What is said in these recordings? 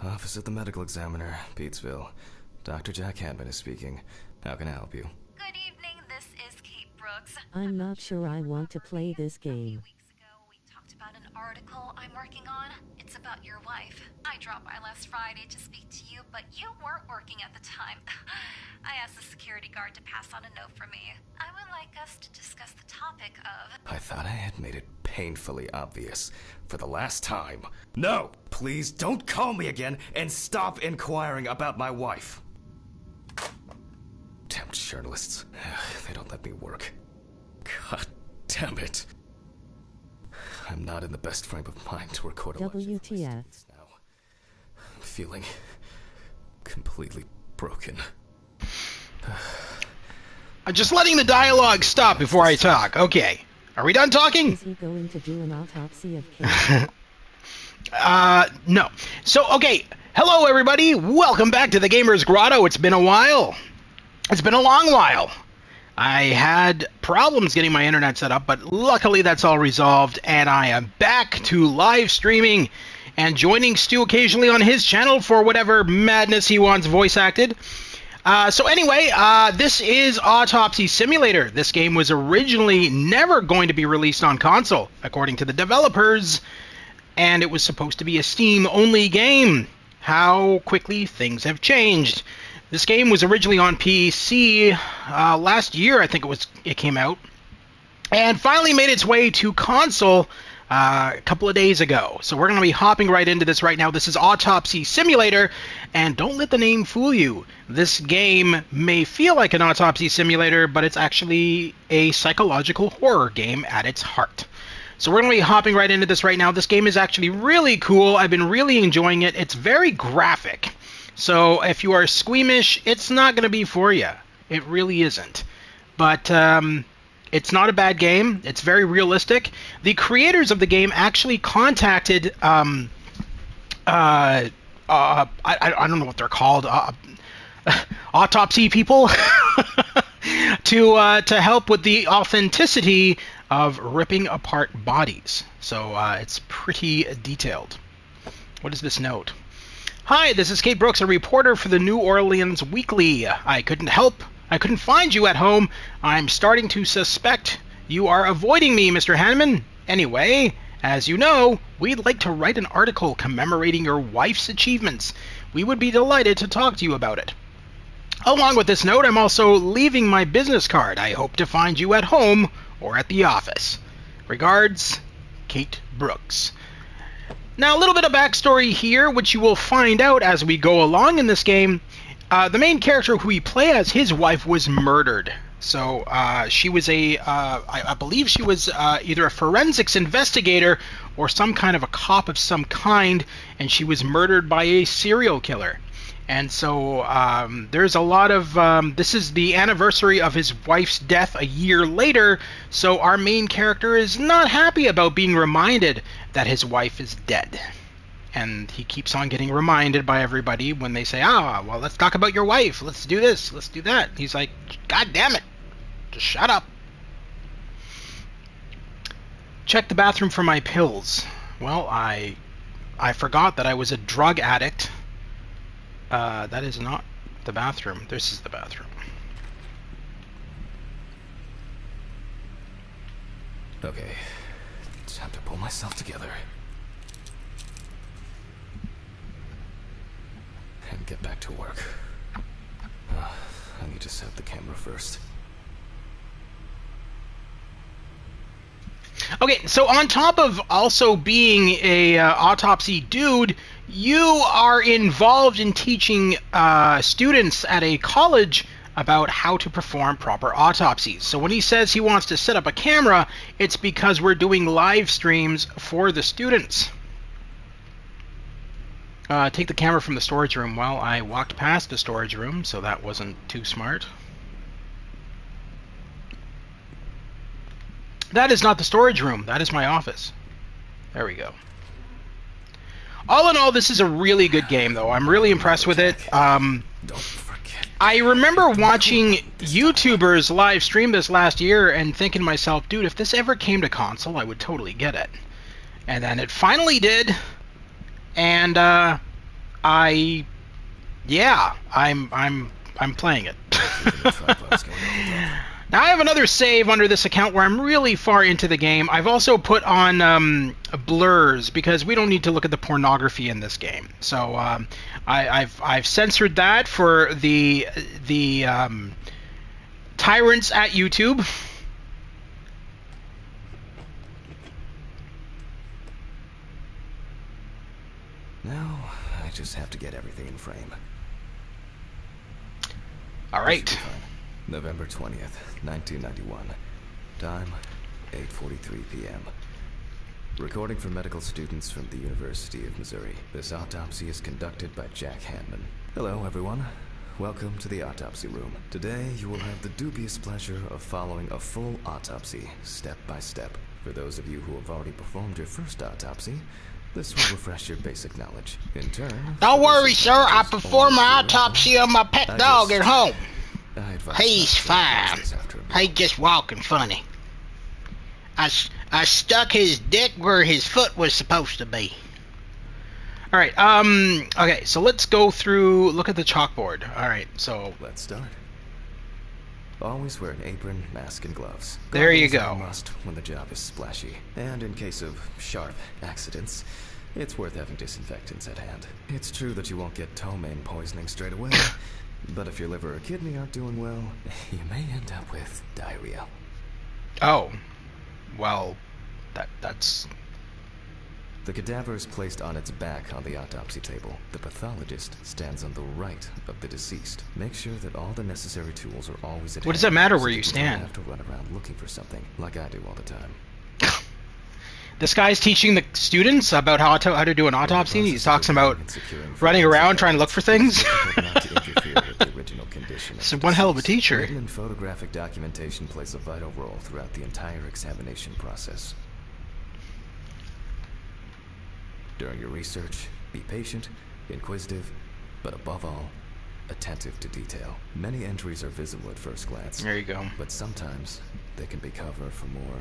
Office of the Medical Examiner, Beatsville. Dr. Jack Hanman is speaking. How can I help you? Good evening, this is Kate Brooks. I'm not sure I want to play this game. A few weeks ago, we talked about an article I'm working on. It's about your wife. I dropped by last Friday to speak to you, but you weren't working at the time. I asked the security guard to pass on a note for me. I would like us to discuss the topic of... I thought I had made it painfully obvious. For the last time. No! Please don't call me again and stop inquiring about my wife. Damn journalists. They don't let me work. God damn it. I'm not in the best frame of mind to record a WTF now. I'm feeling completely broken. I'm just letting the dialogue stop before I talk. Okay. Are we done talking? Is he going to do an autopsy of Kate? No. So, okay. Hello, everybody. Welcome back to the Gamer's Grotto. It's been a while. It's been a long while. I had problems getting my internet set up, but luckily that's all resolved, and I am back to live streaming and joining Stu occasionally on his channel for whatever madness he wants voice acted. So anyway, this is Autopsy Simulator. This game was originally never going to be released on console, according to the developers, and it was supposed to be a Steam-only game. How quickly things have changed. This game was originally on PC last year, I think it came out, and finally made its way to console a couple of days ago. So we're going to be hopping right into this right now. This is Autopsy Simulator, and don't let the name fool you. This game may feel like an autopsy simulator, but it's actually a psychological horror game at its heart. So we're going to be hopping right into this right now. This game is actually really cool. I've been really enjoying it. It's very graphic. So if you are squeamish, it's not going to be for you. It really isn't. But it's not a bad game. It's very realistic. The creators of the game actually contacted I don't know what they're called, autopsy people, to help with the authenticity of ripping apart bodies. So it's pretty detailed. What is this note? Hi, this is Kate Brooks, a reporter for the New Orleans Weekly. I couldn't find you at home. I'm starting to suspect you are avoiding me, Mr. Hanman. Anyway, as you know, we'd like to write an article commemorating your wife's achievements. We would be delighted to talk to you about it. Along with this note, I'm also leaving my business card. I hope to find you at home or at the office. Regards, Kate Brooks. Now, a little bit of backstory here, which you will find out as we go along in this game. The main character who we play as, his wife, was murdered. So she was I believe she was either a forensics investigator or some kind of a cop of some kind, and she was murdered by a serial killer. And so there's a lot of, this is the anniversary of his wife's death a year later, so our main character is not happy about being reminded that his wife is dead. And he keeps on getting reminded by everybody when they say, well, let's talk about your wife, let's do this, let's do that. He's like, God damn it, just shut up. Check the bathroom for my pills. Well, I forgot that I was a drug addict. That is not the bathroom. This is the bathroom. Okay, time to pull myself together. And get back to work. I need to set up the camera first. Okay, so on top of also being a autopsy dude, you are involved in teaching students at a college about how to perform proper autopsies. So when he says he wants to set up a camera, it's because we're doing live streams for the students. Take the camera from the storage room. Well, I walked past the storage room, so that wasn't too smart. That is not the storage room. That is my office. There we go. All in all, this is a really good game, though. I'm really impressed with it. Don't forget. I remember watching YouTubers live stream this last year and thinking to myself, dude, if this ever came to console, I would totally get it. And then it finally did. And I'm playing it. The tripod's going to hold up. Now I have another save under this account where I'm really far into the game. I've also put on blurs because we don't need to look at the pornography in this game. So I've censored that for the tyrants at YouTube. Now I just have to get everything in frame. All right. November 20th, 1991. Time, 8:43 p.m. Recording for medical students from the University of Missouri. This autopsy is conducted by Jack Hanman. Hello, everyone. Welcome to the autopsy room. Today, you will have the dubious pleasure of following a full autopsy, step by step. For those of you who have already performed your first autopsy, this will refresh your basic knowledge. In turn... Don't worry, sir. I performed my autopsy on my pet dog at home. He's fine. He's just walking funny. I stuck his dick where his foot was supposed to be. Alright, okay, so let's go through, look at the chalkboard. Alright, so... Let's start. Always wear an apron, mask, and gloves. There you Goggles are go. a must when the job is splashy. And in case of sharp accidents, it's worth having disinfectants at hand. It's true that you won't get ptomaine poisoning straight away, but if your liver or kidney aren't doing well, you may end up with diarrhea. Oh. Well, that's... The cadaver is placed on its back on the autopsy table. The pathologist stands on the right of the deceased. Make sure that all the necessary tools are always at hand. What does that matter so where that you don't stand? have to run around looking for something, like I do all the time. This guy's teaching the students about how to do an autopsy. He's talking about running around trying to look for things. It's one hell of a teacher. Written and photographic documentation plays a vital role throughout the entire examination process. During your research, be patient, inquisitive, but above all, attentive to detail. Many entries are visible at first glance. There you go. But sometimes they can be cover for more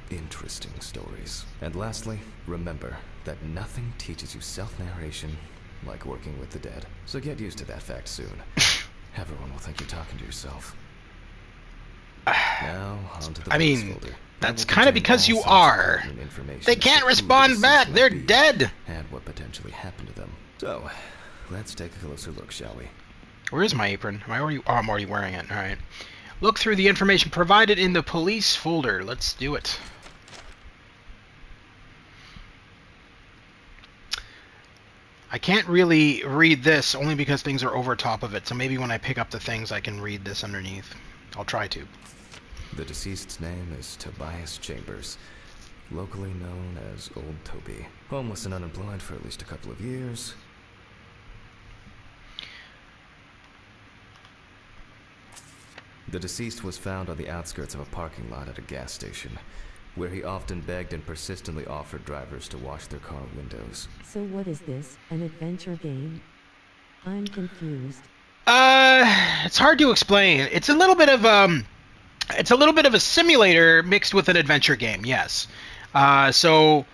interesting stories. And lastly, remember that nothing teaches you self-narration like working with the dead. So get used to that fact soon. Everyone will think you're talking to yourself. Now, on to the police folder. That's kind of because you are. They can't respond back. They're dead. And what potentially happened to them. So, let's take a closer look, shall we? Where is my apron? Am I already? Oh, I'm already wearing it. All right. Look through the information provided in the police folder. Let's do it. I can't really read this only because things are over top of it. So maybe when I pick up the things, I can read this underneath. I'll try to. The deceased's name is Tobias Chambers, locally known as Old Toby. Homeless and unemployed for at least a couple of years. The deceased was found on the outskirts of a parking lot at a gas station, where he often begged and persistently offered drivers to wash their car windows. So what is this, an adventure game? I'm confused. It's hard to explain. It's a little bit of a simulator mixed with an adventure game, yes. So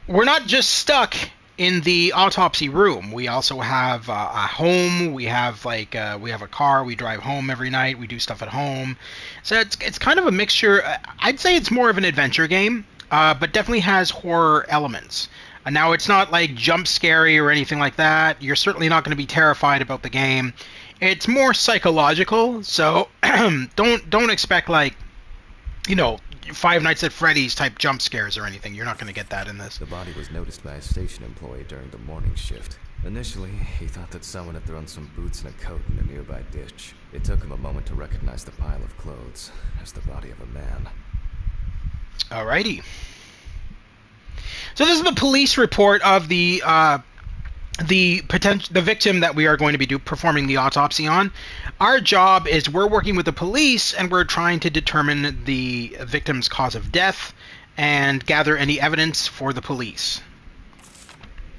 we're not just stuck in the autopsy room. We also have a home. We have we have a car. We drive home every night. We do stuff at home. So it's kind of a mixture. I'd say it's more of an adventure game, but definitely has horror elements. Now it's not like jump scary or anything like that. You're certainly not going to be terrified about the game. It's more psychological, so don't expect Five Nights at Freddy's type jump scares or anything. You're not going to get that in this. The body was noticed by a station employee during the morning shift. Initially, he thought that someone had thrown some boots and a coat in a nearby ditch. It took him a moment to recognize the pile of clothes as the body of a man. Alrighty. So this is the police report of the victim that we are going to be performing the autopsy on. Our job is we're working with the police and we're trying to determine the victim's cause of death and gather any evidence for the police.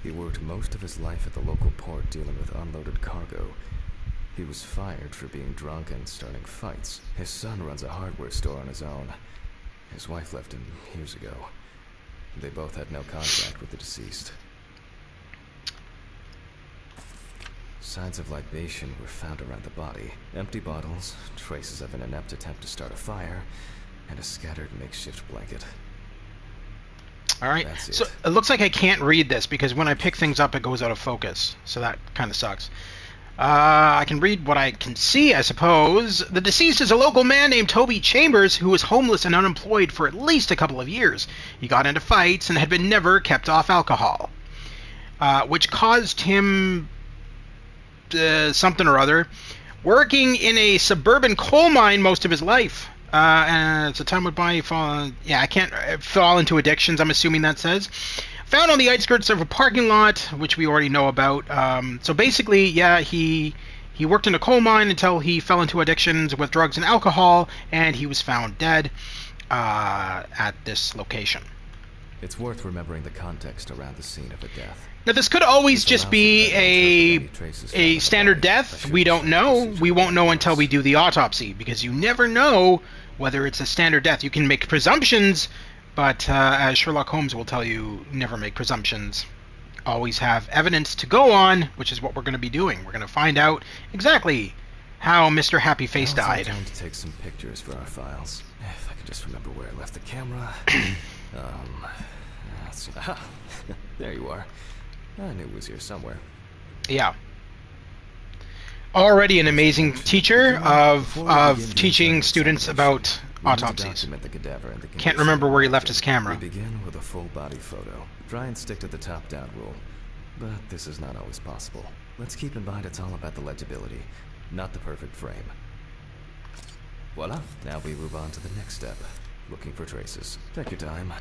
He worked most of his life at the local port dealing with unloaded cargo. He was fired for being drunk and starting fights. His son runs a hardware store on his own. His wife left him years ago. They both had no contact with the deceased. Signs of libation were found around the body. Empty bottles, traces of an inept attempt to start a fire, and a scattered makeshift blanket. All right. That's it. So it looks like I can't read this because when I pick things up, it goes out of focus. So that kind of sucks. I can read what I can see, I suppose. The deceased is a local man named Toby Chambers who was homeless and unemployed for at least a couple of years. He got into fights and had been never kept off alcohol, which caused him something or other, working in a suburban coal mine most of his life. And as the time went by, he fall into addictions, I'm assuming that says. Found on the outskirts of a parking lot, which we already know about. So basically, yeah, he worked in a coal mine until he fell into addictions with drugs and alcohol, and he was found dead at this location. It's worth remembering the context around the scene of a death. Now, this could always just be a standard death. We don't know. We won't know until we do the autopsy, because you never know whether it's a standard death. You can make presumptions, but as Sherlock Holmes will tell you, never make presumptions. Always have evidence to go on, which is what we're going to be doing. We're going to find out exactly how Mr. Happy Face died. Time to take some pictures for our files. If I could just remember where I left the camera. Let's see. Aha. There you are. I knew it was here somewhere. Yeah. Already an amazing teacher of teaching students about autopsies. Can't remember where he left his camera. We begin with a full body photo. Try and stick to the top-down rule, but this is not always possible. Let's keep in mind it's all about the legibility, not the perfect frame. Voila. Now we move on to the next step, looking for traces. Take your time.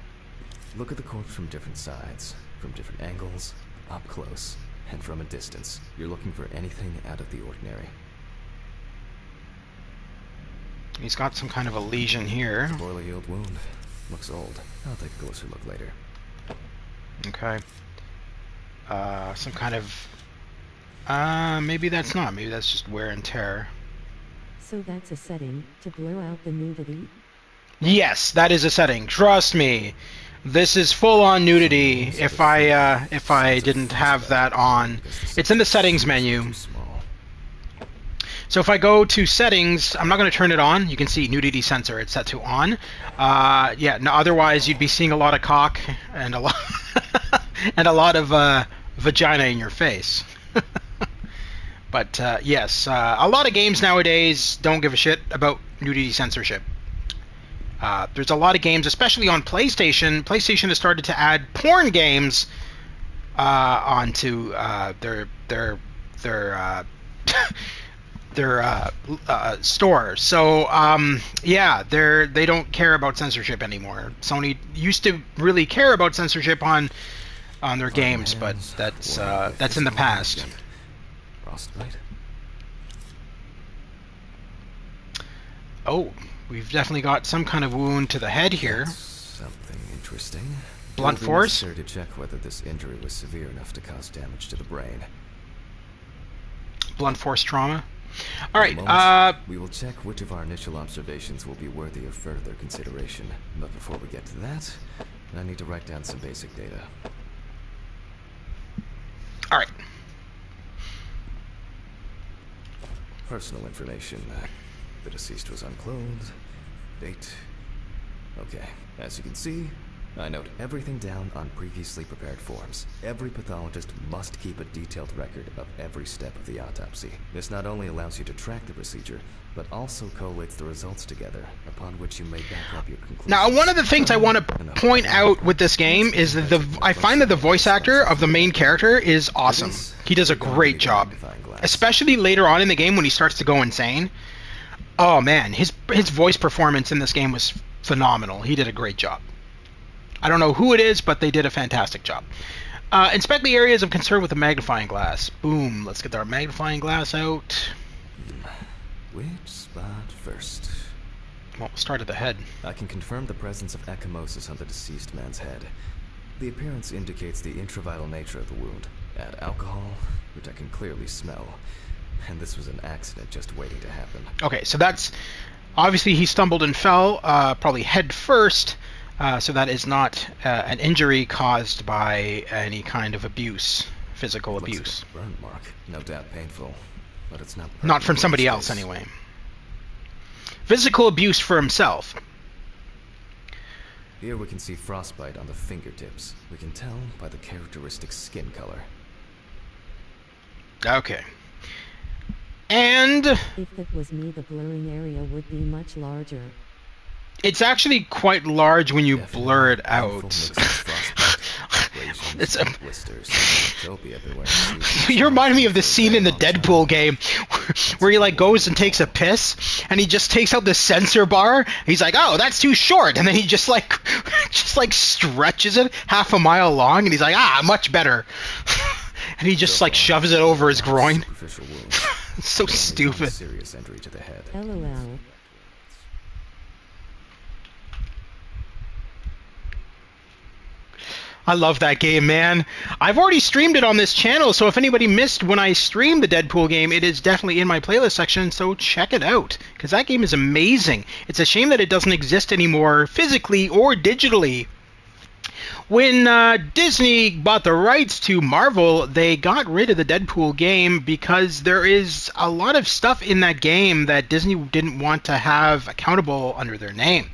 Look at the corpse from different sides, from different angles, up close, and from a distance. You're looking for anything out of the ordinary. He's got some kind of a lesion here. Poorly healed wound. Looks old. I'll take a closer look later. Okay. Some kind of... maybe that's not. Maybe that's just wear and tear. So that's a setting to blur out the nudity? Yes, that is a setting. Trust me. This is full-on nudity if I didn't have that on. It's in the settings menu. So if I go to settings, I'm not going to turn it on. You can see nudity sensor. It's set to on. Yeah. No, otherwise, you'd be seeing a lot of cock and a lot and a lot of vagina in your face. But yes, a lot of games nowadays don't give a shit about nudity censorship. There's a lot of games, especially on PlayStation. PlayStation has started to add porn games onto their store. So yeah, they don't care about censorship anymore. Sony used to really care about censorship on their games, but that's in the past. Frostbite. Oh, we've definitely got some kind of wound to the head here. Something interesting. Blunt force. To check whether this injury was severe enough to cause damage to the brain. Blunt force trauma. All right. We will check which of our initial observations will be worthy of further consideration. But before we get to that, I need to write down some basic data. All right. Personal information. The deceased was unclothed. Date. Okay. As you can see, I note everything down on previously prepared forms. Every pathologist must keep a detailed record of every step of the autopsy. This not only allows you to track the procedure, but also collates the results together, upon which you may back up your conclusions. Now, one of the things I want to point out with this game is that I find that the voice actor of the main character is awesome. He does a great job, especially later on in the game when he starts to go insane. Oh man, his voice performance in this game was phenomenal. He did a great job. I don't know who it is, but they did a fantastic job. Inspect the areas of concern with a magnifying glass. Boom. Let's get our magnifying glass out. Which spot first? Well, we'll start at the head. I can confirm the presence of ecchymosis on the deceased man's head. The appearance indicates the intravital nature of the wound. Add alcohol, which I can clearly smell. And this was an accident just waiting to happen. Okay, so that's... Obviously, he stumbled and fell, probably head first. So that is not an injury caused by any kind of abuse physical Looks like abuse. a burn mark, no doubt painful, but it's not. Not from permanent in somebody this else, case. anyway. Physical abuse for himself. Here we can see frostbite on the fingertips. We can tell by the characteristic skin color. Okay. And If it was me, the blurring area would be much larger. it's actually quite large when you Definitely blur it powerful out. mix of frostbite, abrasions, It's a- and blisters. Toby everywhere. You remind me of the scene in the Deadpool game where he like goes and takes a piss and he just takes out the sensor bar. He's like, "Oh, that's too short," and then he just like stretches it half a mile long, and he's like, "Ah, much better." And he just like shoves it over his groin. Superficial wounds. It's so Only one stupid. Serious injury to the head. LOL. I love that game, man. I've already streamed it on this channel, so if anybody missed when I streamed the Deadpool game, it is definitely in my playlist section, so check it out, because that game is amazing. It's a shame that it doesn't exist anymore physically or digitally. When Disney bought the rights to Marvel, they got rid of the Deadpool game because there is a lot of stuff in that game that Disney didn't want to have accountable under their name.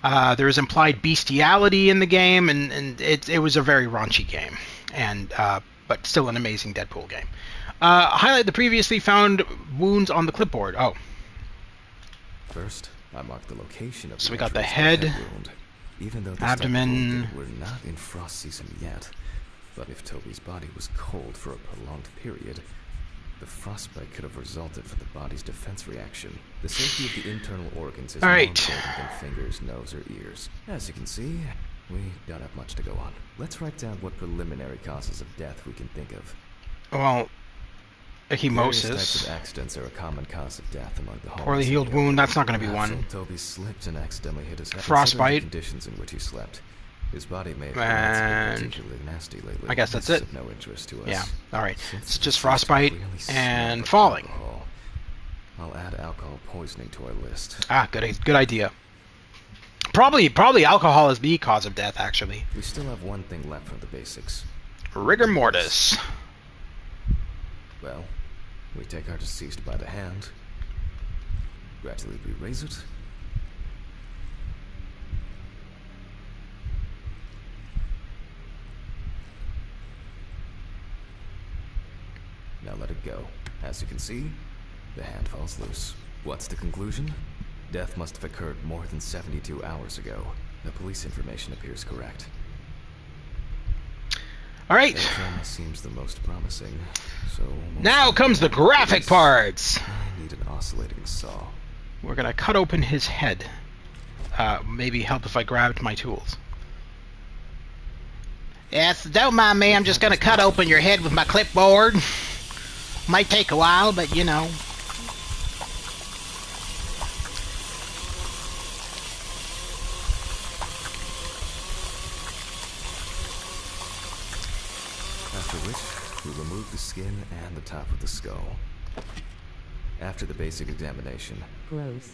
There was implied bestiality in the game, and it was a very raunchy game, and but still an amazing Deadpool game. Highlight the previously found wounds on the clipboard. Oh. First, I marked the location of So the we got the entries of head, wound. Even though the abdomen. we're not in frost season yet, but if Toby's body was cold for a prolonged period, the frostbite could have resulted from the body's defense reaction. The safety of the internal organs is All more right. important than fingers, nose, or ears. As you can see, we don't have much to go on. Let's write down what preliminary causes of death we can think of. Well, Various types ecchymosis. of accidents are a common cause of death among the Poorly homeless in healed the wound, area. that's not going to be Perhaps one. old Toby slipped and accidentally hit his head. Frostbite. Considering the conditions in which he slept, his body may have And been particularly nasty lately. I guess that's This is it. of no interest to us. Yeah, alright. Since It's the just deceased frostbite clearly and smelled of falling. alcohol, I'll add alcohol poisoning to our list. Ah, good idea. Probably alcohol is the cause of death, actually. We still have one thing left from the basics. Rigor mortis. Well, we take our deceased by the hand, gradually we raise it, now let it go. As you can see, the hand falls loose. What's the conclusion? Death must have occurred more than 72 hours ago. The police information appears correct. Alright, Trauma seems the most promising, so... now comes the graphic parts. I need an oscillating saw. We're gonna cut open his head. Maybe help if I grabbed my tools. Yes, don't mind me, I'm just gonna cut open your head with my clipboard. Might take a while, but you know. After which, we remove the skin and the top of the skull. After the basic examination, Gross.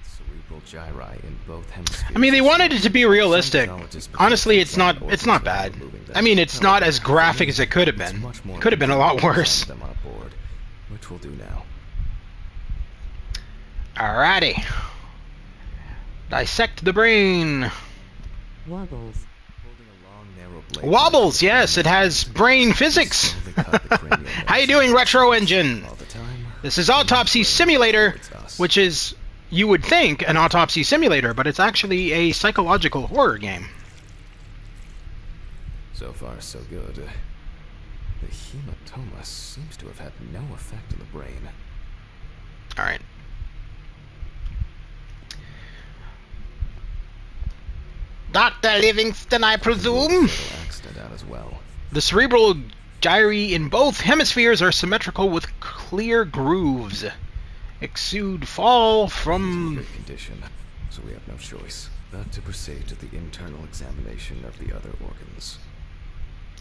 cerebral gyri in both hemispheres. I mean, they wanted it to be realistic. Honestly, it's not bad. I mean, it's not as graphic as it could have been. It could have been a lot worse. Them on a board, which we'll do now. Alrighty. Dissect the brain. Wobbles. Holding a long, narrow blade Wobbles, yes, it has brain physics. slowly cut the cranial How you nerves doing, Retro Engine? all the time. This is Autopsy Simulator, which is, you would think, an autopsy simulator, but it's actually a psychological horror game. So far, so good. The hematoma seems to have had no effect on the brain. Alright. Dr. Livingston, I presume? Fatal accident out as well. The cerebral gyri in both hemispheres are symmetrical with clear grooves. Exude fall He's in from... good condition, so we have no choice but to proceed to the internal examination of the other organs.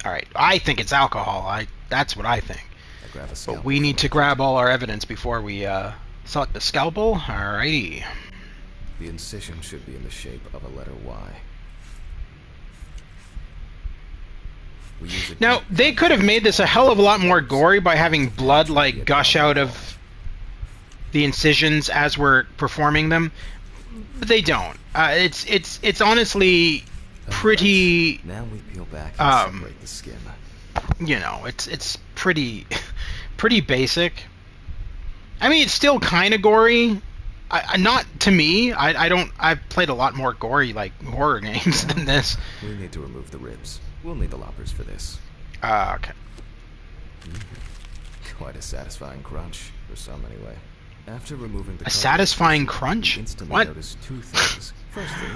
Alright, I think it's alcohol. That's what I think. I grab a But scalpel we from need my to grab all our evidence before we select the scalpel. Alrighty. The incision should be in the shape of a letter Y. We use a Now, deep they could have made this a hell of a lot more gory by having blood, like, gush out of the incisions as we're performing them, but they don't. It's honestly pretty, Now we peel back and separate the skin. you know, it's pretty pretty basic. I mean, it's still kind of gory. Not to me. I've played a lot more gory, like, horror games than this. We need to remove the ribs. We'll need the loppers for this. Okay. Quite a satisfying crunch, for some anyway. After removing the A satisfying crunch? we instantly What? noticed two things. Firstly,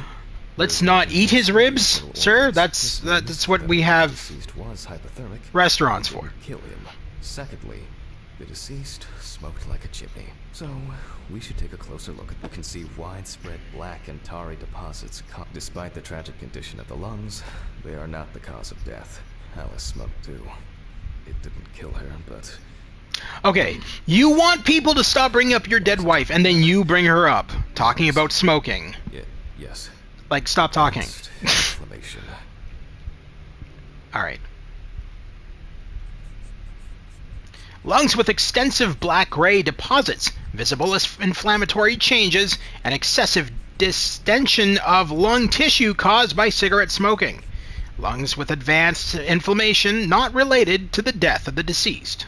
Let's not eat his ribs, sir. That's what we the have deceased was hypothermic. restaurants for. Kill him. Secondly, the deceased smoked like a chimney. So, we should take a closer look. You can see widespread black and tarry deposits. Despite the tragic condition of the lungs, they are not the cause of death. Alice smoked too. It didn't kill her, but... Okay, you want people to stop bringing up your dead wife, and then you bring her up, talking about smoking. Yes. Like, stop talking. Inflammation. Alright. Lungs with extensive black-gray deposits, visible as inflammatory changes, and excessive distension of lung tissue caused by cigarette smoking. Lungs with advanced inflammation not related to the death of the deceased.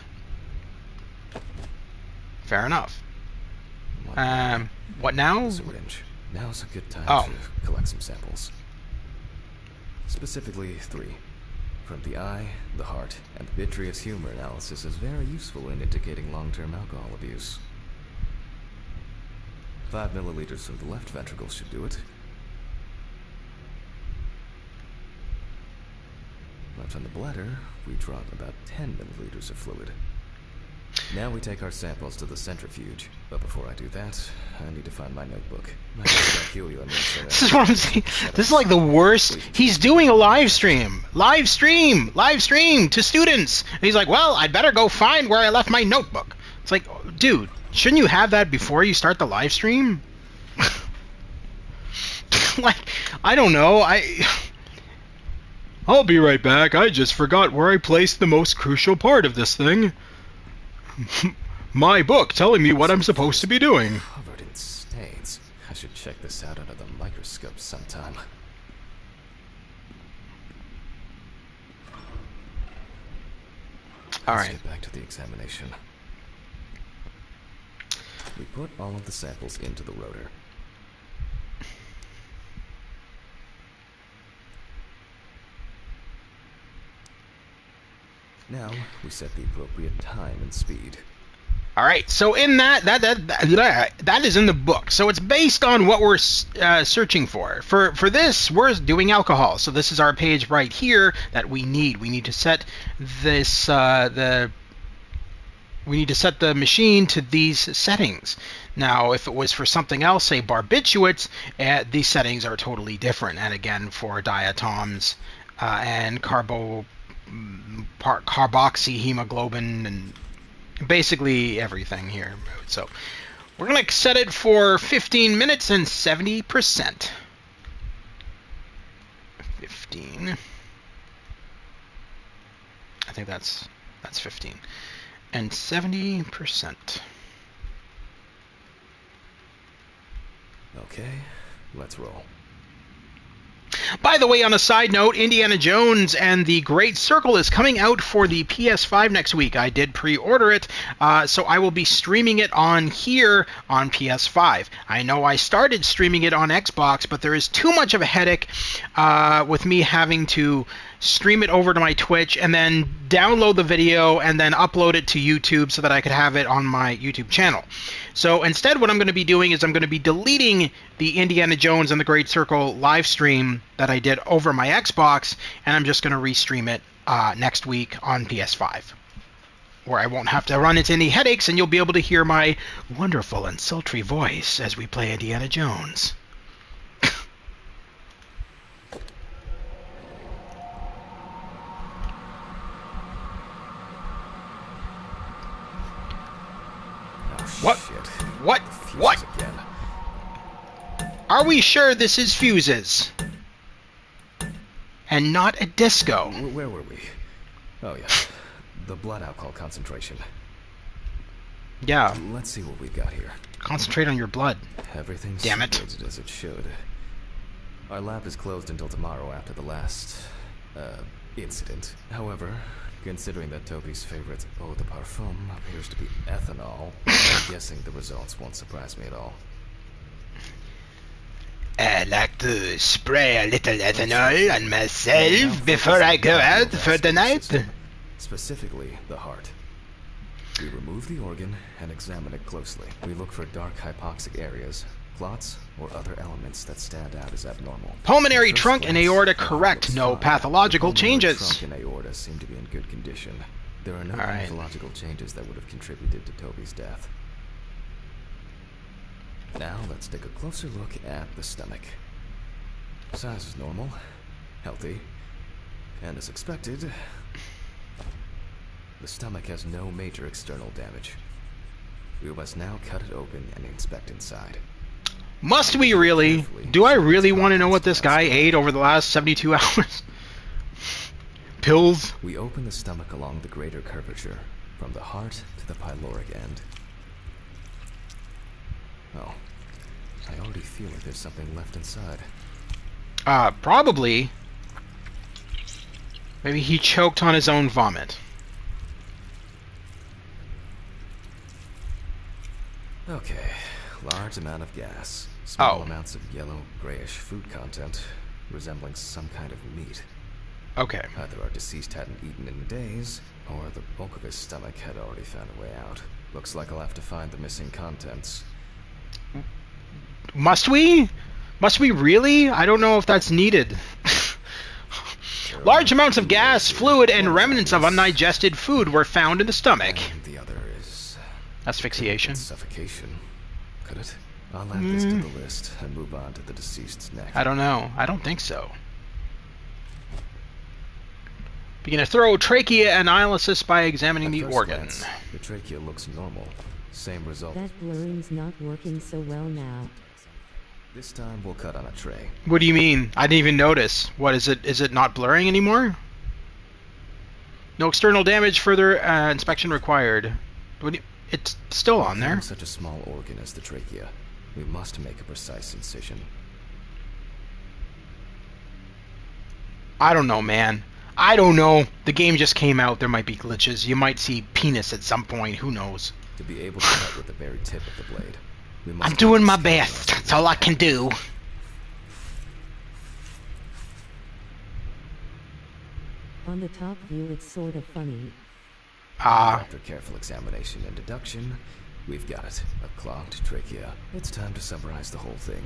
Fair enough. What now? Syringe. Now's a good time to collect some samples. Specifically 3. From the eye, the heart, and the vitreous humor analysis is very useful in indicating long-term alcohol abuse. 5 milliliters from the left ventricle should do it. Left on the bladder, we draw about 10 milliliters of fluid. Now we take our samples to the centrifuge, but before I do that, I need to find my notebook. This is what I'm saying. This is like the worst. He's doing a live stream to students. And he's like, well, I'd better go find where I left my notebook. It's like, dude, shouldn't you have that before you start the live stream? Like, I don't know. I'll be right back. I just forgot where I placed the most crucial part of this thing. My book telling me what I'm supposed to be doing. Covered in stains. I should check this out under the microscope sometime. Let's get back to the examination. We put all of the samples into the rotor. Now, we set the appropriate time and speed. All right, so in that is in the book. So it's based on what we're searching for. For this, we're doing alcohol. So this is our page right here that we need. We need to set this we need to set the machine to these settings. Now, if it was for something else, say barbiturates, these settings are totally different. And again, for diatoms and carboxyhemoglobin and basically everything here. So we're going to set it for 15 minutes and 70%. 15. I think that's 15. And 70%. Okay, let's roll. By the way, on a side note, Indiana Jones and the Great Circle is coming out for the PS5 next week. I did pre-order it, so I will be streaming it on here on PS5. I know I started streaming it on Xbox, but there is too much of a headache with me having to stream it over to my Twitch and then download the video and then upload it to YouTube so that I could have it on my YouTube channel. So instead, what I'm going to be doing is I'm going to be deleting the Indiana Jones and the Great Circle live stream that I did over my Xbox, and I'm just going to restream it next week on PS5, where I won't have to run into any headaches, and you'll be able to hear my wonderful and sultry voice as we play Indiana Jones. What? Shit. What? Again. Are we sure this is fuses? And not a disco? Where were we? Oh yeah, the blood alcohol concentration. Yeah, Let's see what we've got here. concentrate on your blood. Everything's Damn it. situated as it should. Our lab is closed until tomorrow after the last, incident. However, considering that Toby's favorite eau de parfum appears to be ethanol, I'm guessing the results won't surprise me at all. I like to spray a little ethanol on myself before I go out for the night. Specifically, the heart. We remove the organ and examine it closely. We look for dark hypoxic areas, clots, or other elements that stand out as abnormal. Pulmonary At first trunk and glance, aorta the heart correct. looks No fine. pathological The pulmonary changes. trunk and aorta seem to be in good condition. There are no All right. pathological changes that would have contributed to Toby's death. Now let's take a closer look at the stomach. Size is normal, healthy, and as expected, the stomach has no major external damage. We must now cut it open and inspect inside. Must we really? Do I really want to know what this guy ate over the last 72 hours? Pills? We open the stomach along the greater curvature, from the heart to the pyloric end. Oh, I already feel like there's something left inside. Probably. Maybe he choked on his own vomit. Okay, large amount of gas, small Oh. amounts of yellow, grayish food content, resembling some kind of meat. Okay. Either our deceased hadn't eaten in days, or the bulk of his stomach had already found a way out. Looks like I'll have to find the missing contents. Must we? Must we really? I don't know if that's needed. Large amounts of gas, fluid, and remnants of undigested food were found in the stomach. And the other is Asphyxiation. suffocation. Could it? I'll add this to the list and move on to the deceased's neck. I don't know. I don't think so. Begin a thorough trachea analysis by examining At the first organ. glance, the trachea looks normal. Same result. That blurring's not working so well now. This time we'll cut on a tray. What do you mean? I didn't even notice. What is it? Is it not blurring anymore? No external damage. Further inspection required. It's still on there. With such a small organ as the trachea, we must make a precise incision. I don't know, man. I don't know. The game just came out. There might be glitches. You might see penis at some point. Who knows? To be able to cut with the very tip of the blade, we must I'm doing my cut best. That's all I can do. On the top view it's sort of funny. After careful examination and deduction, we've got it. A clogged trachea. It's time to summarize the whole thing.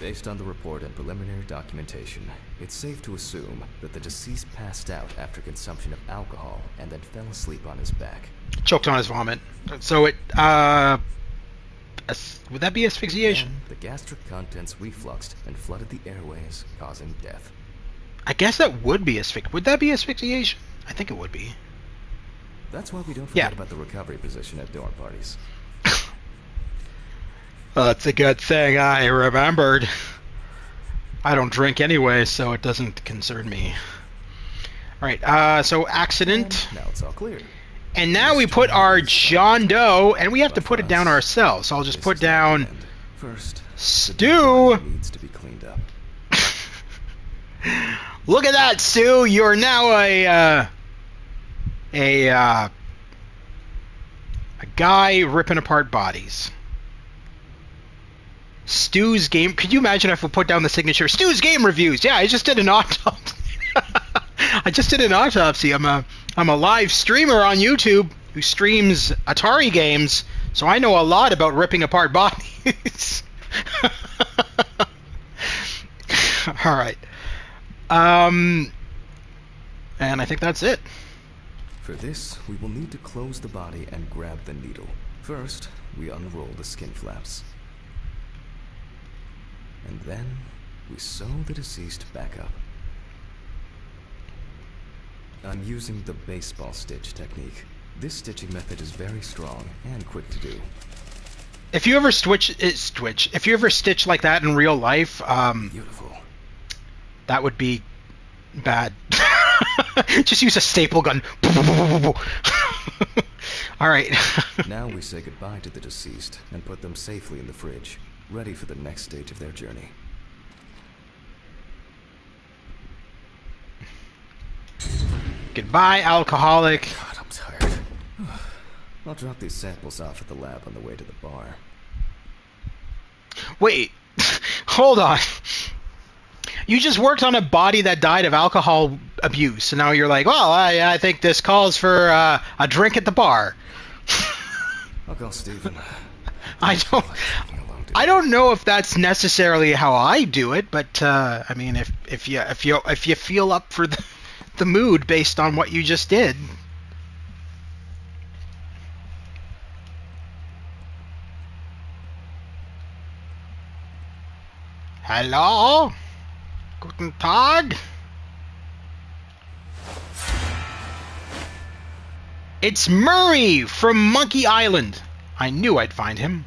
Based on the report and preliminary documentation, it's safe to assume that the deceased passed out after consumption of alcohol and then fell asleep on his back. Choked on his vomit. So it, would that be asphyxiation? Then, the gastric contents refluxed and flooded the airways, causing death. I guess that would be asphyxiation. Would that be asphyxiation? I think it would be. That's why we don't forget Yeah. about the recovery position at dorm parties. Well, that's a good thing I remembered. I don't drink anyway, so it doesn't concern me. Alright, so accident. Now it's all clear. And now we put our John Doe, and we have to put it down ourselves. So I'll just put down First, Stu. needs to be cleaned up. Look at that, Stu. You're now a guy ripping apart bodies. Stu's game. Could you imagine if we put down the signature? Stu's game reviews. Yeah, I just did an autopsy. I just did an autopsy. I'm a live streamer on YouTube who streams Atari games, so I know a lot about ripping apart bodies. All right. And I think that's it. For this, we will need to close the body and grab the needle. First, we unroll the skin flaps. And then, we sew the deceased back up. I'm using the baseball stitch technique. This stitching method is very strong and quick to do. If you ever if you ever stitch like that in real life, Beautiful. that would be bad. Just use a staple gun. All right. Now we say goodbye to the deceased and put them safely in the fridge, ready for the next stage of their journey. Goodbye, alcoholic. God, I'm tired. I'll drop these samples off at the lab on the way to the bar. Wait, hold on. You just worked on a body that died of alcohol abuse, and now you're like, well, I think this calls for a drink at the bar. I'll call Stephen. I don't know if that's necessarily how I do it, but I mean, if you feel up for the mood based on what you just did. Hello? Guten Tag? It's Murray from Monkey Island. I knew I'd find him.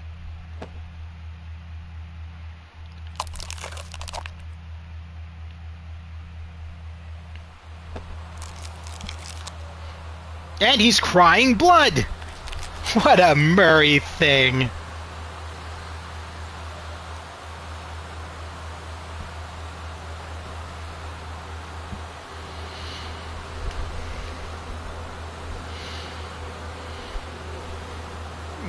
And he's crying blood. What a Murray thing.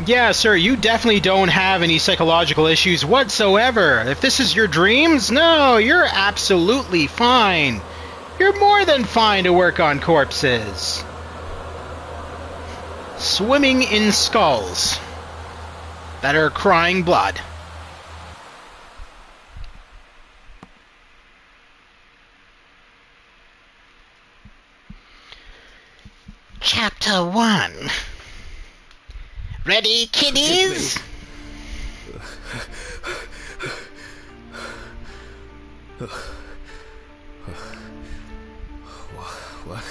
Yeah, sir, you definitely don't have any psychological issues whatsoever. If this is your dreams, no, you're absolutely fine. You're more than fine to work on corpses. Swimming in skulls that are crying blood. Chapter 1. Ready, kiddies? What?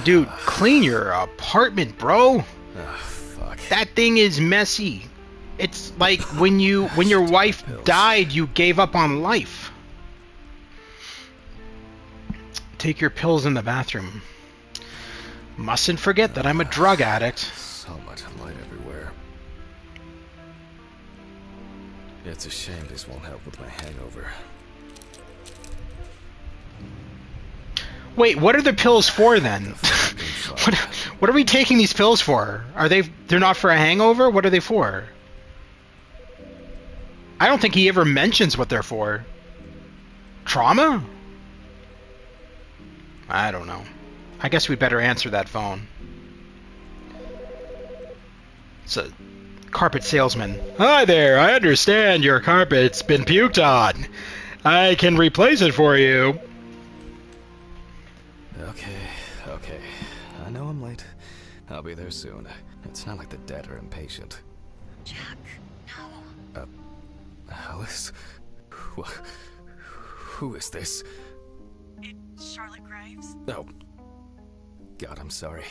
Dude, clean your apartment, bro. Ah, fuck. That thing is messy. It's like when your wife died, you gave up on life. Take your pills in the bathroom. Mustn't forget that I'm a drug addict. So much light everywhere. It's a shame this won't help with my hangover. Wait, what are the pills for then? What are we taking these pills for? They're not for a hangover? What are they for? I don't think he ever mentions what they're for. Trauma? I don't know. I guess we better answer that phone. It's a carpet salesman. Hi there, I understand your carpet's been puked on. I can replace it for you. Okay. I know I'm late. I'll be there soon. It's not like the dead are impatient. Jack, no. Alice? Who is this? It's Charlotte Graves. Oh. God, I'm sorry.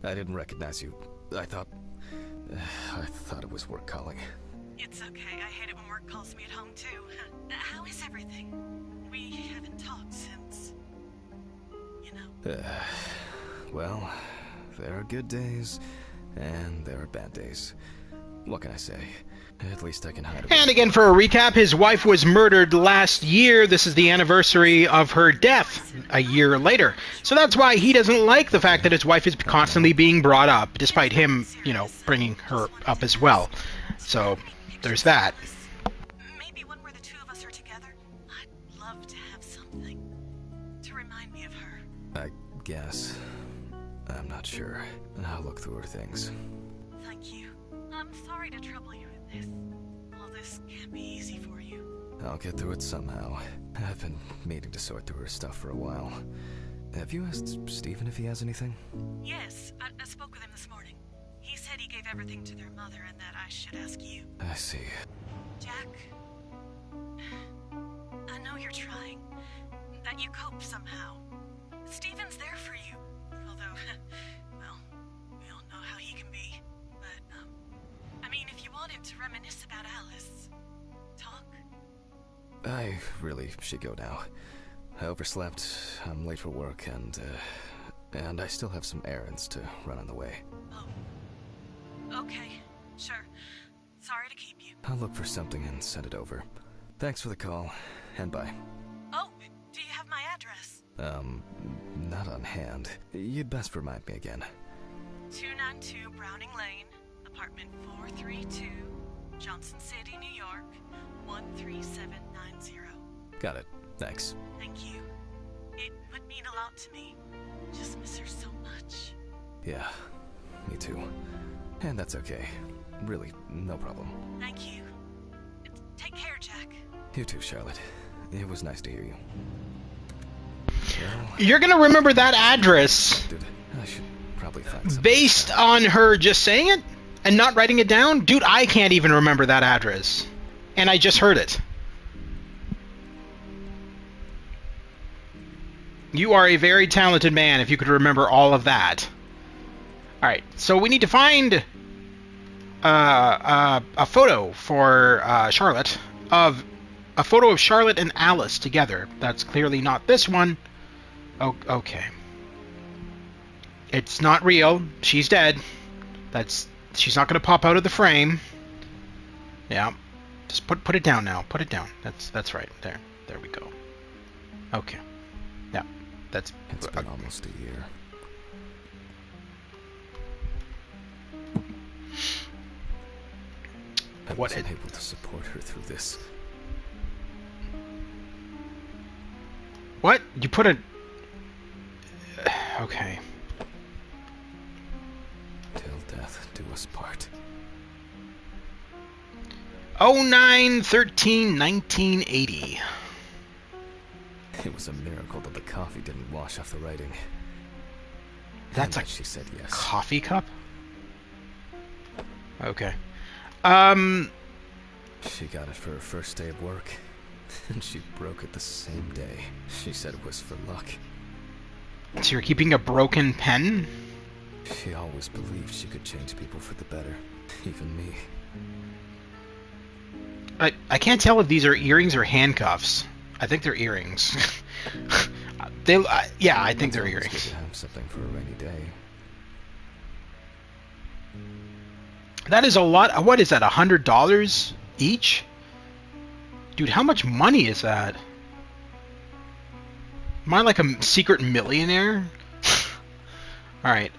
I didn't recognize you. I thought it was work calling. It's okay. I hate it when work calls me at home, too. How is everything? We haven't talked since... you know. Well, there are good days, and there are bad days. What can I say? At least I can hide away. And again, for a recap, his wife was murdered last year. This is the anniversary of her death a year later. So that's why he doesn't like the fact that his wife is constantly being brought up, despite him, bringing her up as well. So there's that. Maybe one where the two of us are together. I'd love to have something to remind me of her. I guess. I'm not sure. I'll look through her things. Thank you. I'm sorry to trouble you with this. All this can't be easy for you. I'll get through it somehow. I've been meaning to sort through her stuff for a while. Have you asked Stephen if he has anything? Yes, I spoke with him this morning. He said he gave everything to their mother and that I should ask you. I see. Jack, I know you're trying. That you cope somehow. Stephen's there for you. Although, well, we all know how he can be. But, I really should go now. I overslept, I'm late for work, and I still have some errands to run on the way. Oh. Okay, sure. Sorry to keep you. I'll look for something and send it over. Thanks for the call, and bye. Oh, do you have my address? Not on hand. You'd best remind me again. 292 Browning Lane, apartment 432, Johnson City, New York, 13790. Got it. Thanks. Thank you. It would mean a lot to me. Just miss her so much. Yeah, me too. And that's okay. Really, no problem. Thank you. Take care, Jack. You too, Charlotte. It was nice to hear you. Well, You're gonna remember that address dude, I should probably find something. based on her just saying it and not writing it down? Dude, I can't even remember that address. And I just heard it. You are a very talented man if you could remember all of that. Alright, so we need to find a photo for Charlotte of a photo of Charlotte and Alice together. That's clearly not this one. Oh, okay. It's not real. She's dead. She's not going to pop out of the frame. Yeah. Just put it down now. Put it down. That's right. There we go. Okay. Yeah. That's It's been almost a year. I wasn't able to support her through this. What? You put a... Okay. Till death do us part. 09/13/1980. It was a miracle that the coffee didn't wash off the writing. That's And a she said yes. coffee cup? Okay. She got it for her first day of work, and she broke it the same day. She said it was for luck. So you're keeping a broken pen? She always believed she could change people for the better, even me. I can't tell if these are earrings or handcuffs. I think they're earrings. Yeah, I think they're It's always good earrings. to have something for a rainy day. That is a lot. What is that, $100 each? Dude, how much money is that? Am I like a secret millionaire? Alright,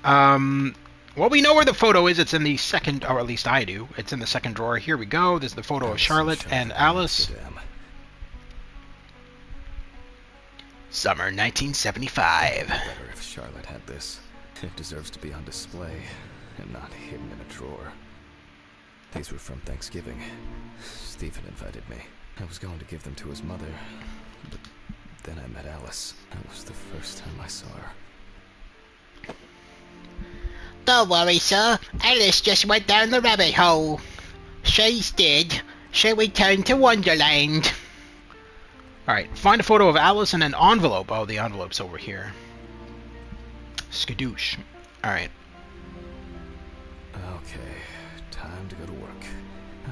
well, we know where the photo is. It's in the second, or at least I do. It's in the second drawer. Here we go. This is the photo of Charlotte and Alice. Amsterdam. Summer 1975. Better if Charlotte had this. It deserves to be on display and not hidden in a drawer. These were from Thanksgiving. Stephen invited me. I was going to give them to his mother, but then I met Alice. That was the first time I saw her. Don't worry, sir. Alice just went down the rabbit hole. She's dead. She returned to Wonderland. Alright, find a photo of Alice and an envelope. Oh, the envelope's over here. Skadoosh. Alright. Okay, time to go to work.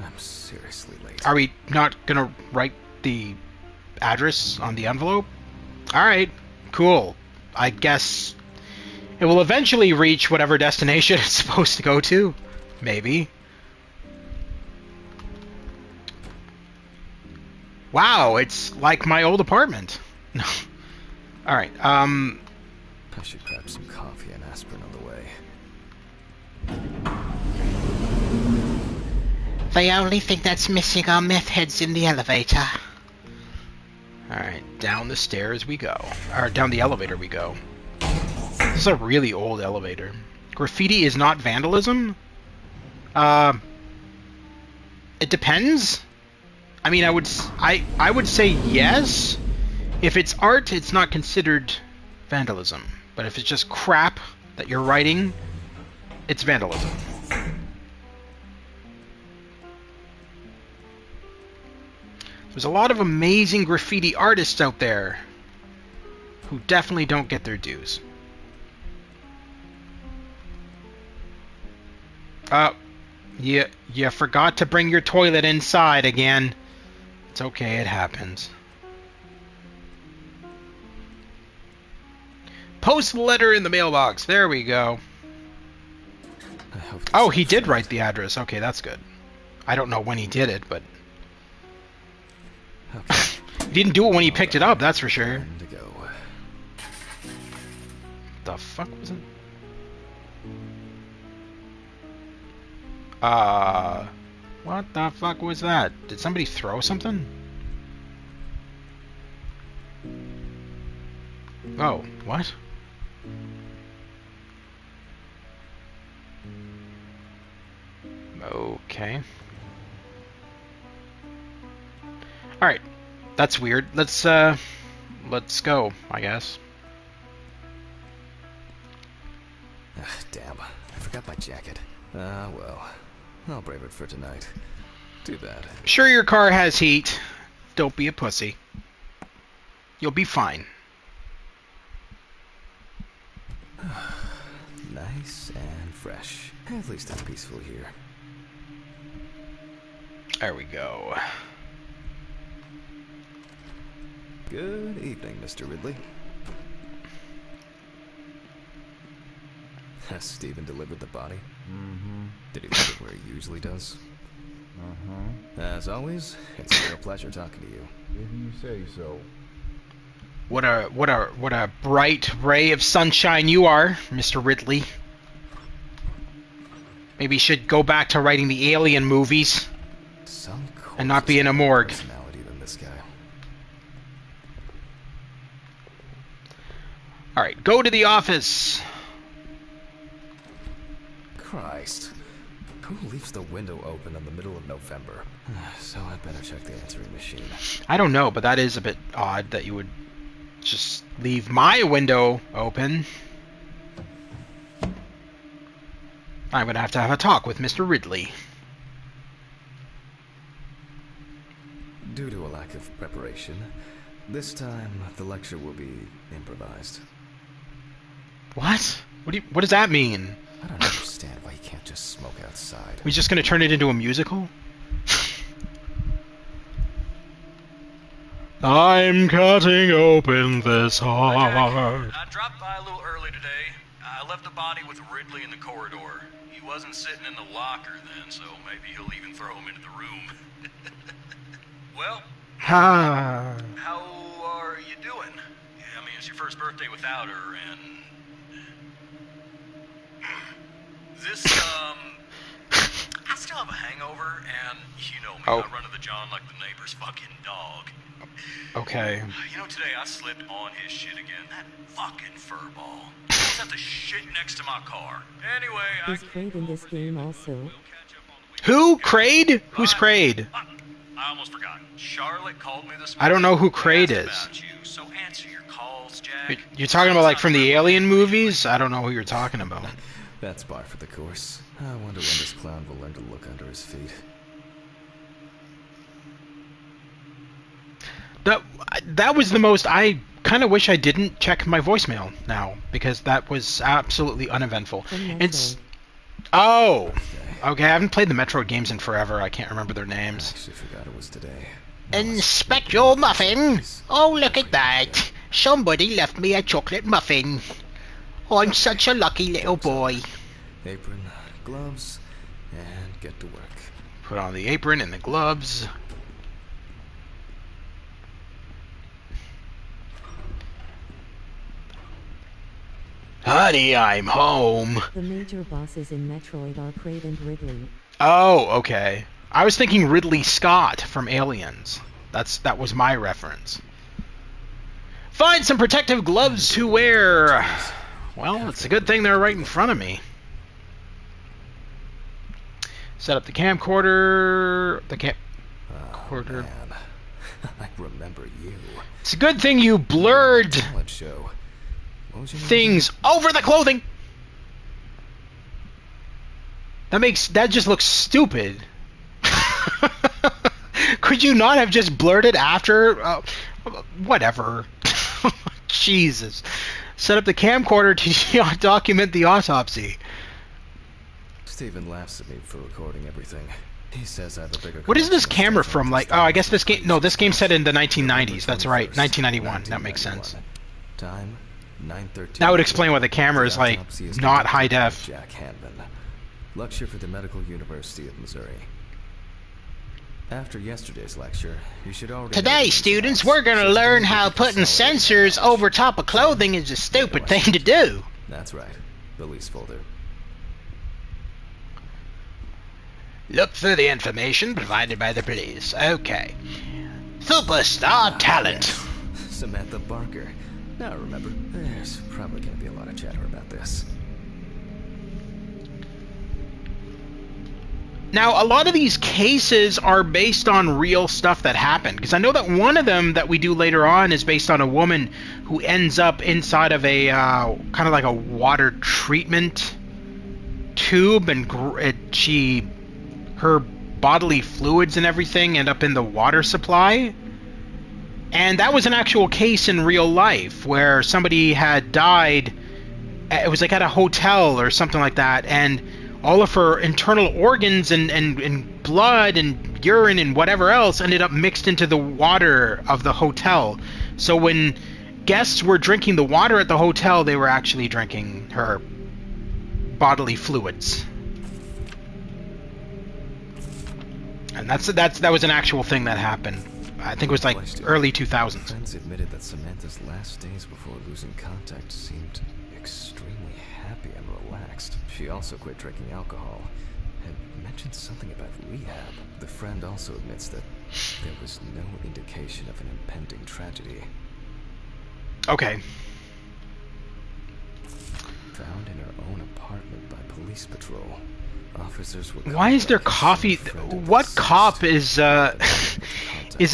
I'm seriously late. Are we not gonna write the address on the envelope? Alright, cool. I guess it will eventually reach whatever destination it's supposed to go to. Maybe. Wow, it's like my old apartment. No. Alright, I should grab some coffee and aspirin on the way. The only thing that's missing are meth heads in the elevator. alright, down the stairs we go. Or down the elevator we go. This is a really old elevator. Graffiti is not vandalism? It depends. I mean, I would say yes. If it's art, it's not considered vandalism. But if it's just crap that you're writing, it's vandalism. There's a lot of amazing graffiti artists out there who definitely don't get their dues. You forgot to bring your toilet inside again. It's okay, it happens. Post the letter in the mailbox. There we go. Oh, he did write the address. Okay, that's good. I don't know when he did it, but... Okay. He didn't do it when he picked it up, that's for sure. Time to go. The fuck was it? What the fuck was that? Did somebody throw something? Oh, what? Okay. Alright. That's weird. Let's go, I guess. Damn, I forgot my jacket. Well, I'll brave it for tonight. Too bad. Sure, your car has heat. Don't be a pussy. You'll be fine. Nice and fresh. At least I'm peaceful here. There we go. Good evening, Mr. Ridley. Has Stephen delivered the body? Mm-hmm. Did he leave it where he usually does? Uh-huh. As always, it's a real pleasure talking to you. If you say so. What a bright ray of sunshine you are, Mr. Ridley. Maybe you should go back to writing the Alien movies Some and not be in a morgue. personality than this guy. Alright, go to the office. Christ. Who leaves the window open in the middle of November? So I'd better check the answering machine. I don't know, but that is a bit odd that you would just leave my window open. I'm gonna have to have a talk with Mr. Ridley. Due to a lack of preparation, this time the lecture will be improvised. What? What does that mean? I don't understand why you can't just smoke outside. We just gonna turn it into a musical? I'm cutting open this heart. I dropped by a little early today. I left the body with Ridley in the corridor. He wasn't sitting in the locker then, so maybe he'll even throw him into the room. Well, Ah. how are you doing? Yeah, I mean, it's your first birthday without her, and... This, I still have a hangover, and you know me, Oh. I run to the John like the neighbor's fucking dog. Okay. You know, today I slipped on his shit again. That fucking furball. I was at the shit next to my car. Anyway, Is Craig in this game also? We'll catch up on the weekend. Who? Kraid? Who's Kraid? I almost forgot. Charlotte called me this morning. I don't know who Kraid and is. asked about you, so answer your calls, Jack. You're talking about like from the Alien movies? I don't know who you're talking about. That's par for the course. I wonder when this clown will learn to look under his feet. That was the most... I kind of wish I didn't check my voicemail now, because that was absolutely uneventful. It's... Oh! Okay, I haven't played the Metroid games in forever. I can't remember their I names. actually forgot it was today. Inspector Muffin. Oh, look at that. Somebody left me a chocolate muffin. I'm such a lucky little boy. Apron, gloves, and get to work. Put on the apron and the gloves. Honey, I'm home. The major bosses in Metroid are Kraid and Ridley. Oh, okay. I was thinking Ridley Scott from Aliens. That was my reference. Find some protective gloves to wear. Well, it's a good thing they're right in front of me. Set up the camcorder. Camcorder. Man, I remember you. It's a good thing you blurred Talent show. What was your name? things over the clothing. That just looks stupid. Could you not have just blurred it after? Whatever. Jesus. Set up the camcorder to document the autopsy. Stephen laughs at me for recording everything. He says I have a bigger What is this collection of camera stuff from? than Like, just oh, I guess this police game. No, this game's set in the November 1990s. That's right, 21st, 1991. That makes sense. 1991. Time 9:13. That would explain why the camera is like Autopsy is not high conducted by def. Jack Hanman, lecture for the Medical University of Missouri. After yesterday's lecture, you should already know the Today, ins and students, outs, we're gonna so learn today how we can putting consolidate sensors knowledge. over top of clothing is a stupid thing to do. That's right. Police folder. Look for the information provided by the police. Okay. Superstar talent. Samantha Barker. Now remember, there's probably going to be a lot of chatter about this. Now, a lot of these cases are based on real stuff that happened. Because I know that one of them that we do later on is based on a woman who ends up inside of a kind of like a water treatment tube, and her bodily fluids and everything end up in the water supply. And that was an actual case in real life where somebody had died. It was like at a hotel or something like that, and all of her internal organs and blood and urine and whatever else ended up mixed into the water of the hotel. So when guests were drinking the water at the hotel, they were actually drinking her bodily fluids. And that was an actual thing that happened. I think it was like early 2000s. Friends admitted that Samantha's last days before losing contact seemed extremely happy and relaxed. She also quit drinking alcohol and mentioned something about rehab. The friend also admits that there was no indication of an impending tragedy. Okay. Found in her own apartment by police patrol. Officers were. Why is there coffee? What cop is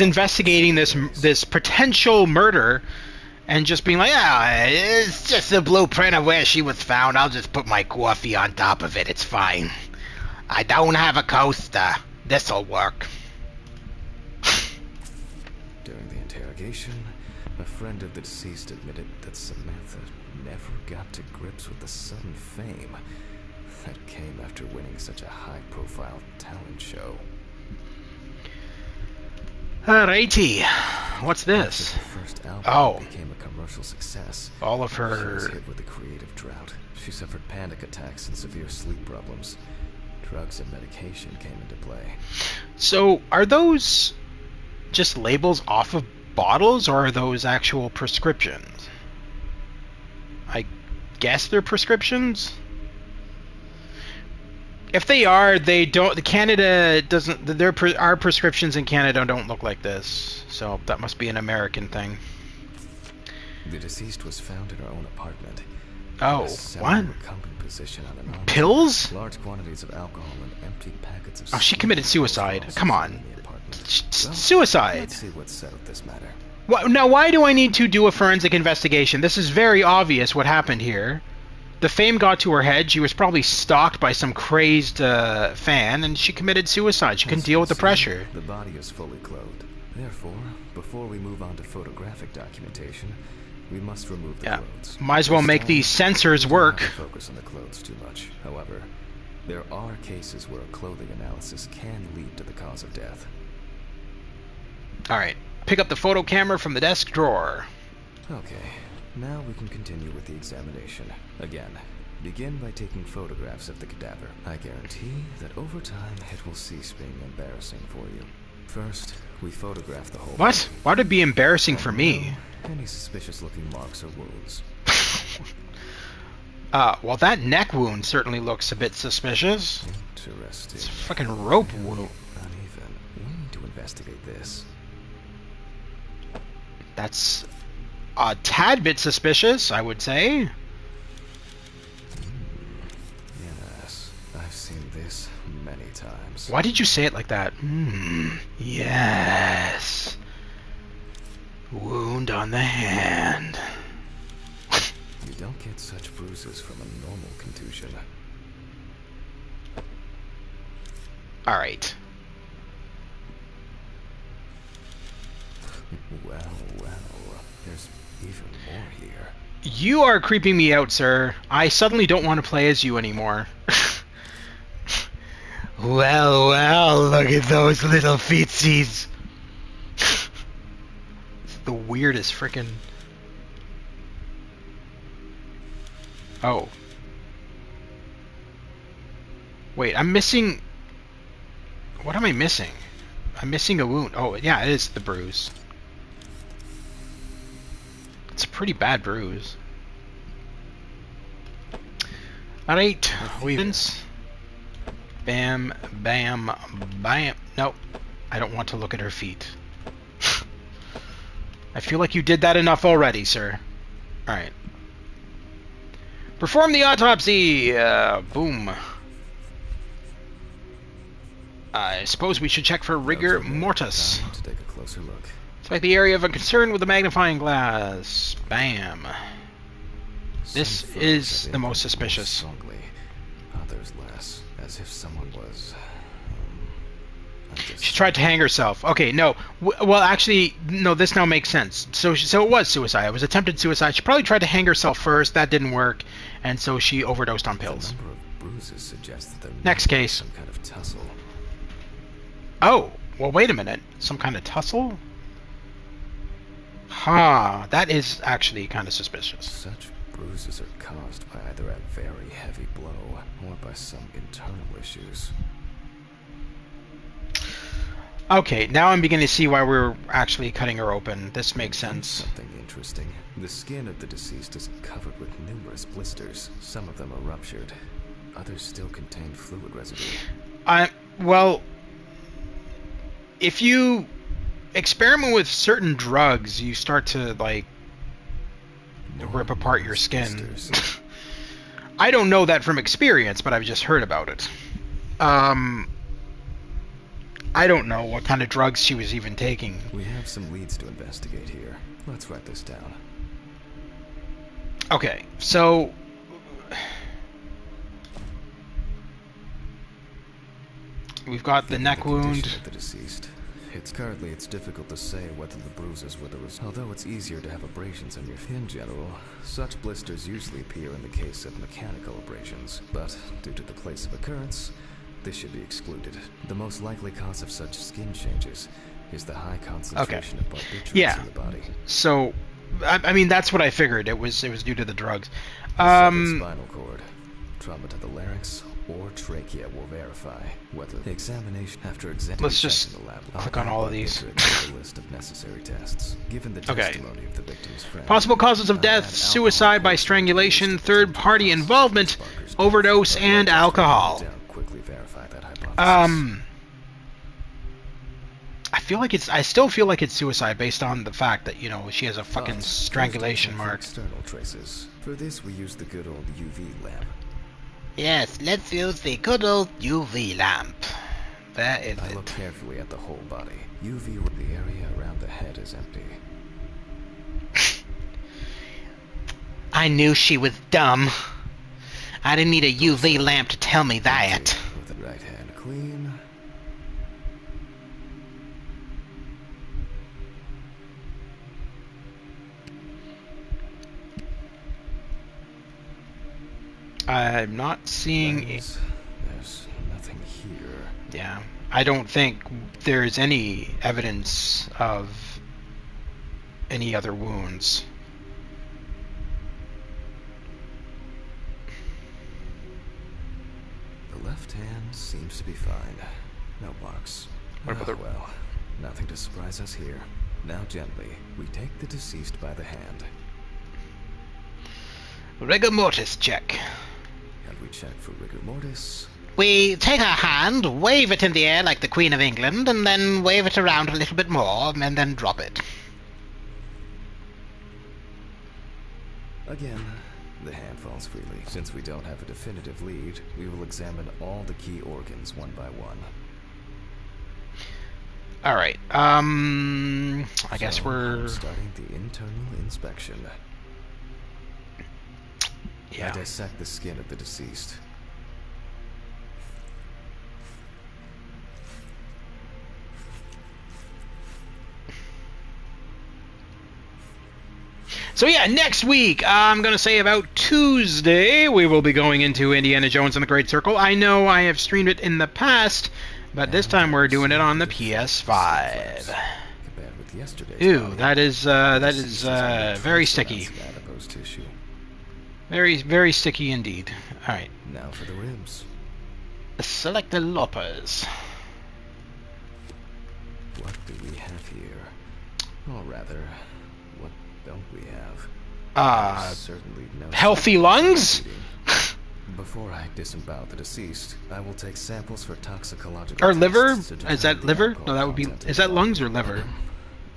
investigating this potential murder and just being like, It's just a blueprint of where she was found. I'll just put my coffee on top of it. It's fine. I don't have a coaster. This'll work. During the interrogation, a friend of the deceased admitted that Samantha never got to grips with the sudden fame that came after winning such a high-profile talent show. Alrighty, what's this? After the first album Oh, became a commercial success. all of She was her. hit with a creative drought. She suffered panic attacks and severe sleep problems. Drugs and medication came into play. So, are those just labels off of bottles, or are those actual prescriptions? I guess they're prescriptions. If they are, they don't. Canada doesn't. Our prescriptions in Canada don't look like this, so that must be an American thing. The deceased was found in her own apartment. Oh, A semi what? recumbent position on an arm. Pills? Large quantities of alcohol and empty packets of. Oh, she committed suicide. cigarettes Come were on. found in the apartment. Well, Suicide. let's see what settled this matter. Now, why do I need to do a forensic investigation? This is very obvious what happened here. The fame got to her head. She was probably stalked by some crazed fan, and she committed suicide. She couldn't As deal you with the see, pressure. The body is fully clothed. Therefore, before we move on to photographic documentation, we must remove the Yeah, clothes. might as well This make time, these sensors we don't work. have to focus on the clothes too much. However, there are cases where a clothing analysis can lead to the cause of death. Alright, pick up the photo camera from the desk drawer. Okay, now we can continue with the examination. Again, begin by taking photographs of the cadaver. I guarantee that over time it will cease being embarrassing for you. First, we photograph the whole What? body. Why would it be embarrassing for me? Any suspicious looking marks or wounds. Well, that neck wound certainly looks a bit suspicious. Interesting. It's a fucking rope wound. Uneven. We need to investigate this. That's a tad bit suspicious, I would say. Yes, I've seen this many times. Why did you say it like that? Yes. Wound on the hand. You don't get such bruises from a normal contusion. Alright. Well, there's even more here. You are creeping me out, sir. I suddenly don't want to play as you anymore. Well, well, look at those little feetsies. It's the weirdest frickin'... Oh. Wait, I'm missing... What am I missing? I'm missing a wound. Oh, yeah, it is the bruise. It's a pretty bad bruise. Alright, weapons. Bam, bam, bam. Nope. I don't want to look at her feet. I feel like you did that enough already, sir. Alright. Perform the autopsy! Boom. I suppose we should check for rigor mortis. Time to take a closer look. Select the area of concern with a magnifying glass. Bam. This Some is photos the most have suspicious. strongly, others less, as if someone was. She tried to hang herself. Okay, no. Well, actually, no. This now makes sense. So it was suicide. It was attempted suicide. She probably tried to hang herself first. That didn't work, and so she overdosed on pills. The number of bruises suggests that there Next may be case. some kind of tussle. Oh, well, wait a minute. Some kind of tussle? Huh. That is actually kind of suspicious. Such bruises are caused by either a very heavy blow or by some internal issues. Okay, now I'm beginning to see why we're actually cutting her open. This makes sense. Something interesting. The skin of the deceased is covered with numerous blisters. Some of them are ruptured. Others still contain fluid residue. Well, if you experiment with certain drugs, you start to, like, rip apart your skin. Blisters. I don't know that from experience, but I've just heard about it. I don't know what kind of drugs she was even taking. We have some leads to investigate here. Let's write this down. Okay, so... We've got the neck condition wound. of the deceased. Currently, it's difficult to say whether the bruises were the result. Although it's easier to have abrasions on your feet in general, such blisters usually appear in the case of mechanical abrasions. But due to the place of occurrence, this should be excluded. The most likely cause of such skin changes is the high concentration of barbiturates Yeah. in the body. So, I mean, that's what I figured. It was due to the drugs. Severed spinal cord, trauma to the larynx, or trachea will verify whether the examination after examining Let's just in the lab. click on all of these. A list of necessary tests. Given the Okay. testimony of the victim's friend. Possible causes of I'll death: add suicide by alcohol strangulation, poisoning, third-party involvement, Sparker's overdose, case. and alcohol. Down, quickly verify that hypothesis. I still feel like it's suicide based on the fact that, you know, she has a fucking But strangulation let's check for mark. External traces. For this, we use the good old UV lamp. Yes, let's use the good old UV lamp. There is I look it. carefully at the whole body. UV, the area around the head is empty. I knew she was dumb. I didn't need a UV lamp to tell me that. Empty, with the right hand clean. I'm not seeing... There's nothing here. Yeah. I don't think there's any evidence of any other wounds. The left hand seems to be fine. No marks. What about the- Well, nothing to surprise us here. Now gently, we take the deceased by the hand, Rigor mortis check. and we check for rigor mortis. We take her hand, wave it in the air like the Queen of England, and then wave it around a little bit more, and then drop it. Again, the hand falls freely. Since we don't have a definitive lead, we will examine all the key organs one by one. Alright, I guess So, we're... I'm starting the internal inspection. I Yeah. dissect the skin of the deceased. So yeah, next week, I'm going to say about Tuesday, we will be going into Indiana Jones and the Great Circle. I know I have streamed it in the past, but this time we're doing it on the PS5. Compared with yesterday's Ew, body, that is very sticky. adipose tissue. Very, very sticky indeed. Alright. Now for the ribs. Select the loppers. What do we have here? Or rather, what don't we have? Certainly no healthy lungs? Before I disembowel the deceased, I will take samples for toxicological Or liver? tests to Is that determine the liver? alcohol No, that would be... content Is that of the lungs or body. liver?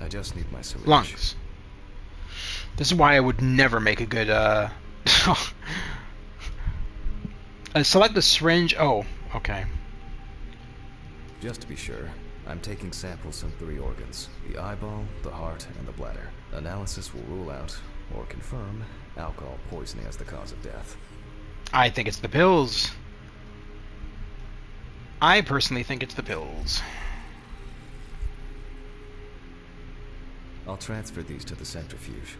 I just need my syringe. Lungs. This is why I would never make a good, select the syringe... Oh, okay. Just to be sure, I'm taking samples from 3 organs: the eyeball, the heart, and the bladder. Analysis will rule out, or confirm, alcohol poisoning as the cause of death. I think it's the pills. I personally think it's the pills. I'll transfer these to the centrifuge.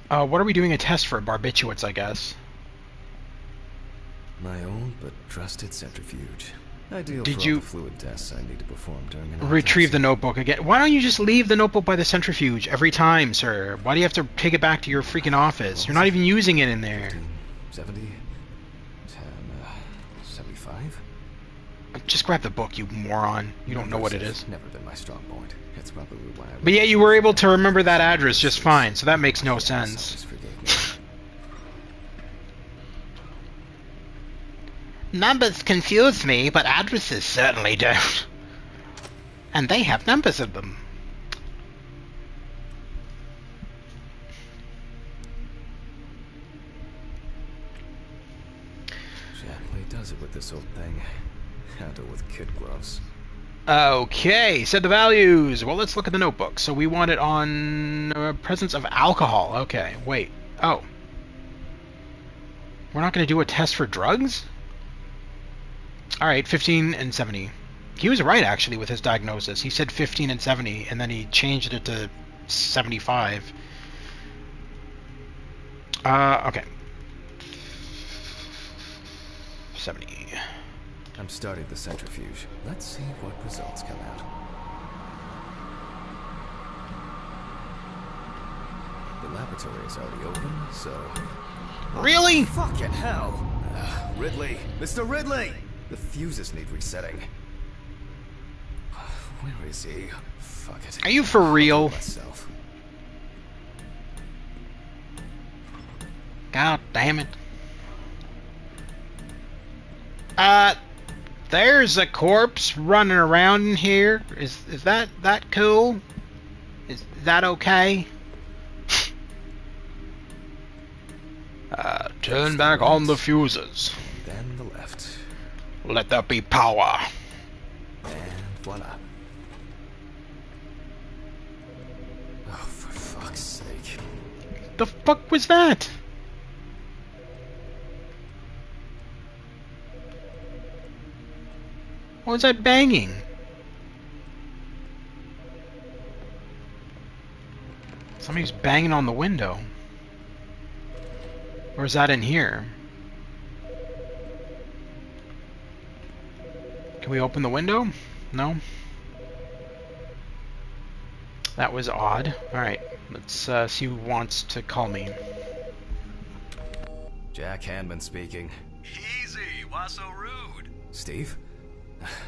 What are we doing a test for? Barbiturates, I guess. My own but trusted centrifuge. Ideal Did for you all the fluid tests I need to perform during an retrieve autopsy. the notebook again? Why don't you just leave the notebook by the centrifuge every time, sir? Why do you have to take it back to your freaking office? You're not even using it in there. 15, 70, 10, 75? Just grab the book, you moron. You don't know what it Numbers is. have never been my strong point. It's probably why I But yeah, you were able to remember that address just fine, so that makes no sense. always forgave me. Numbers confuse me, but addresses certainly don't. And they have numbers of them. Gently does it with this old thing. Handle with kid gloves. Okay, set the values. Well, let's look at the notebook. So we want it on presence of alcohol. Okay, wait. Oh. We're not going to do a test for drugs? Alright, 15 and 70. He was right, actually, with his diagnosis. He said 15 and 70, and then he changed it to 75. Okay. 70. I'm starting the centrifuge. Let's see what results come out. The laboratory is already open, so... Really? Fucking hell! Ridley! Mr. Ridley! The fuses need resetting. Where is he? Fuck it. Are you for real? Myself. God damn it. There's a corpse running around in here. Is that cool? Is that okay? Turn back on the fuses. Then the left. Let there be power. And voila. Oh, for fuck's sake. The fuck was that? What was that banging? Somebody's banging on the window. Or is that in here? Can we open the window? No? That was odd. Alright, let's see who wants to call me. Jack Hanman speaking. Easy, why so rude? Steve?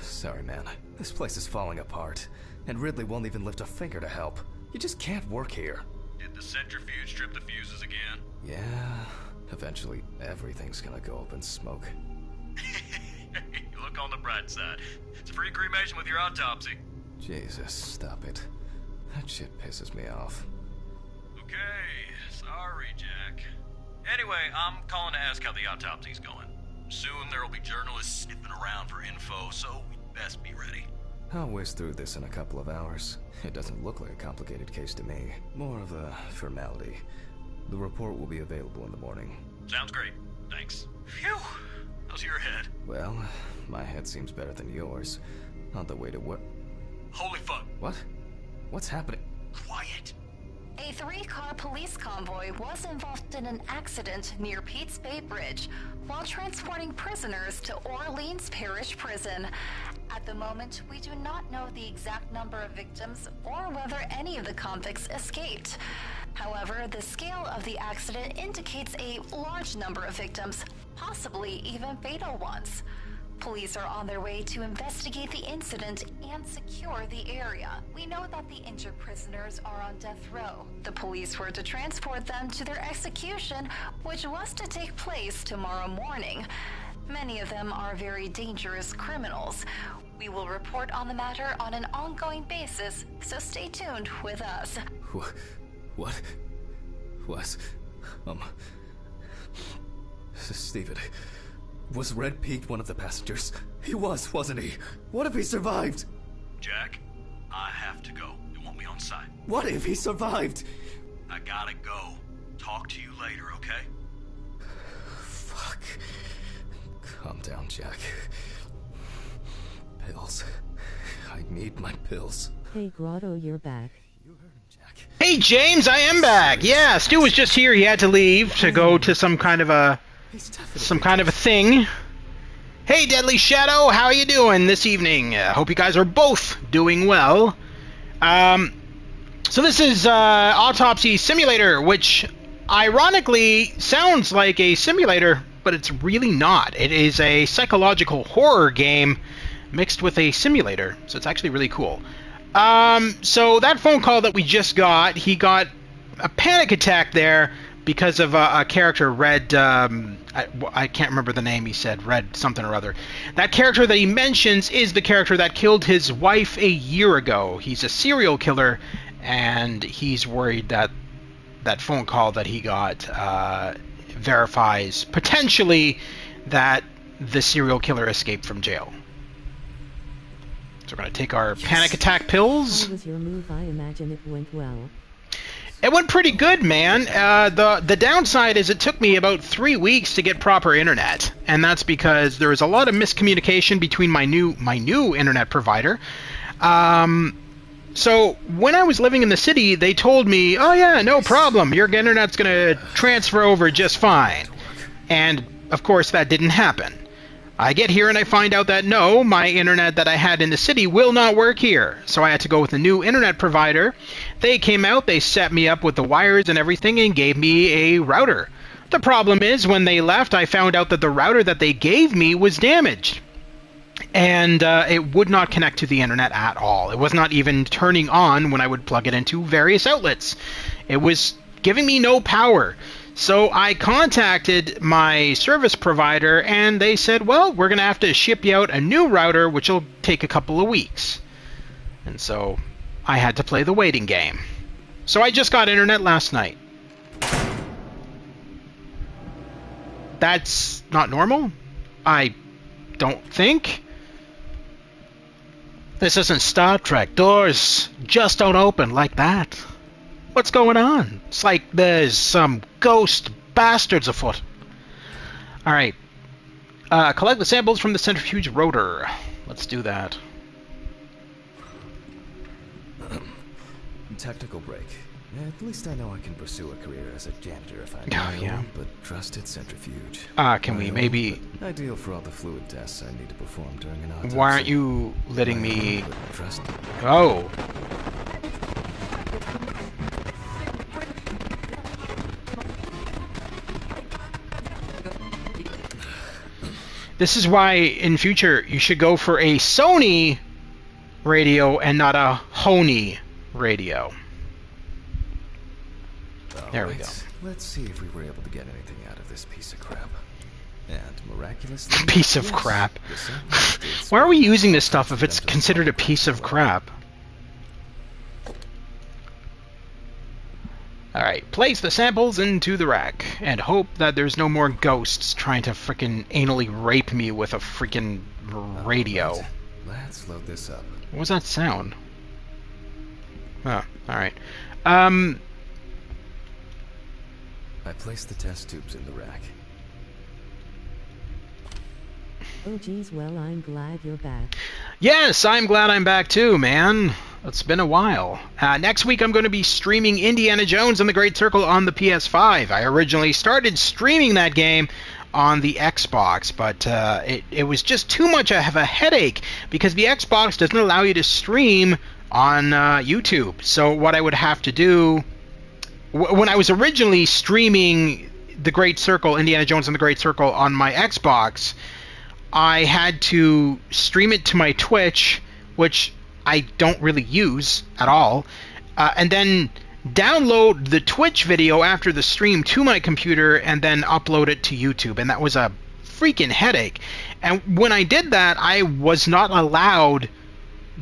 Sorry, man. This place is falling apart, and Ridley won't even lift a finger to help. You just can't work here. Did the centrifuge strip the fuses again? Yeah, eventually everything's gonna go up in smoke. Look on the bright side. It's a free cremation with your autopsy. Jesus, stop it. That shit pisses me off. Okay, sorry, Jack. Anyway, I'm calling to ask how the autopsy's going. Soon there'll be journalists sniffing around for info, so we'd best be ready. I'll whiz through this in a couple of hours. It doesn't look like a complicated case to me. More of a formality. The report will be available in the morning. Sounds great. Thanks. Phew! How's your head? Well, my head seems better than yours. On the way to what? Holy fuck. What? What's happening? Quiet. A 3-car police convoy was involved in an accident near Pete's Bay Bridge while transporting prisoners to Orleans Parish Prison. At the moment, we do not know the exact number of victims or whether any of the convicts escaped. However, the scale of the accident indicates a large number of victims, possibly even fatal ones. Police are on their way to investigate the incident and secure the area. We know that the injured prisoners are on death row. The police were to transport them to their execution, which was to take place tomorrow morning. Many of them are very dangerous criminals. We will report on the matter on an ongoing basis, so stay tuned with us. What? Steven, was Red Pete one of the passengers? He was, wasn't he? What if he survived? Jack, I have to go. You want me on site? What if he survived? I gotta go. Talk to you later, okay? Fuck. Calm down, Jack. Pills. I need my pills. Hey Grotto, you're back. You heard him, Jack. Hey James, I am back. Yeah, Stu was just here. He had to leave to go to some kind of a thing. Hey Deadly Shadow, how are you doing this evening? Hope you guys are both doing well. So this is Autopsy Simulator, which ironically sounds like a simulator, but it's really not. It is a psychological horror game mixed with a simulator, so it's actually really cool. So that phone call that we just got, he got a panic attack there because of a character, Red, I can't remember the name he said, Red something or other. That character that he mentions is the character that killed his wife a year ago. He's a serial killer, and he's worried that that phone call that he got verifies, potentially, that the serial killer escaped from jail. So we're going to take our panic attack pills. How was your move? I imagine it went well. It went pretty good, man. The downside is it took me about 3 weeks to get proper internet, and that's because there was a lot of miscommunication between my new internet provider. So when I was living in the city, they told me, "Oh yeah, no problem. Your internet's going to transfer over just fine." And of course, that didn't happen. I get here and I find out that no, my internet that I had in the city will not work here. So I had to go with a new internet provider. They came out, they set me up with the wires and everything and gave me a router. The problem is when they left, I found out that the router that they gave me was damaged. And it would not connect to the internet at all. It was not even turning on when I would plug it into various outlets. It was giving me no power. So I contacted my service provider, and they said, well, we're going to have to ship you out a new router, which will take a couple of weeks. And so I had to play the waiting game. So I just got internet last night. That's not normal? I don't think. This isn't Star Trek. Doors just don't open like that. What's going on? It's like there's some ghost bastards afoot. Alright. Collect the samples from the centrifuge rotor. Let's do that. Technical break. At least I know I can pursue a career as a janitor if I Oh, yeah. but trusted centrifuge. Can we maybe... Ideal for all the fluid tests I need to perform during an autopsy. Why aren't you letting me... Trust. Oh. This is why, in future, you should go for a Sony radio and not a Honey radio. There we go. Let's see if we were able to get anything out of this piece of crap. And miraculously... Piece of crap. Why are we using this stuff if it's considered a piece of crap? Alright, place the samples into the rack, and hope that there's no more ghosts trying to frickin' anally rape me with a frickin' radio. Let's load this up. What was that sound? Oh, alright. I placed the test tubes in the rack. Oh geez, well I'm glad you're back. Yes, I'm glad I'm back too, man. It's been a while. Next week I'm going to be streaming Indiana Jones and the Great Circle on the PS5. I originally started streaming that game on the Xbox, but it was just too much of a headache because the Xbox doesn't allow you to stream on YouTube. So what I would have to do, when I was originally streaming the Great Circle, Indiana Jones and the Great Circle on my Xbox, I had to stream it to my Twitch, which I don't really use at all, and then download the Twitch video after the stream to my computer and then upload it to YouTube, and that was a freaking headache. And when I did that, I was not allowed,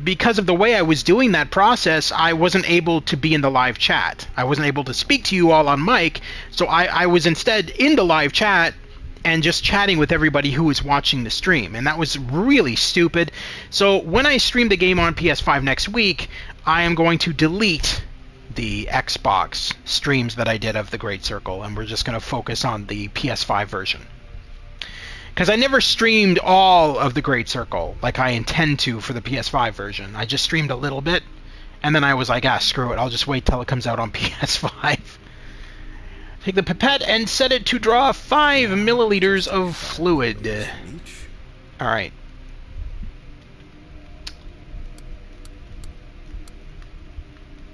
because of the way I was doing that process, I wasn't able to be in the live chat. I wasn't able to speak to you all on mic, so I was instead in the live chat and just chatting with everybody who was watching the stream, and that was really stupid. So when I stream the game on PS5 next week, I am going to delete the Xbox streams that I did of the Great Circle, and we're just going to focus on the PS5 version. Because I never streamed all of the Great Circle like I intend to for the PS5 version. I just streamed a little bit, and then I was like, screw it, I'll just wait till it comes out on PS5. Take the pipette and set it to draw 5 milliliters of fluid. Alright.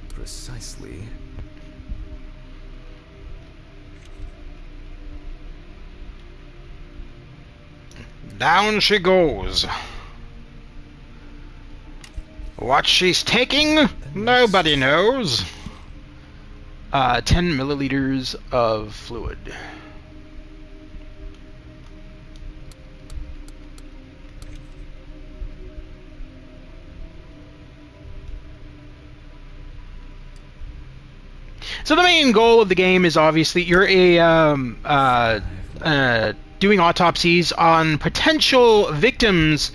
Precisely. Down she goes. What she's taking, nobody knows. 10 milliliters of fluid. So the main goal of the game is obviously you're doing autopsies on potential victims.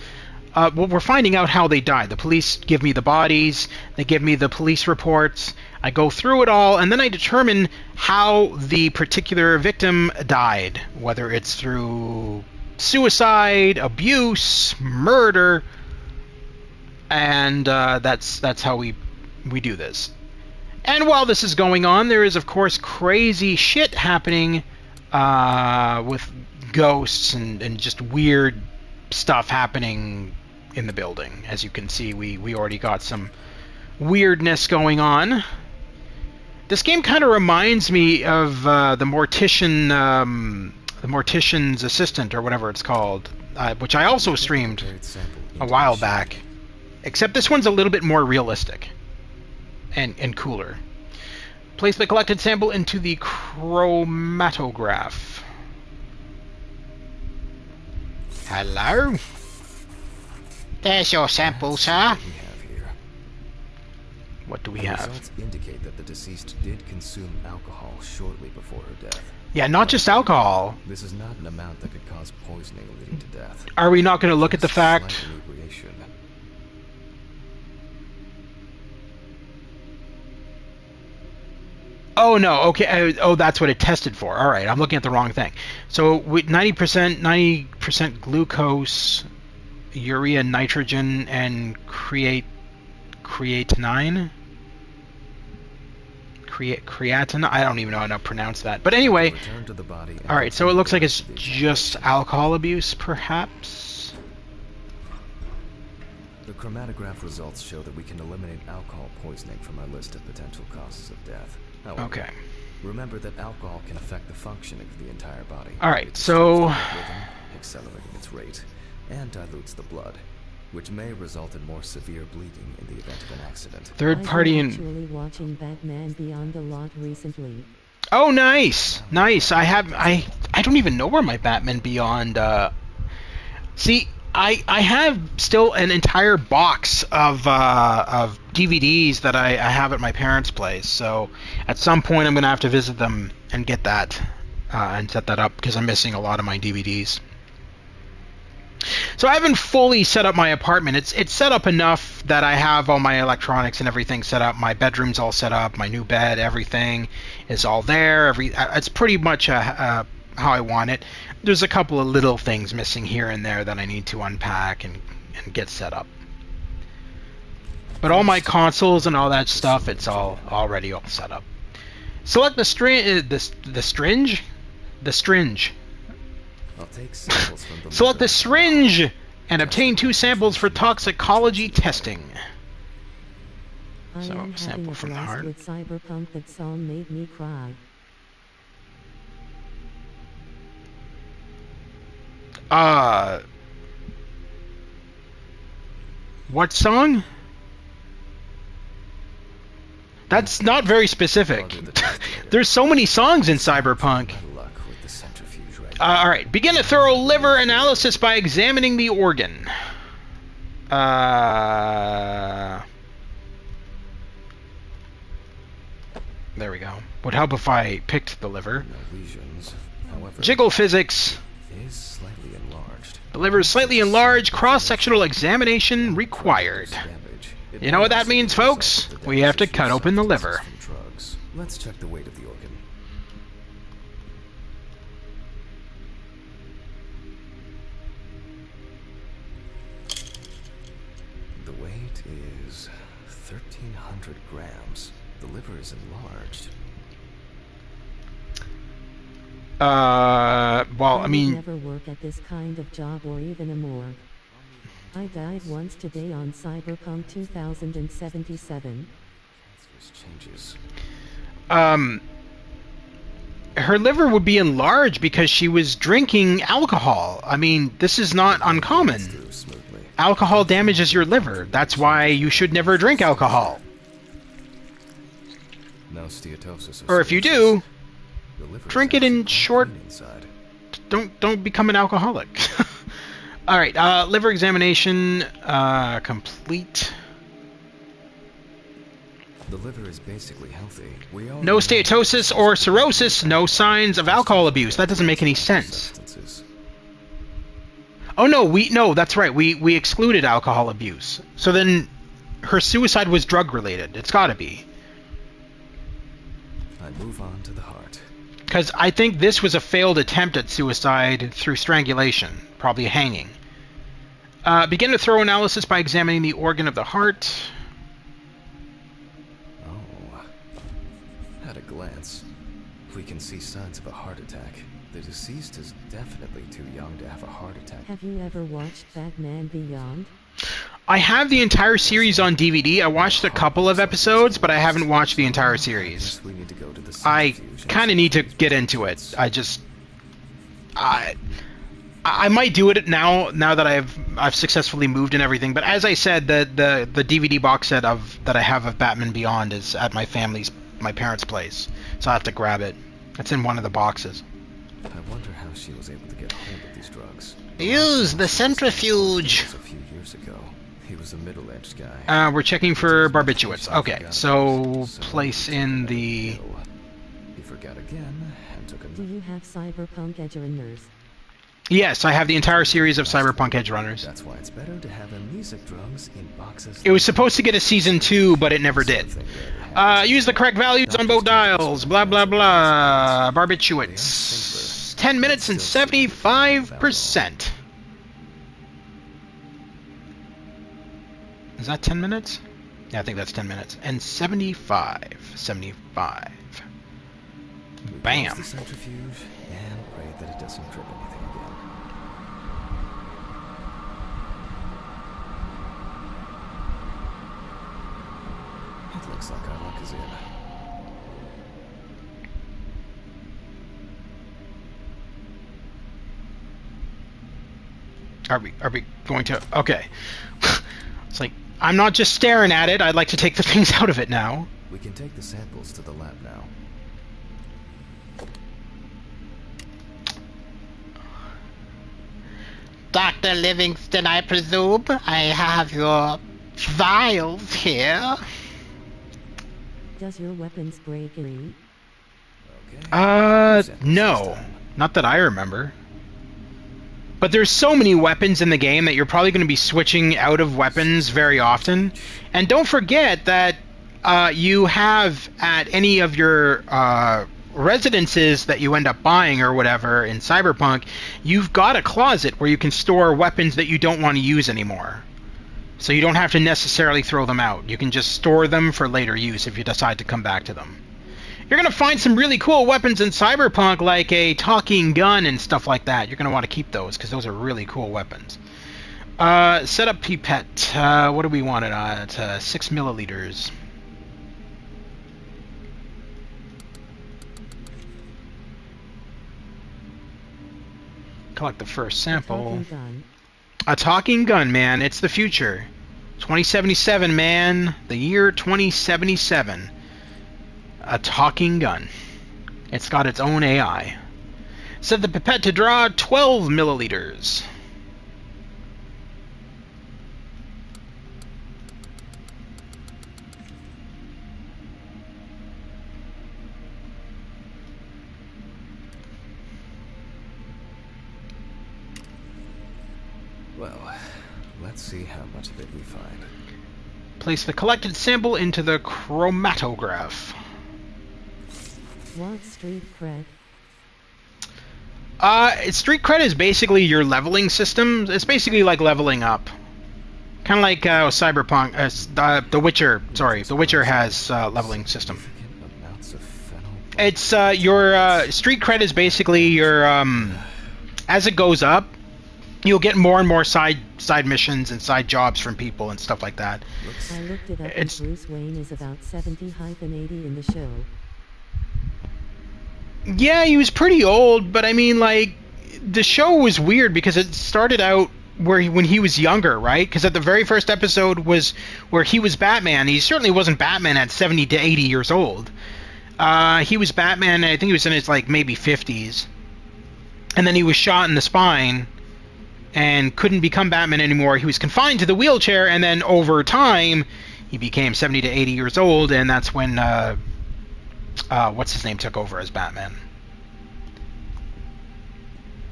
Well, we're finding out how they died. The police give me the bodies, they give me the police reports, I go through it all, and then I determine how the particular victim died, whether it's through suicide, abuse, murder, and that's how we do this. And while this is going on, there is, of course, crazy shit happening with ghosts and just weird stuff happening in the building. As you can see, we already got some weirdness going on. This game kind of reminds me of the Mortician's Assistant, or whatever it's called, which I also streamed a while back. Except this one's a little bit more realistic and cooler. Place the collected sample into the chromatograph. Hello? There's your sample, sir. What do we The have? results indicate that the deceased did consume alcohol shortly before her death. Yeah, not just alcohol. This is not an amount that could cause poisoning leading to death. Are we not going to look at the Just fact? slight inebriation. Oh no, okay. Oh, that's what it tested for. All right, I'm looking at the wrong thing. So with 90% glucose, urea, nitrogen, and creatinine. Creatinine. I don't even know how to pronounce that. But anyway, Return to the body. all right. So it looks like it's just alcohol abuse, perhaps. The chromatograph results show that we can eliminate alcohol poisoning from our list of potential causes of death. However, Okay. remember that alcohol can affect the functioning of the entire body. All right, It so- disrupts the rhythm, accelerating its rate, and dilutes the blood, which may result in more severe bleeding in the event of an accident. Third party I've and been actually watching Batman Beyond a lot recently. oh, nice. I don't even know where my Batman Beyond. See, I have still an entire box of DVDs that I have at my parents' place. So at some point I'm gonna have to visit them and get that and set that up because I'm missing a lot of my DVDs. So I haven't fully set up my apartment. It's set up enough that I have all my electronics and everything set up. My bedroom's all set up. My new bed, everything is all there. It's pretty much how I want it. There's a couple of little things missing here and there that I need to unpack and get set up. But all my consoles and all that stuff, it's all already all set up. Select the syringe. I'll take samples from the Select the liver. syringe and obtain 2 samples for toxicology testing. I So, am sample having a from the blast heart. with Cyberpunk. That song made me cry. What song? That's not very specific. There's so many songs in Cyberpunk. Good luck with the centrifuge right Alright, begin a thorough liver analysis by examining the organ. There we go. Would help if I picked the liver. No lesions. However, Jiggle physics. it is slightly enlarged. The liver is slightly enlarged. Cross-sectional examination required. Damage. It You know what that may means, also result folks? from the We have to deposition cut of open the substances liver. from drugs. Let's check the weight of the organ. The weight is 1,300 grams. The liver is enlarged. Well, I would mean, never work at this kind of job or even a morgue. I died once today on Cyberpunk 2077. Cancerous changes. her liver would be enlarged because she was drinking alcohol. I mean, this is not uncommon. Through smoothly. Alcohol damages your liver. That's why you should never drink alcohol. No steatosis Or if you cirrhosis. do, The liver is drink it in actually short- clean inside. don't become an alcoholic. All right, liver examination complete. The liver is basically healthy. We all No know steatosis or cirrhosis, no signs of alcohol abuse. That doesn't make any sense. substances. Oh no, that's right. We excluded alcohol abuse. So then her suicide was drug related. It's got to be. I move on to the heart. Because I think this was a failed attempt at suicide through strangulation, probably hanging. Begin a thorough analysis by examining the organ of the heart. Oh. At a glance, we can see signs of a heart attack. The deceased is definitely too young to have a heart attack. Have you ever watched Batman Beyond? I have the entire series on DVD. I watched a couple of episodes, but I haven't watched the entire series. Guess we need to go to the I centrifuge. kind of need to get into it. I might do it now that I've successfully moved and everything. But as I said, the DVD box set that I have of Batman Beyond is at my parents' place, so I have to grab it. It's in one of the boxes. I wonder how she was able to get hold of these drugs. Use the centrifuge. It was a few years ago. He was a middle-aged guy. We're checking for barbiturates. Okay, so place in the. He forgot again and took a Do you have Cyberpunk Edge Runners? Yes, I have the entire series of Cyberpunk Edge Runners. That's why it's better to have amnesic drugs in boxes. It was supposed to get a season 2, but it never did. Use the correct values on both dials. Blah blah blah. Barbiturates. 10 minutes and 75%. Is that 10 minutes? Yeah, I think that's 10 minutes. And 75. 75. Bam. The centrifuge and pray that it doesn't trip anything again. It looks like our luck is in. Are we going to? Okay. It's like, I'm not just staring at it. I'd like to take the things out of it now. We can take the samples to the lab now. Dr. Livingston, I presume? I have your vials here. Does your weapons break free? Okay. No. Not that I remember. But there's so many weapons in the game that you're probably going to be switching out of weapons very often. And don't forget that you have at any of your residences that you end up buying or whatever in Cyberpunk, you've got a closet where you can store weapons that you don't want to use anymore. So you don't have to necessarily throw them out. You can just store them for later use if you decide to come back to them. You're going to find some really cool weapons in Cyberpunk, like a talking gun and stuff like that. You're going to want to keep those, because those are really cool weapons. Set up pipette. What do we want it at? 6 milliliters. Collect the first sample. A talking gun, man. It's the future. 2077, man. The year 2077. A talking gun. It's got its own AI. Set the pipette to draw 12 milliliters. Well, let's see how much of it we find. Place the collected sample into the chromatograph. What's street cred? Street cred is basically your leveling system. It's basically like leveling up. Kind of like Cyberpunk, The Witcher. Sorry, The Witcher has leveling system. It's your street cred is basically your as it goes up, you'll get more and more side missions and side jobs from people and stuff like that. I looked it up and Bruce Wayne is about 70-80 in the show. Yeah, he was pretty old, but I mean, like, the show was weird because it started out when he was younger, right? Because at the very first episode was where he was Batman. He certainly wasn't Batman at 70 to 80 years old. He was Batman, I think he was in his, like, maybe 50s. And then he was shot in the spine and couldn't become Batman anymore. He was confined to the wheelchair, and then over time, he became 70 to 80 years old, and that's when, what's his name took over as Batman.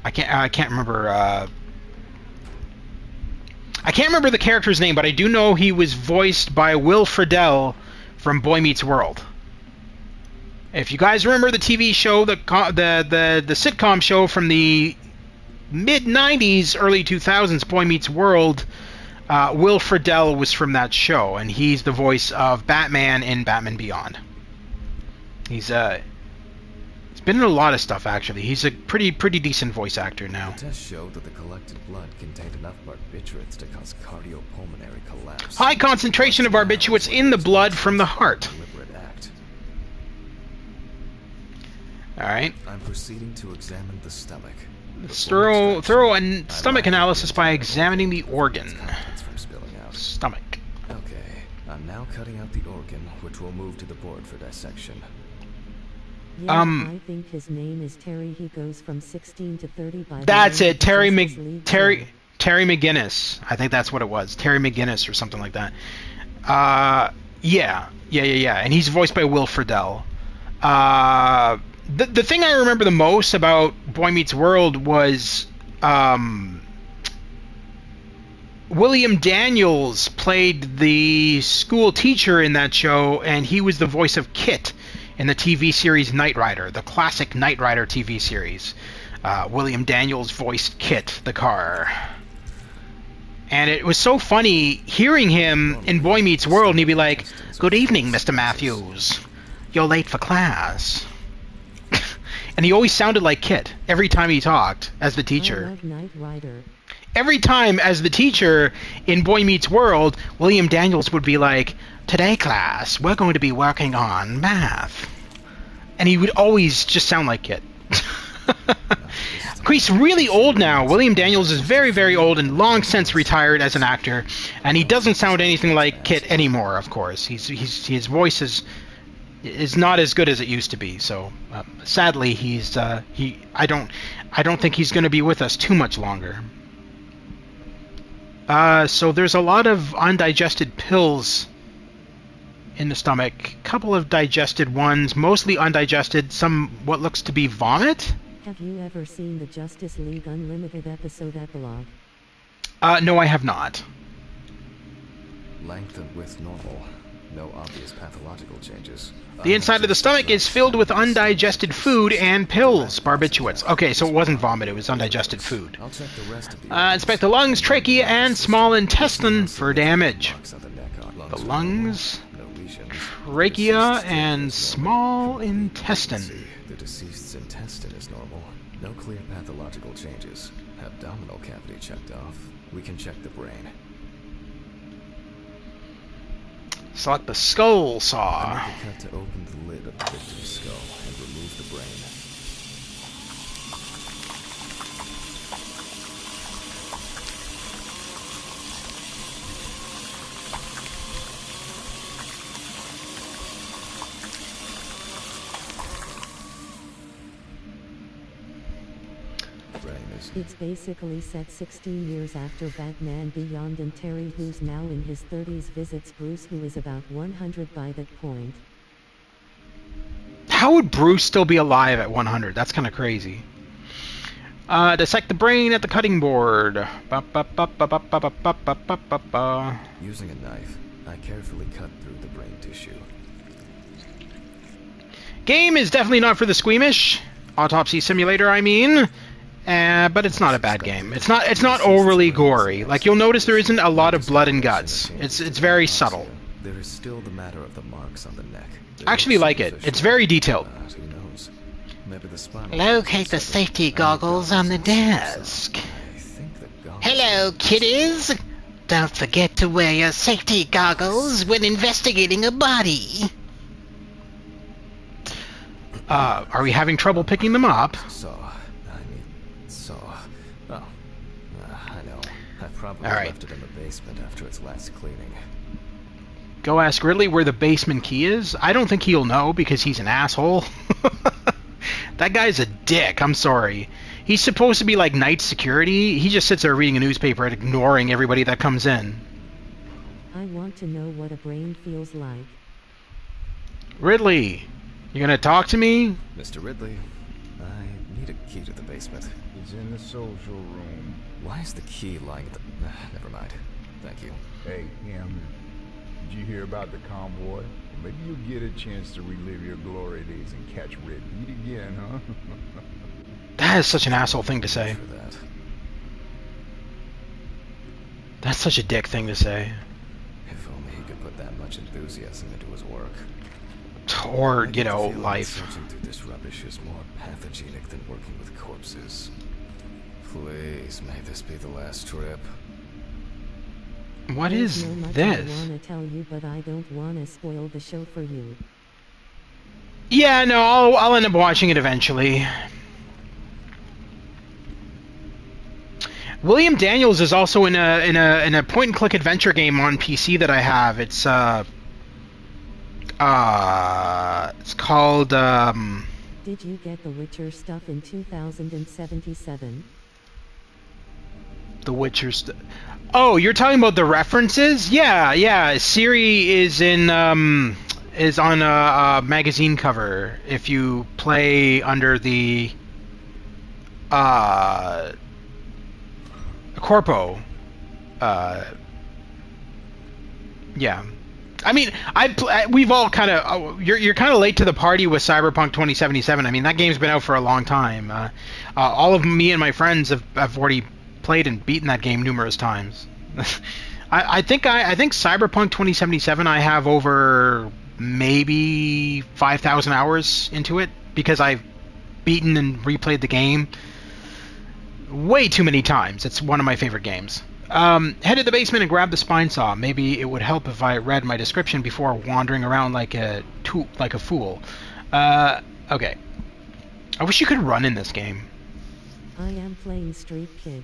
I can't remember, I can't remember the character's name, but I do know he was voiced by Will Friedle from Boy Meets World. If you guys remember the TV show, the sitcom show from the mid-90s, early 2000s, Boy Meets World, Will Friedle was from that show, and he's the voice of Batman in Batman Beyond. He's been in a lot of stuff, actually. He's a pretty decent voice actor now. The tests showed that the collected blood contained enough barbiturates to cause cardiopulmonary collapse. High concentration of barbiturates in the blood from the heart. Deliberate act. All right. I'm proceeding to examine the stomach. Thorough stomach analysis by examining the organ. From spilling out. Stomach. Okay, I'm now cutting out the organ, which will move to the board for dissection. Yeah, I think his name is Terry. He goes from 16 to 30 by That's the it, Terry McGinnis. I think that's what it was. Terry McGinnis or something like that. Yeah. And he's voiced by Will Friedle. The thing I remember the most about Boy Meets World was William Daniels played the school teacher in that show, and he was the voice of Kit in the TV series Knight Rider, the classic Knight Rider TV series. William Daniels voiced Kit, the car. And it was so funny hearing him in Boy Meets World, and he'd be like, "Good evening, Mr. Matthews. You're late for class." And he always sounded like Kit every time he talked as the teacher. I love Knight Rider. Every time as the teacher in Boy Meets World, William Daniels would be like, "Today, class, we're going to be working on math." And he would always just sound like Kit. He's really old now. William Daniels is very, very old and long since retired as an actor, and he doesn't sound anything like Kit anymore, of course. His voice is not as good as it used to be, so sadly I don't think he's going to be with us too much longer. So there's a lot of undigested pills in the stomach, couple of digested ones, mostly undigested, some what looks to be vomit. Have you ever seen the Justice League Unlimited episode epilogue? No, I have not. Length and width normal. No obvious pathological changes. The inside of the stomach is filled with undigested food and pills, barbiturates. Okay, so it wasn't vomit, it was undigested food. I'll check the rest of the Inspect the lungs, trachea, and small intestine for damage. marks on the neck are The lungs, no lesions. trachea, and small intestine. The deceased's intestine is normal. No clear pathological changes. Abdominal cavity checked off. We can check the brain. Select the skull saw. Make a cut to open the lid of the victim's skull and remove the brain. It's basically set 16 years after Batman Beyond, and Terry, who's now in his 30s, visits Bruce, who is about 100 by that point. How would Bruce still be alive at 100? That's kind of crazy. Dissect the brain at the cutting board. Using a knife, I carefully cut through the brain tissue. Game is definitely not for the squeamish. Autopsy Simulator, I mean. But it's not a bad game. It's not overly gory. Like, you'll notice there isn't a lot of blood and guts. It's very subtle. There is still the matter of the marks on the neck. I actually like it. It's very detailed. Who knows? Maybe the spinal Locate the safety goggles on the desk. I think the goggles. Hello, kiddies. Don't forget to wear your safety goggles when investigating a body. Are we having trouble picking them up? Oh, I know. I probably All right. left it in the basement after its last cleaning. Go ask Ridley where the basement key is. I don't think he'll know because he's an asshole. That guy's a dick. I'm sorry. He's supposed to be like night security. He just sits there reading a newspaper and ignoring everybody that comes in. I want to know what a brain feels like. Ridley, you gonna talk to me? Mr. Ridley, I need a key to the basement. It's in the social room. Why is the key lying at the... never mind. Thank you. Hey, Hanman, did you hear about the convoy? Well, maybe you'll get a chance to relive your glory days and catch Red Meat again, huh? That is such an asshole thing to say. For that. That's such a dick thing to say. If only he could put that much enthusiasm into his work. Or, I you know, feel like life. Searching through this rubbish is more pathogenic than working with corpses. Please, may this be the last trip. What There's is no much this? I want to tell you, but I don't want to spoil the show for you. Yeah, no, I'll end up watching it eventually. William Daniels is also in a point and click adventure game on PC that I have. It's called Did you get the Witcher stuff in 2077? The Witcher's. Oh, you're talking about the references? Yeah. Siri is on a magazine cover. If you play under the Corpo, yeah. I mean, we've all kind of you're kind of late to the party with Cyberpunk 2077. I mean, that game's been out for a long time. All of me and my friends have already played and beaten that game numerous times. I think Cyberpunk 2077 I have over maybe 5,000 hours into it because I've beaten and replayed the game way too many times. It's one of my favorite games. Head to the basement and grab the spine saw. Maybe it would help if I read my description before wandering around like a fool. Okay. I wish you could run in this game. I am playing Street Kid.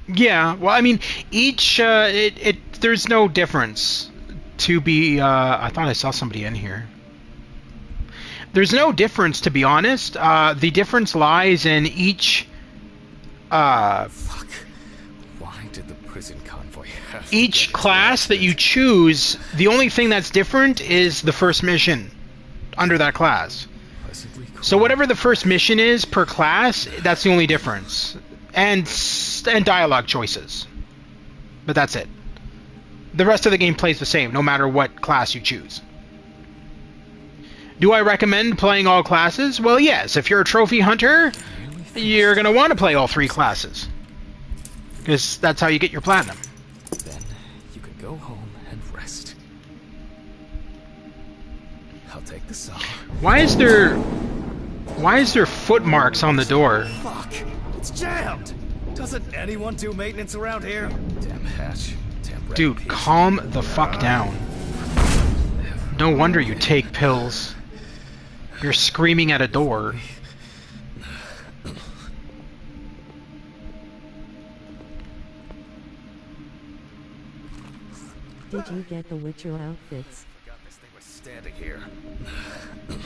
Yeah, well, I mean, each there's no difference to be. I thought I saw somebody in here. There's no difference, to be honest. The difference lies in each. Fuck. Why did the prison convoy have to Each get class that you choose, the only thing that's different is the first mission under that class. pleasantly So whatever the first mission is per class, that's the only difference. And dialogue choices. But that's it. The rest of the game plays the same, no matter what class you choose. Do I recommend playing all classes? Well, yes. If you're a trophy hunter, you're going to want to play all 3 classes. Because that's how you get your platinum. Then you can go home and rest. I'll take the saw. Why is there foot marks on the door? Fuck! It's jammed! Doesn't anyone do maintenance around here? Damn hatch. Damn red Dude, piece. calm the fuck down. No wonder you take pills. You're screaming at a door. Did you get the Witcher outfits? Forgot this thing was standing here. It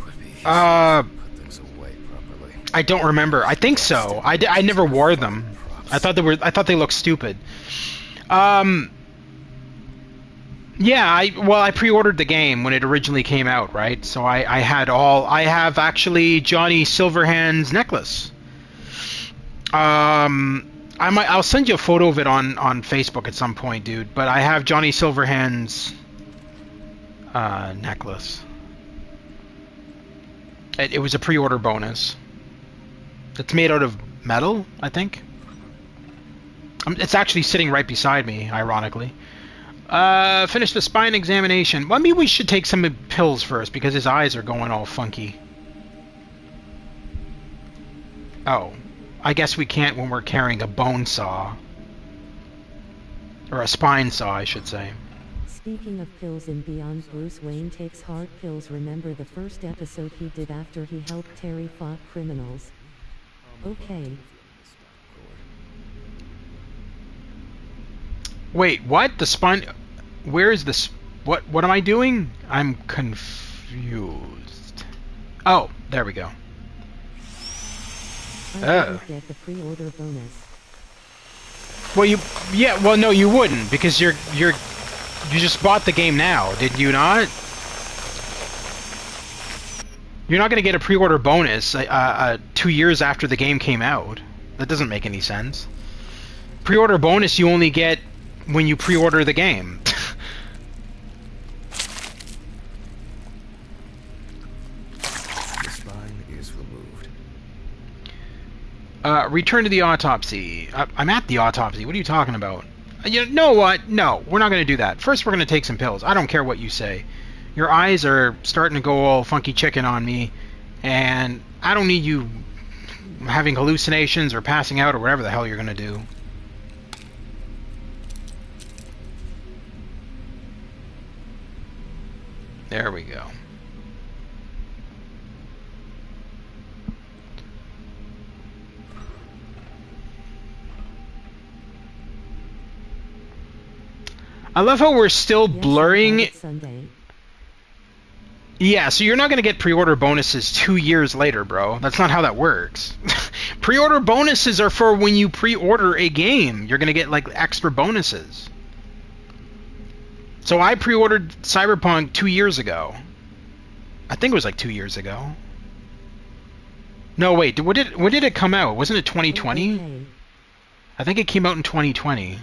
would be easy Uh, to put things away properly. I don't remember. I think so. I never wore them. I thought they looked stupid. Yeah, I pre-ordered the game when it originally came out, right? So I have actually Johnny Silverhand's necklace. I'll send you a photo of it on Facebook at some point, dude. But I have Johnny Silverhand's necklace. It was a pre-order bonus. It's made out of metal, I think. It's actually sitting right beside me, ironically. Finish the spine examination. Well, maybe we should take some pills first, because his eyes are going all funky. Oh. I guess we can't when we're carrying a bone saw. Or a spine saw, I should say. Speaking of pills in Beyond, Bruce Wayne takes hard pills. Remember the first episode he did after he helped Terry fight criminals? Okay. Wait, what? The spine... Where is this... What am I doing? I'm confused. Oh, there we go. I didn't get the pre-order bonus. Well, well, no, you wouldn't, because you just bought the game now, did you not? You're not going to get a pre-order bonus 2 years after the game came out. That doesn't make any sense. Pre-order bonus you only get when you pre-order the game. The spine is removed. Return to the autopsy. I'm at the autopsy. What are you talking about? You know what? No, we're not going to do that. First, we're going to take some pills. I don't care what you say. Your eyes are starting to go all funky chicken on me, and I don't need you having hallucinations or passing out or whatever the hell you're going to do. There we go. I love how we're still blurring. Sunday. Yeah, so you're not going to get pre-order bonuses 2 years later, bro. That's not how that works. Pre-order bonuses are for when you pre-order a game. You're going to get, like, extra bonuses. So I pre-ordered Cyberpunk 2 years ago. I think it was like 2 years ago. No, wait. When did it come out? Wasn't it 2020? Okay. I think it came out in 2020.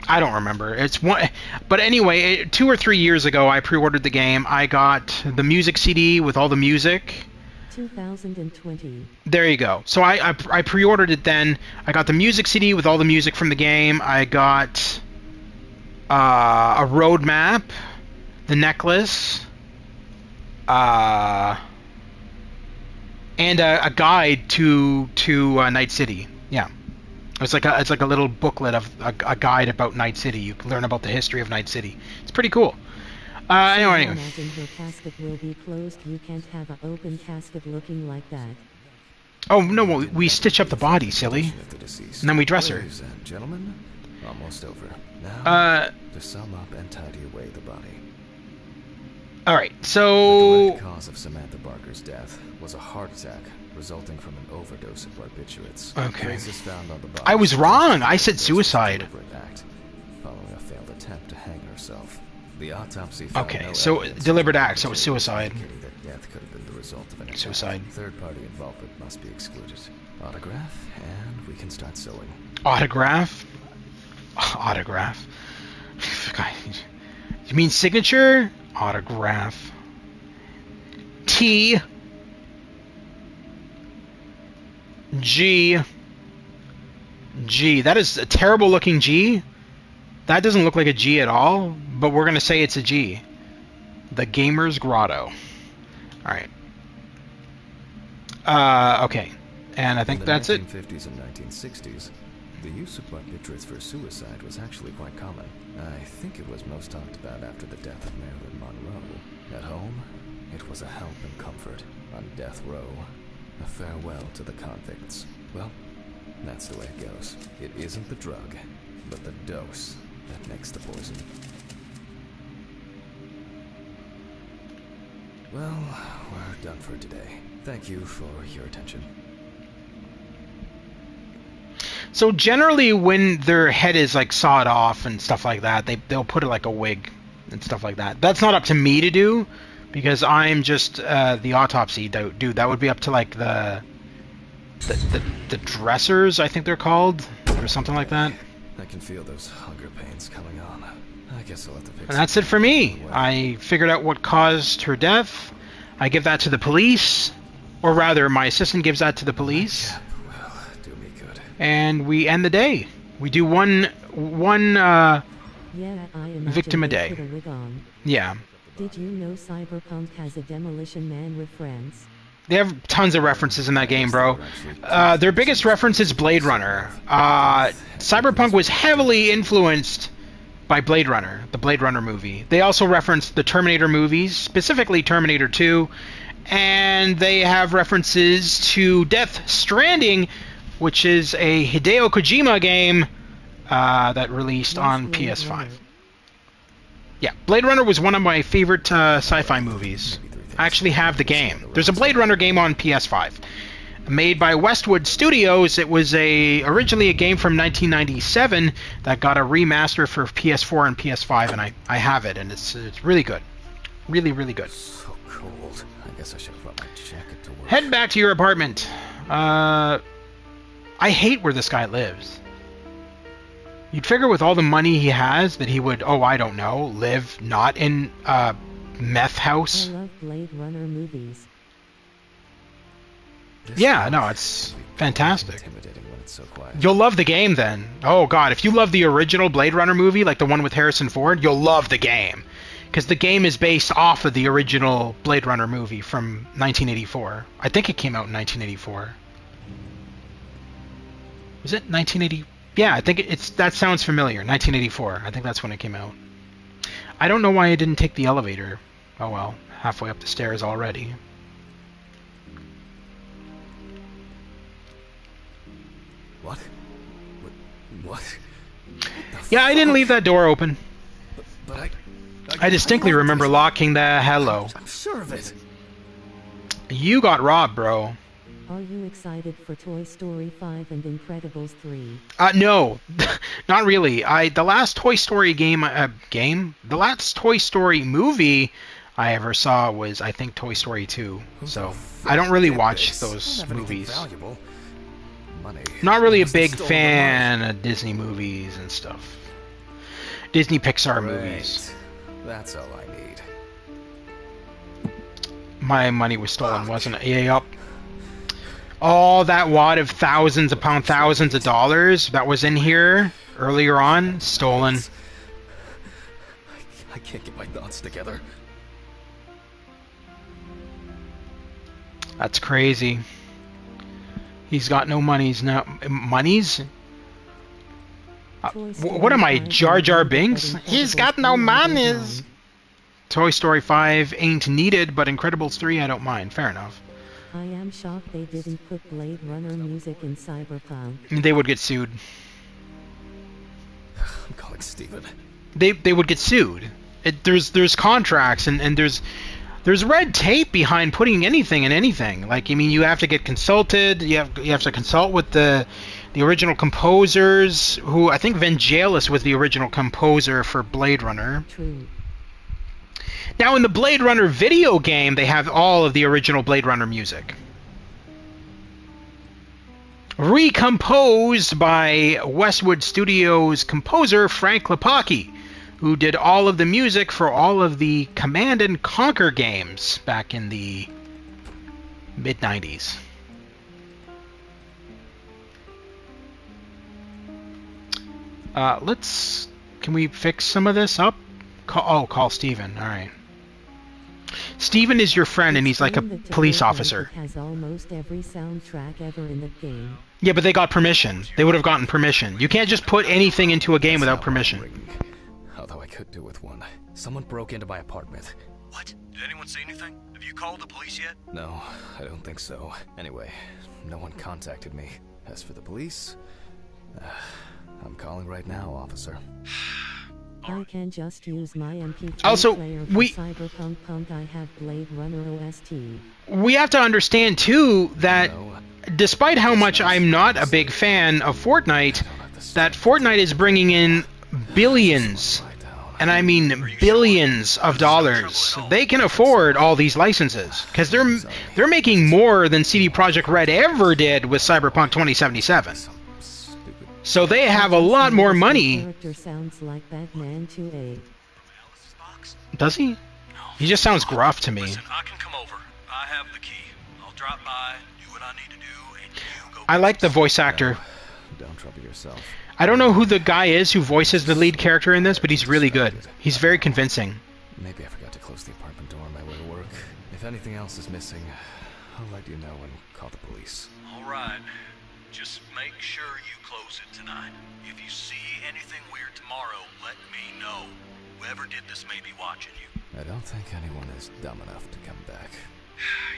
I don't remember. It's one, but anyway, 2 or 3 years ago, I pre-ordered the game. I got the music CD with all the music. 2020. There you go. So I pre-ordered it then. I got the music CD with all the music from the game. I got a roadmap, the necklace, and a guide to Night City. Yeah. It's like a little booklet of a guide about Night City. You can learn about the history of Night City. It's pretty cool. Anyway. Imagine her casket will be closed. You can't have an open casket looking like that. Oh no, we stitch up the body, silly, and then we dress her. Ladies and gentlemen, almost over. Now, to sum up and tidy away the body. All right, The so direct cause of Samantha Barker's death was a heart attack resulting from an overdose of barbiturates. Okay. Traces found on the body I was wrong. I said suggest this was a suicide. deliberate act, following a failed attempt to hang herself. The autopsy found Okay, no so evidence deliberate of act, so it's suicide. indicating that death could have been the result of an attack. Suicide. Third-party involvement must be excluded. Autograph, and we can start sewing. Autograph. Autograph. You mean signature? Autograph. T. G. G. That is a terrible looking G. That doesn't look like a G at all, but we're going to say it's a G. The Gamer's Grotto. Alright. Okay. And I think that's it. In the 1950s and 1960s, the use of barbiturates for suicide was actually quite common. I think it was most talked about after the death of Marilyn Monroe. At home, it was a help and comfort. On death row, a farewell to the convicts. Well, that's the way it goes. It isn't the drug, but the dose that makes the poison. Well, we're done for today. Thank you for your attention. So generally when their head is like sawed off and stuff like that, they'll put it like a wig and stuff like that. That's not up to me to do, because I'm just the autopsy dude. That would be up to like the dressers, I think they're called, or something like that. I can feel those hunger pains coming on. I guess I'll have to fix it. And that's it for me. I figured out what caused her death. I give that to the police, or rather, my assistant gives that to the police. Well, do me good. And we end the day. We do one Yeah, I imagine victim a they day. put a wig on. Yeah. Did you know Cyberpunk has a demolition man with friends? They have tons of references in that game, bro. Their biggest reference is Blade Runner. Cyberpunk was heavily influenced by Blade Runner, the Blade Runner movie. They also referenced the Terminator movies, specifically Terminator 2, and they have references to Death Stranding, which is a Hideo Kojima game that released on PS5. Yeah, Blade Runner was one of my favorite sci-fi movies. I actually have the game. There's a Blade Runner game on PS5. Made by Westwood Studios. It was originally a game from 1997 that got a remaster for PS4 and PS5, and I have it, and it's really good. Really, really good. So cold. I guess I should have brought my jacket to work. Head back to your apartment. I hate where this guy lives. You'd figure with all the money he has that he would, I don't know, live not in a meth house. I love Blade Runner movies. Yeah, no, it's fantastic. Intimidating when it's so quiet. You'll love the game then. Oh god, if you love the original Blade Runner movie, like the one with Harrison Ford, you'll love the game. Because the game is based off of the original Blade Runner movie from 1984. I think it came out in 1984. Was it 1980? Yeah, I think that sounds familiar. 1984. I think that's when it came out. I don't know why I didn't take the elevator. Oh well, halfway up the stairs already. What? What? Yeah, I didn't leave that door open. But I distinctly remember locking the hello. I'm sure of it. You got robbed, bro. Are you excited for Toy Story 5 and Incredibles 3? No, not really. The last Toy Story the last Toy Story movie I ever saw was, I think, Toy Story 2. So I don't really watch those movies. Valuable. Money. Not really a big fan of Disney movies and stuff. Disney Pixar movies. That's all I need. My money was stolen, wasn't it? Yeah, yup. All that wad of thousands upon thousands of dollars that was in here earlier on, stolen. I can't get my thoughts together. That's crazy. He's got no monies now. Monies? What am I, Jar Jar Binks? He's got no monies. Toy Story 5 ain't needed, but Incredibles 3 I don't mind. Fair enough. I am shocked they didn't put Blade Runner music in Cyberpunk. They would get sued. I'm calling Steven. They would get sued. There's contracts and there's red tape behind putting anything in anything. Like, I mean, you have to get consulted. You have to consult with the original composers, who I think Vangelis was the original composer for Blade Runner. True. Now, in the Blade Runner video game, they have all of the original Blade Runner music. recomposed by Westwood Studios composer Frank Lapaki, who did all of the music for all of the Command and Conquer games back in the mid-90s. Can we fix some of this up? Call Steven. All right. Steven is your friend, and he's like a police officer. Has almost every soundtrack ever in the game. Yeah, but they got permission. They would have gotten permission. You can't just put anything into a game without permission. Although I could do with one. Someone broke into my apartment. What? Did anyone see anything? Have you called the police yet? No, I don't think so. Anyway, no one contacted me. As for the police, I'm calling right now, officer. I can just use my MP3 Also, player for Cyberpunk Punk. I have Blade Runner OST. We have to understand, too, that No, despite how much I'm not a big fan of Fortnite, that Fortnite is bringing in billions, and I mean billions of dollars. They can afford all these licenses, because they're making more than CD Projekt Red ever did with Cyberpunk 2077. some stupid. So they have a lot more money. Character sounds like Batman 2A. Alice's box? Does he? He just sounds gruff to me. Listen, I can come over. I have the key. I'll drop by, do what I need to do, and you go. I like the voice actor. Don't trouble yourself. I don't know who the guy is who voices the lead character in this, but he's really good. He's very convincing. Maybe I forgot to close the apartment door on my way to work. If anything else is missing, I'll let you know and call the police. All right. Just make sure you close it tonight. If you see anything weird tomorrow, let me know. Whoever did this may be watching you. I don't think anyone is dumb enough to come back.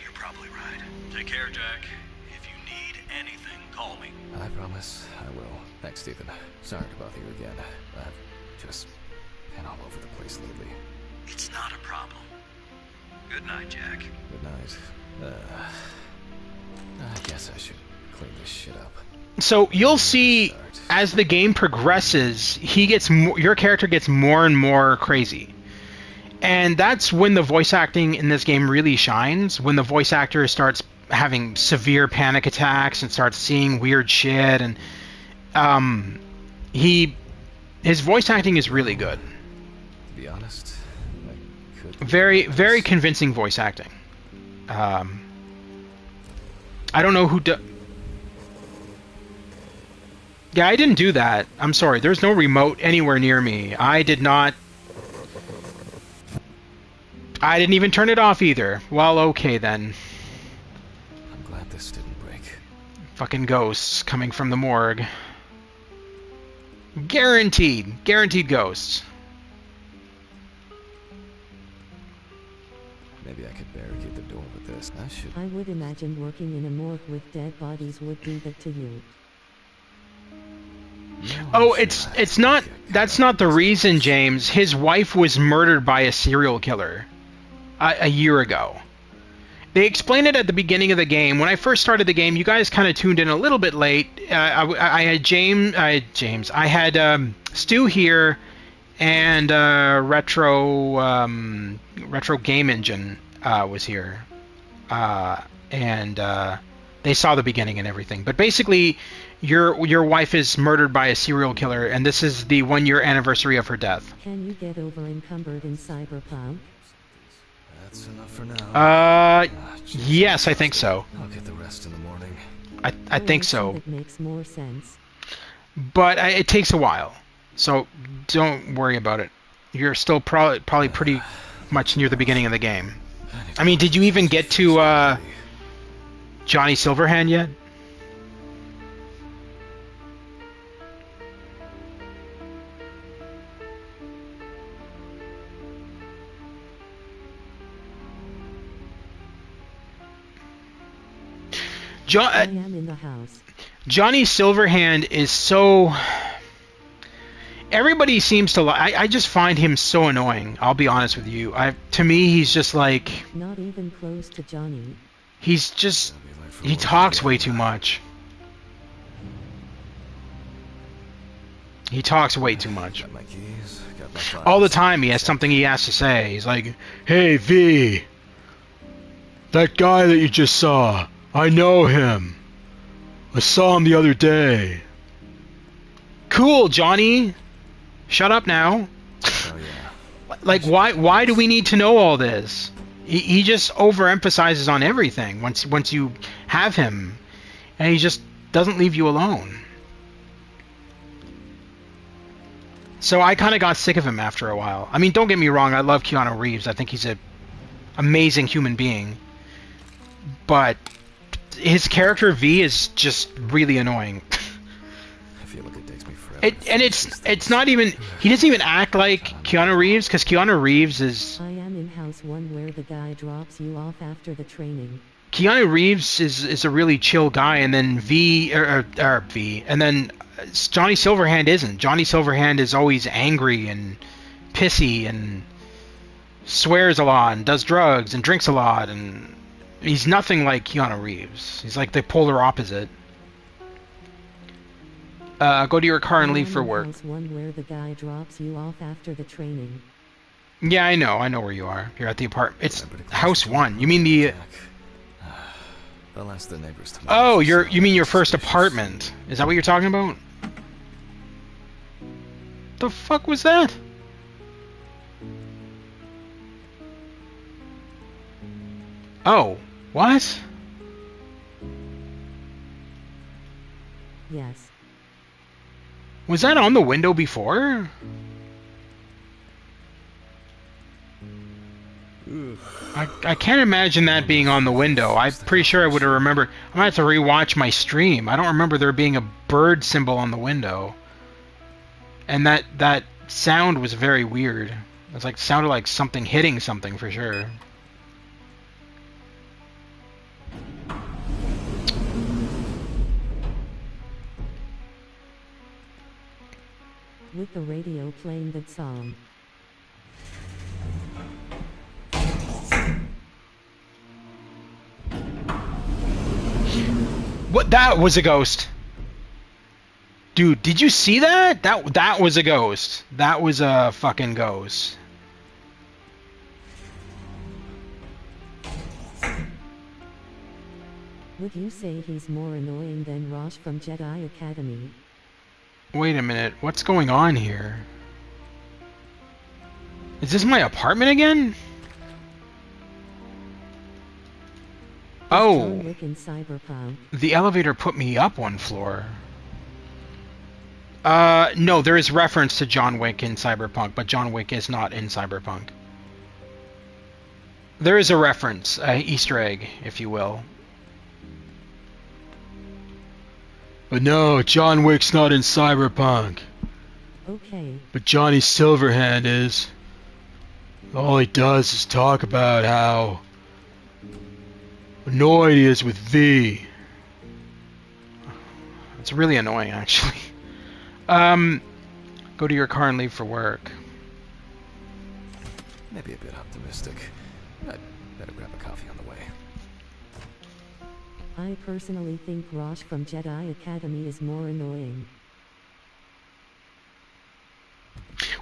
You're probably right. Take care, Jack. If you need anything, call me. I promise I will. Thanks, Stephen. Sorry to bother you again. I've just been all over the place lately. It's not a problem. Good night, Jack. Good night. I guess I should clean this shit up. So you'll see as the game progresses, your character gets more and more crazy. And that's when the voice acting in this game really shines, when the voice actor starts having severe panic attacks and starts seeing weird shit, and his voice acting is really good. To be honest, I could... Very, very convincing voice acting. I don't know who Yeah, I didn't do that. I'm sorry. There's no remote anywhere near me. I didn't even turn it off either. Well, okay then. I'm glad this didn't break. Fucking ghosts coming from the morgue. Guaranteed. Guaranteed ghosts. Maybe I could barricade the door with this. I should... I would imagine working in a morgue with dead bodies would do that to you. Oh, it's not... That's not the reason, James. His wife was murdered by a serial killer a year ago. They explained it at the beginning of the game. When I first started the game, you guys kind of tuned in a little bit late. I had Stu here, and Retro Game Engine was here, and they saw the beginning and everything. But basically, your wife is murdered by a serial killer, and this is the 1-year anniversary of her death. Can you get over encumbered in Cyberpunk? That's enough for now. Yes, I think so. I'll get the rest in the morning. I think so. That makes more sense. But it takes a while, so don't worry about it. You're still probably pretty much near the beginning of the game. I mean, did you even get to Johnny Silverhand yet? I am in the house. Johnny Silverhand is so... Everybody seems to like... I just find him so annoying, I'll be honest with you. To me, he's just like... Not even close to Johnny. He's just... He talks way too much. He talks way too much. Got my keys, got my files. All the time he has something he has to say. He's like, "Hey, V, that guy that you just saw, I know him. I saw him the other day. Cool, Johnny. Shut up now. Oh yeah. Like, why do we need to know all this? He just overemphasizes on everything once you have him, and he just doesn't leave you alone. So I kind of got sick of him after a while. I mean, don't get me wrong, I love Keanu Reeves. I think he's an amazing human being. But his character V is just really annoying. I feel like it takes me forever. And it's not even, he doesn't even act like Keanu Reeves, because Keanu Reeves is... I am in house 1 where the guy drops you off after the training. Keanu Reeves is a really chill guy, and then V, and then Johnny Silverhand isn't. Johnny Silverhand is always angry and pissy and swears a lot and does drugs and drinks a lot, and he's nothing like Keanu Reeves. He's like the polar opposite. Go to your car and leave for work. House 1 where the guy drops you off after the training. Yeah, I know where you are. You're at the apartment. It's house 1. You mean the... I'll ask the neighbors tomorrow. Oh, you mean your first apartment? Is that what you're talking about? The fuck was that? Oh, what? Yes. Was that on the window before? I can't imagine that being on the window. I'm pretty sure I would have remembered. I'm gonna have to rewatch my stream. I don't remember there being a bird symbol on the window. And that sound was very weird. It was like sounded like something hitting something for sure. With the radio playing that song. What? That was a ghost. Dude, did you see that? That was a ghost. That was a fucking ghost. Would you say he's more annoying than Rosh from Jedi Academy? Wait a minute. What's going on here? Is this my apartment again? Oh, John Wick in Cyberpunk. the elevator put me up 1 floor. No, there is reference to John Wick in Cyberpunk, but John Wick is not in Cyberpunk. There is a reference, Easter egg, if you will. But no, John Wick's not in Cyberpunk. Okay. But Johnny Silverhand is. All he does is talk about how annoyed he is with V. It's really annoying, actually. Go to your car and leave for work. Maybe a bit optimistic. I'd better grab a coffee on the way. I personally think Rosh from Jedi Academy is more annoying.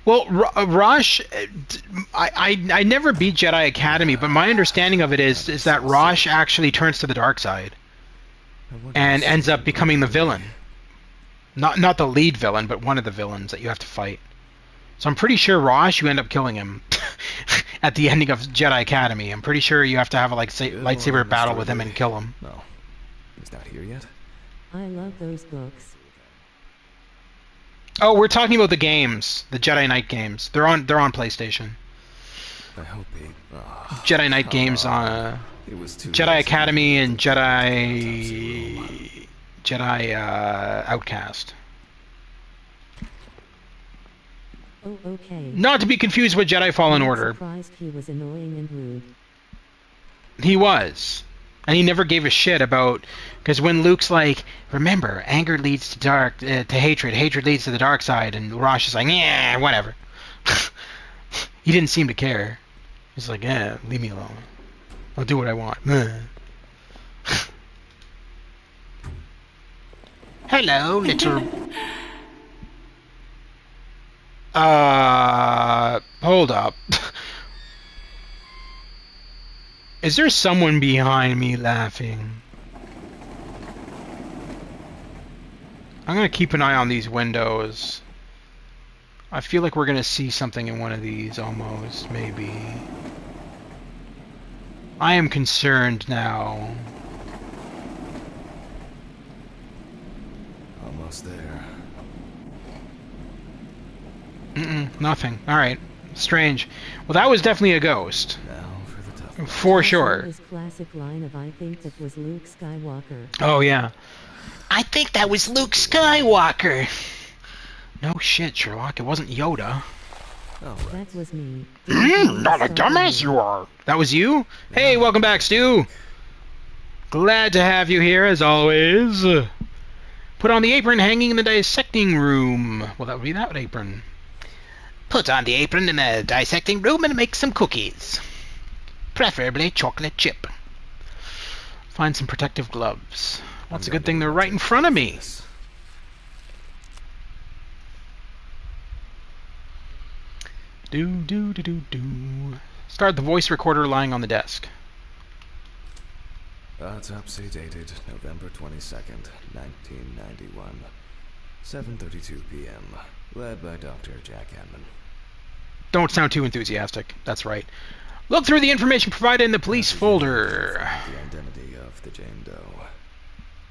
Well, Rosh, I never beat Jedi Academy, but my understanding of it is that Rosh actually turns to the dark side and ends up becoming the villain. Not the lead villain, but one of the villains that you have to fight. So I'm pretty sure Rosh, you end up killing him at the ending of Jedi Academy. I'm pretty sure you have to have a lightsaber battle with him and kill him. No, he's not here yet. I love those books. Oh, we're talking about the games, the Jedi Knight games. They're on PlayStation. I hope he. Jedi Knight games on It was too Jedi easy. Academy and Jedi Outcast. Oh, okay. Not to be confused with Jedi Fallen I'm Order. surprised he was annoying and rude. He was. And he never gave a shit about... Because when Luke's like, remember, anger leads to hatred. Hatred leads to the dark side. And Rosh is like, yeah, whatever. He didn't seem to care. He's like, yeah, leave me alone. I'll do what I want. Hello, little... Hold up. Is there someone behind me laughing? I'm going to keep an eye on these windows. I feel like we're going to see something in one of these, almost, maybe. I am concerned now. Almost there. Nothing. Alright. Strange. Well, that was definitely a ghost. Now for the tough one. For sure. His classic line of "I think that was Luke Skywalker." Oh, yeah. I think that was Luke Skywalker. No shit, Sherlock. It wasn't Yoda. All right. That was me. Not a dumbass you are. That was you? Hey, welcome back, Stu. Glad to have you here, as always. Put on the apron hanging in the dissecting room. Well, that would be that apron. Put on the apron in the dissecting room and make some cookies. Preferably chocolate chip. Find some protective gloves. Well, it's a good thing they're right in front of me. Do. Start the voice recorder lying on the desk. Autopsy dated November 22nd, 1991. 7:32 p.m. Led by Dr. Jack Hanman. Don't sound too enthusiastic. That's right. Look through the information provided in the police folder. The identity of the Jane Doe.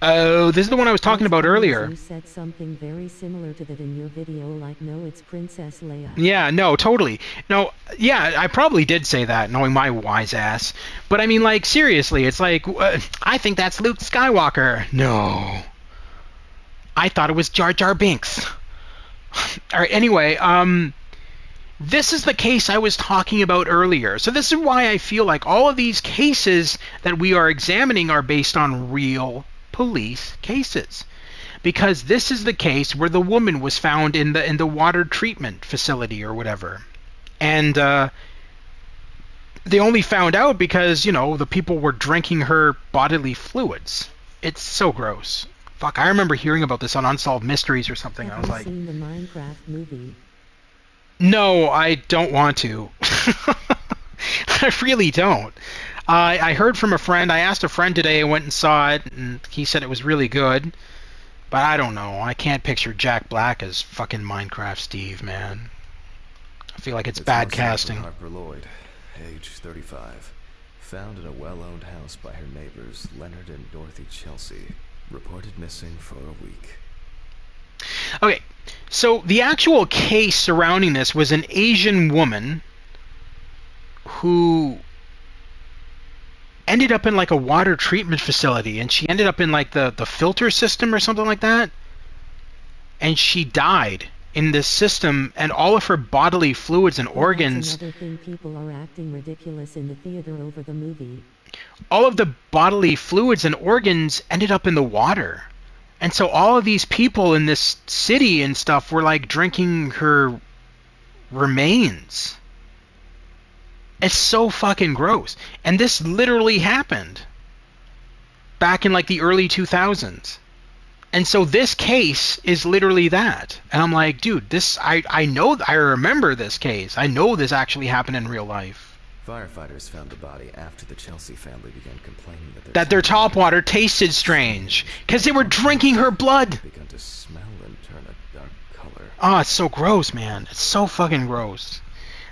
Oh, this is the one I was talking about earlier. You said something very similar to that in your video, like, no, it's Princess Leia. Yeah, no, totally. No, yeah, I probably did say that, knowing my wise ass. But I mean, like, seriously, it's like, I think that's Luke Skywalker. No. I thought it was Jar Jar Binks. Alright, anyway, this is the case I was talking about earlier. So this is why I feel like all of these cases that we are examining are based on real police cases, because this is the case where the woman was found in the water treatment facility or whatever, and they only found out because, you know, the people were drinking her bodily fluids. It's so gross. Fuck, I remember hearing about this on Unsolved Mysteries or something. I was like, seen the Minecraft movie? No, I don't want to. I really don't. I heard from a friend. I asked a friend today. I went and saw it, and he said it was really good. But I don't know. I can't picture Jack Black as fucking Minecraft Steve, man. I feel like it's bad casting. Harper Lloyd, age 35, found in a well-owned house by her neighbors Leonard and Dorothy Chelsea. Reported missing for a week. Okay, so the actual case surrounding this was an Asian woman who ended up in like a water treatment facility, and she ended up in like the filter system or something like that, and she died in this system, and all of her bodily fluids and organs. That's another thing, people are acting ridiculous in the theater over the movie. All of the bodily fluids and organs ended up in the water. And so all of these people in this city and stuff were like drinking her remains. It's so fucking gross. And this literally happened back in like the early 2000s. And so this case is literally that. And I'm like, dude, this, I know, I remember this case. I know this actually happened in real life. Firefighters found the body after the Chelsea family began complaining that their top water tasted strange because they were drinking her blood. Began to smell and turn a dark color. Oh, it's so gross, man. It's so fucking gross.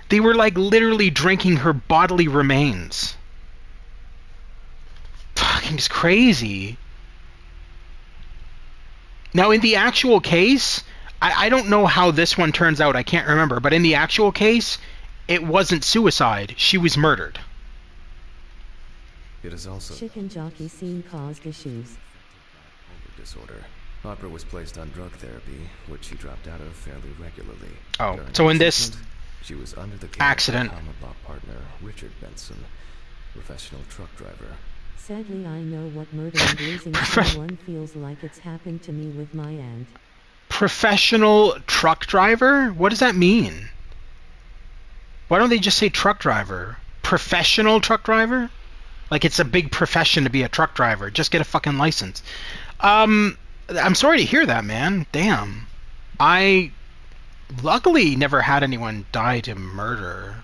They were like literally drinking her bodily remains. Fucking crazy. Now, in the actual case, I don't know how this one turns out. I can't remember. But in the actual case, it wasn't suicide. She was murdered. It is also chicken jockey scene caused issues. Disorder. Harper was placed on drug therapy, which she dropped out of fairly regularly. Oh, During so in the this treatment, she was under the care accident, of her common law partner Richard Benson, professional truck driver. Sadly, I know what murder and losing someone feels like. It's happened to me with my aunt. Professional truck driver? What does that mean? Why don't they just say truck driver? Professional truck driver? Like it's a big profession to be a truck driver. Just get a fucking license. I'm sorry to hear that, man. Damn. I luckily never had anyone die to murder,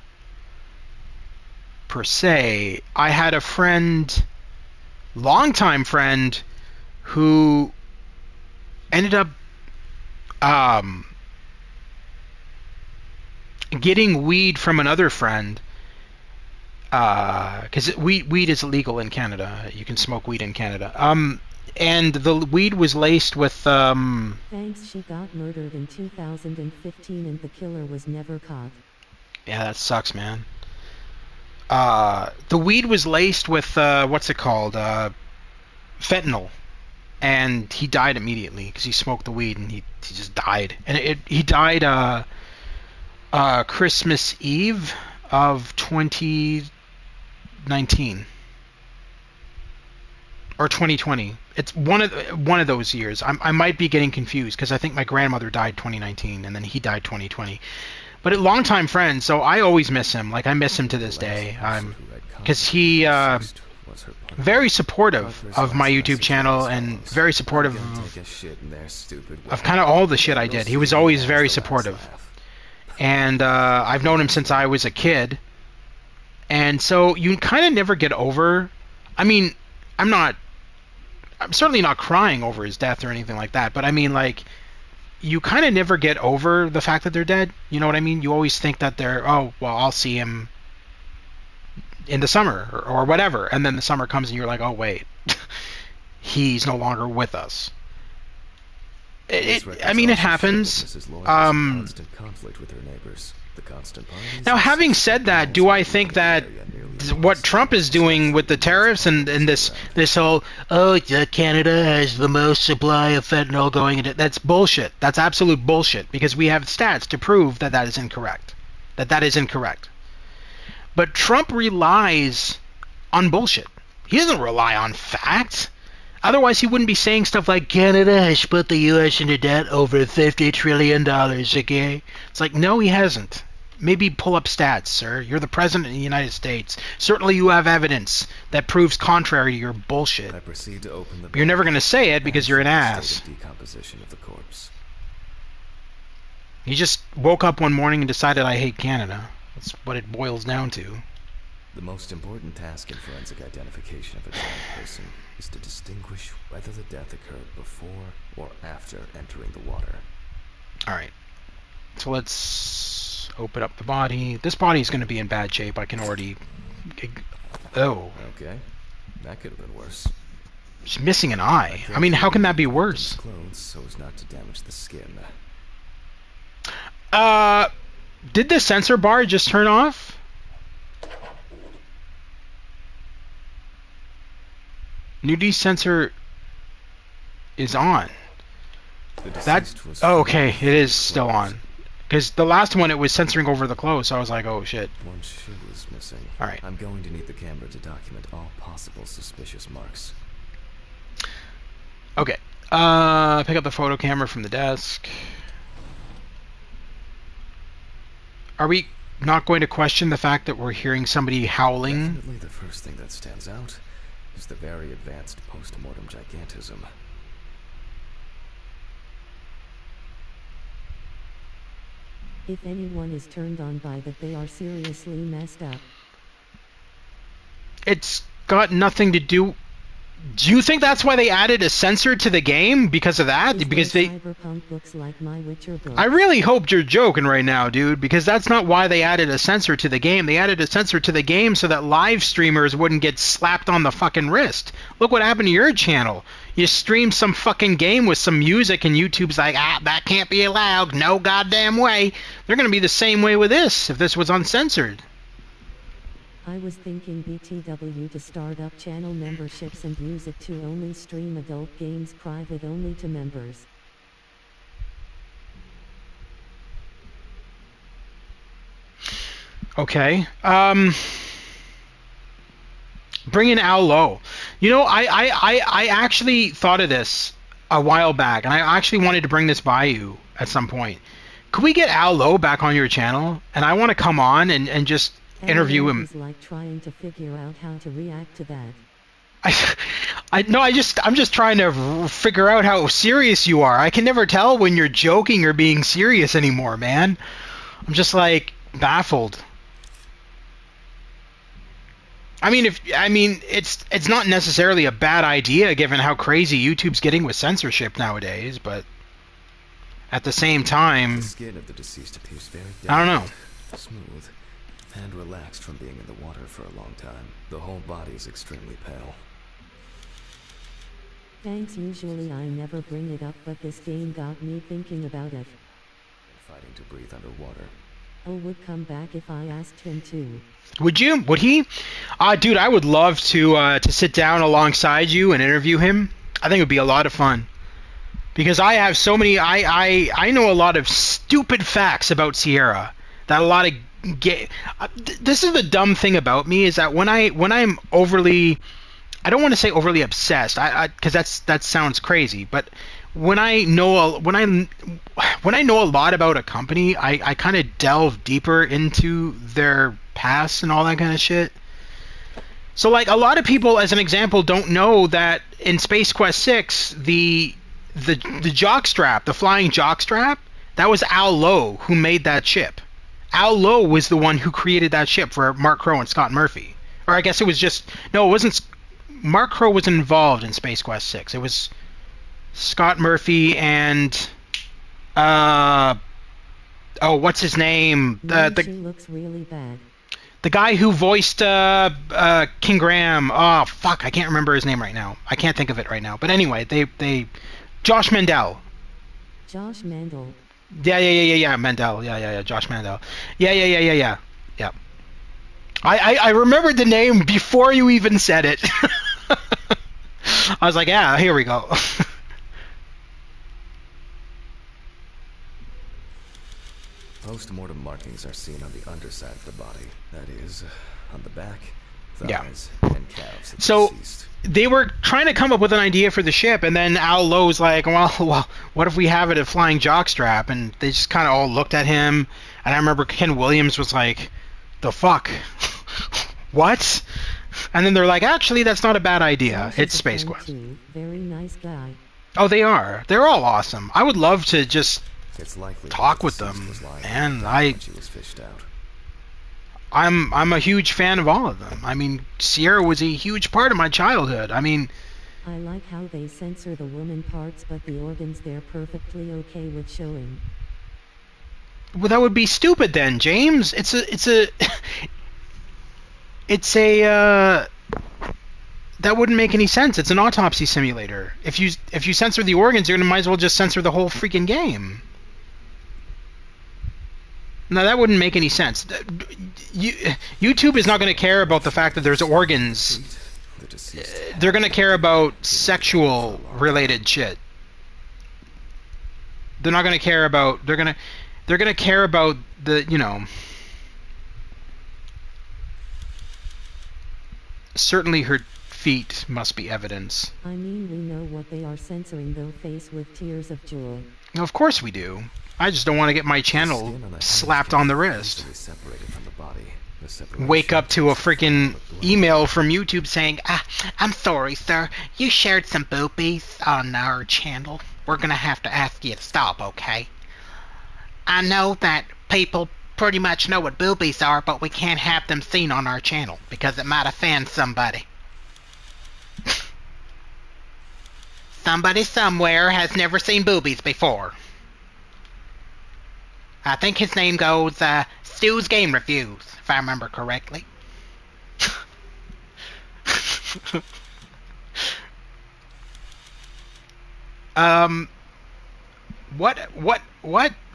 per se. I had a friend, longtime friend, who ended up um, getting weed from another friend, because weed is illegal in Canada. You can smoke weed in Canada. And the weed was laced with Thanks, she got murdered in 2015 and the killer was never caught. Yeah, that sucks, man. The weed was laced with what's it called? Fentanyl, and he died immediately because he smoked the weed and he just died. And he died Christmas Eve of 2019 or 2020. It's one of those years. I might be getting confused because I think my grandmother died 2019 and then he died 2020. But a longtime friend, so I always miss him. Like, I miss him to this day. Because he very supportive of my YouTube channel and very supportive of kind of all the shit I did. He was always very supportive. And I've known him since I was a kid. And so you kind of never get over... I mean, I'm certainly not crying over his death or anything like that, but I mean, like, you kind of never get over the fact that they're dead. You know what I mean? You always think that oh, well, I'll see him in the summer or whatever. And then the summer comes and you're like, oh, wait, he's no longer with us. I mean, it happens. Now, having said that, do I think that what Trump is doing with the tariffs and this whole, Canada has the most supply of fentanyl going into, that's bullshit. That's absolute bullshit, because we have stats to prove that is incorrect. That is incorrect. But Trump relies on bullshit. He doesn't rely on facts. Otherwise, he wouldn't be saying stuff like, Canada has put the U.S. into debt over $50 trillion, okay? It's like, no, he hasn't. Maybe pull up stats, sir. You're the president of the United States. Certainly you have evidence that proves contrary to your bullshit. I proceed to open the You're never going to say it because you're an ass. Decomposition of the corpse. He just woke up one morning and decided, I hate Canada. That's what it boils down to. The most important task in forensic identification of a dead person is to distinguish whether the death occurred before or after entering the water. Alright. So let's open up the body. This body is going to be in bad shape. I can already... Oh. Okay. That could have been worse. She's missing an eye. I mean, how can that be worse? Clothes so as not to damage the skin. Did the sensor bar just turn off? Nudity sensor is on. Okay, it is still on. Because the last one, it was censoring over the clothes, so I was like, oh shit. One shoe is missing. Alright. I'm going to need the camera to document all possible suspicious marks. Okay. Pick up the photo camera from the desk. Are we not going to question the fact that we're hearing somebody howling? Definitely the first thing that stands out is the very advanced post-mortem gigantism. If anyone is turned on by that, they are seriously messed up. It's got nothing to do... Do you think that's why they added a censor to the game? Because of that? Because they... Cyberpunk books like my Witcher books. I really hope you're joking right now, dude, because that's not why they added a censor to the game. They added a censor to the game so that live streamers wouldn't get slapped on the fucking wrist. Look what happened to your channel. You stream some fucking game with some music and YouTube's like, that can't be allowed. No goddamn way. They're going to be the same way with this if this was uncensored. I was thinking BTW to start up channel memberships and use it to only stream adult games private only to members. Okay. Bring in Al Lowe. You know, I actually thought of this a while back, and I actually wanted to bring this by you at some point. Could we get Al Lowe back on your channel? And I want to come on and just interview him. Is like trying to figure out how to react to that. I'm just trying to figure out how serious you are. I can never tell when you're joking or being serious anymore, man. I'm just like baffled. I mean, it's not necessarily a bad idea given how crazy YouTube's getting with censorship nowadays, but at the same time, The skin of the deceased appears very I don't know. smooth, and relaxed from being in the water for a long time. The whole body is extremely pale. Thanks. Usually I never bring it up, but this game got me thinking about it. Fighting to breathe underwater. O would come back if I asked him to. Would you? Would he? Dude, I would love to sit down alongside you and interview him. I think it would be a lot of fun. Because I have so many, I know a lot of stupid facts about Sierra that a lot of this is the dumb thing about me, is that when I'm overly, I don't want to say overly obsessed, because that sounds crazy, but when I know a lot about a company, I kind of delve deeper into their past and all that kind of shit. So like a lot of people, as an example, don't know that in Space Quest 6, the jockstrap, the flying jockstrap, that was Al Lowe who made that ship. Al Lowe was the one who created that ship for Mark Crow and Scott Murphy. Or I guess it was just, no, it wasn't. Mark Crow was involved in Space Quest 6. It was Scott Murphy and what's his name? She looks really bad. The guy who voiced King Graham. Oh fuck, I can't remember his name right now. I can't think of it right now. But anyway, they Josh Mandel. Josh Mandel. Yeah, Mandel. Yeah, Josh Mandel. Yeah. I remembered the name before you even said it. I was like, yeah, here we go. Post-mortem markings are seen on the underside of the body. That is, on the back, Yeah. thighs, and calves of the So deceased. they were trying to come up with an idea for the ship, and then Al Lowe's like, well, what if we have it a flying jockstrap? And they just kind of all looked at him, and I remember Ken Williams was like, the fuck? What? And then they're like, actually, that's not a bad idea. Josh It's is a Space friend Quest. too. Very nice guy. Oh, they are. They're all awesome. I would love to just It's likely talk that the with deceased them, was lying and when she was fished out. I'm a huge fan of all of them. I mean, Sierra was a huge part of my childhood. I mean, I like how they censor the woman parts, but the organs they're perfectly okay with showing. well, that would be stupid then, James. It's a that wouldn't make any sense. It's an autopsy simulator. If you censor the organs, you're gonna might as well just censor the whole freaking game. No, that wouldn't make any sense. YouTube is not going to care about the fact that there's organs. The deceased They're going to care about sexual related shit. They're not going to care about. They're going to care about the, certainly her feet must be evidence. I mean, we know what they are censoring, though, face with tears of joy. Of course we do. I just don't want to get my channel skin on the slapped hands on the can be wrist. easily separated from the body. The separation Wake up to a takes freaking but blood. email from YouTube saying, I'm sorry, sir. You shared some boobies on our channel. We're gonna have to ask you to stop, okay? I know that people pretty much know what boobies are, but we can't have them seen on our channel because it might offend somebody. Somebody somewhere has never seen boobies before. I think his name goes Stu's Game Reviews, if I remember correctly. What?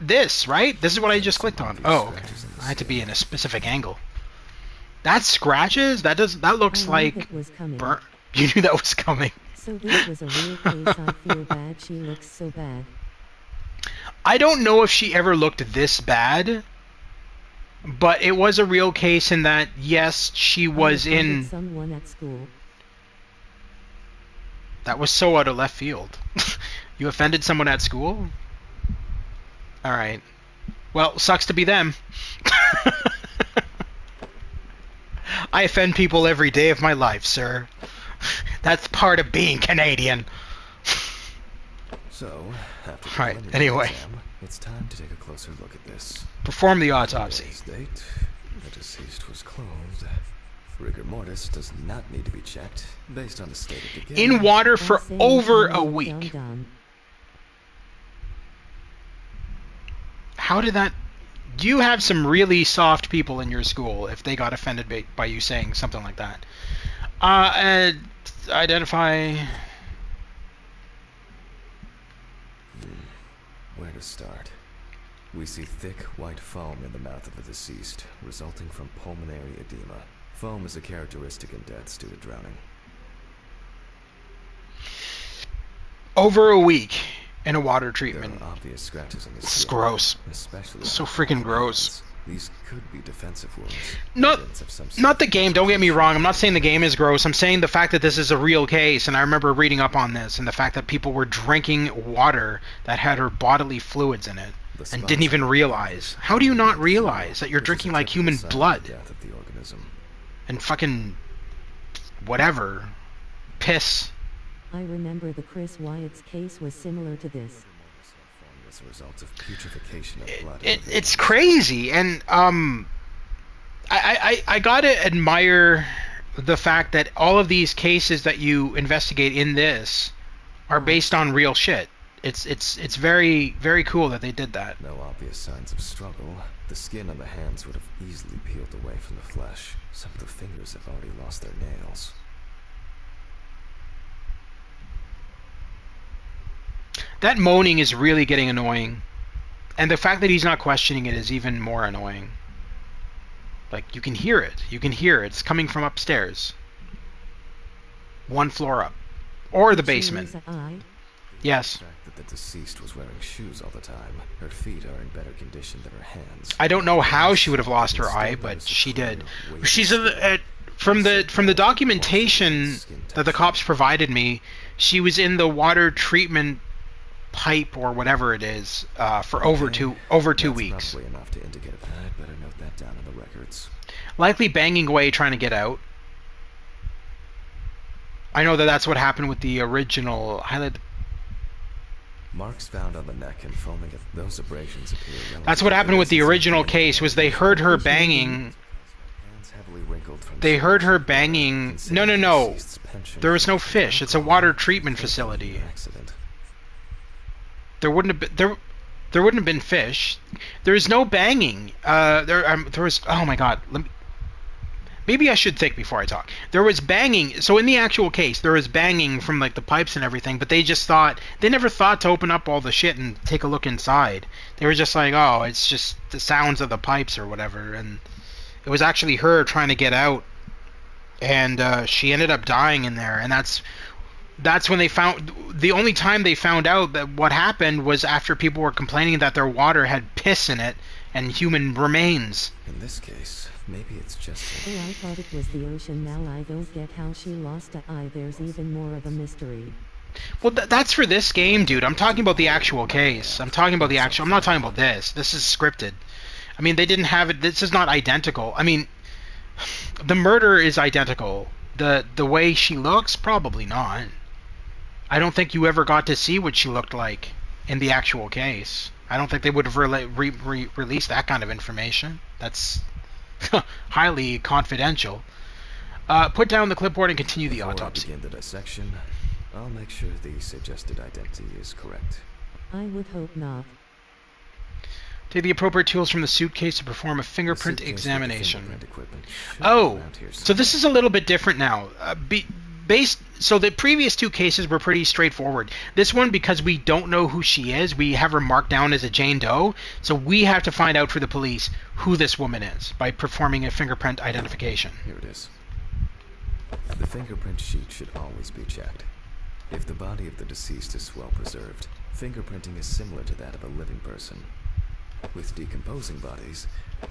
This, right? This is what I just clicked on. Oh, okay. I had to be in a specific angle. That scratches? That looks I knew like it was coming. burnt. You knew that was coming. So this was a real case. I feel bad. She looks so bad. I don't know if she ever looked this bad, but it was a real case in that, yes, she was I offended in... someone at school. That was so out of left field. You offended someone at school? Alright. Well, sucks to be them. I offend people every day of my life, sir. That's part of being Canadian. So, after the Right, preliminary anyway. exam, it's time to take a closer look at this. Perform the autopsy. Today's date, the deceased was clothed. Rigor mortis does not need to be checked, based on the state of the game. In water for I'm saying over I'm a dumb week. dumb. How did that... You have some really soft people in your school if they got offended by you saying something like that. Identify... Where to start? We see thick, white foam in the mouth of the deceased, resulting from pulmonary edema. Foam is a characteristic in deaths due to drowning. Over a week in a water treatment. There are obvious scratches on the This is skin, gross. especially So on the freaking hands. gross. These could be defensive wounds. Not evidence of some not the sort of game, don't get me concentration. wrong. I'm not saying the game is gross. I'm saying the fact that this is a real case, and I remember reading up on this, and the fact that people were drinking water that had her bodily fluids in it The and didn't spots even on the realize. body How do you not indicate realize that you're this is drinking a like typical human sign of the blood death of the organism. and fucking whatever piss? I remember the Chris Wyatt's case was similar to this. As a result of putrefaction of blood. in the It's veins. crazy, and I gotta admire the fact that all of these cases that you investigate in this are based on real shit. It's very, very cool that they did that. No obvious signs of struggle. The skin on the hands would have easily peeled away from the flesh. Some of the fingers have already lost their nails. That moaning is really getting annoying. And the fact that he's not questioning it is even more annoying. Like, you can hear it. You can hear it. It's coming from upstairs. One floor up. Or the Did she basement. lose a eye? Yes. The fact that the deceased was wearing shoes all the time. Her feet are in better condition than her hands. I don't know how she would have lost her eye, but she did. She's from the documentation that the cops provided me, she was in the water treatment pipe or whatever it is for over two That's weeks. probably enough to indicate that. I'd better note that down in the records. Likely banging away trying to get out. I know that that's what happened with the original highlight. Marks found on the neck and foaming of those abrasions appear relative That's what to happened with the evidence of original DNA. case was they heard her banging. Hands heavily wrinkled from They heard her sweat. banging. Considering No, the no. deceased's penchant There was no for fish. It's a alcohol, water treatment likely facility. an accident. There wouldn't have been there wouldn't have been fish. There is no banging. There was. Oh my god. Maybe I should think before I talk. There was banging. So in the actual case, there was banging from like the pipes and everything, but they never thought to open up all the shit and take a look inside. They were just like, oh, it's just the sounds of the pipes or whatever. And it was actually her trying to get out, and she ended up dying in there. And that's when they found. The only time they found out that what happened was after people were complaining that their water had piss in it and human remains. In this case, maybe it's just Oh, I thought it was the ocean. Now I don't get how she lost a eye. There's even more of a mystery. Well, that's for this game, dude. I'm talking about the actual case. I'm talking about the actual... I'm not talking about this. This is scripted. I mean, they didn't have it... This is not identical. I mean, the murder is identical. The way she looks, probably not. I don't think you ever got to see what she looked like in the actual case. I don't think they would have released that kind of information. That's highly confidential. Put down the clipboard and continue the Before autopsy. I begin the dissection, I'll make sure the suggested identity is correct. I would hope not. Take the appropriate tools from the suitcase to perform a The fingerprint suitcase with the examination. fingerprint equipment should be Oh, around here so this is a little bit different now. So the previous two cases were pretty straightforward. This one, because we don't know who she is, we have her marked down as a Jane Doe, so we have to find out for the police who this woman is by performing a fingerprint identification. Here it is. The fingerprint sheet should always be checked. If the body of the deceased is well preserved, fingerprinting is similar to that of a living person. With decomposing bodies,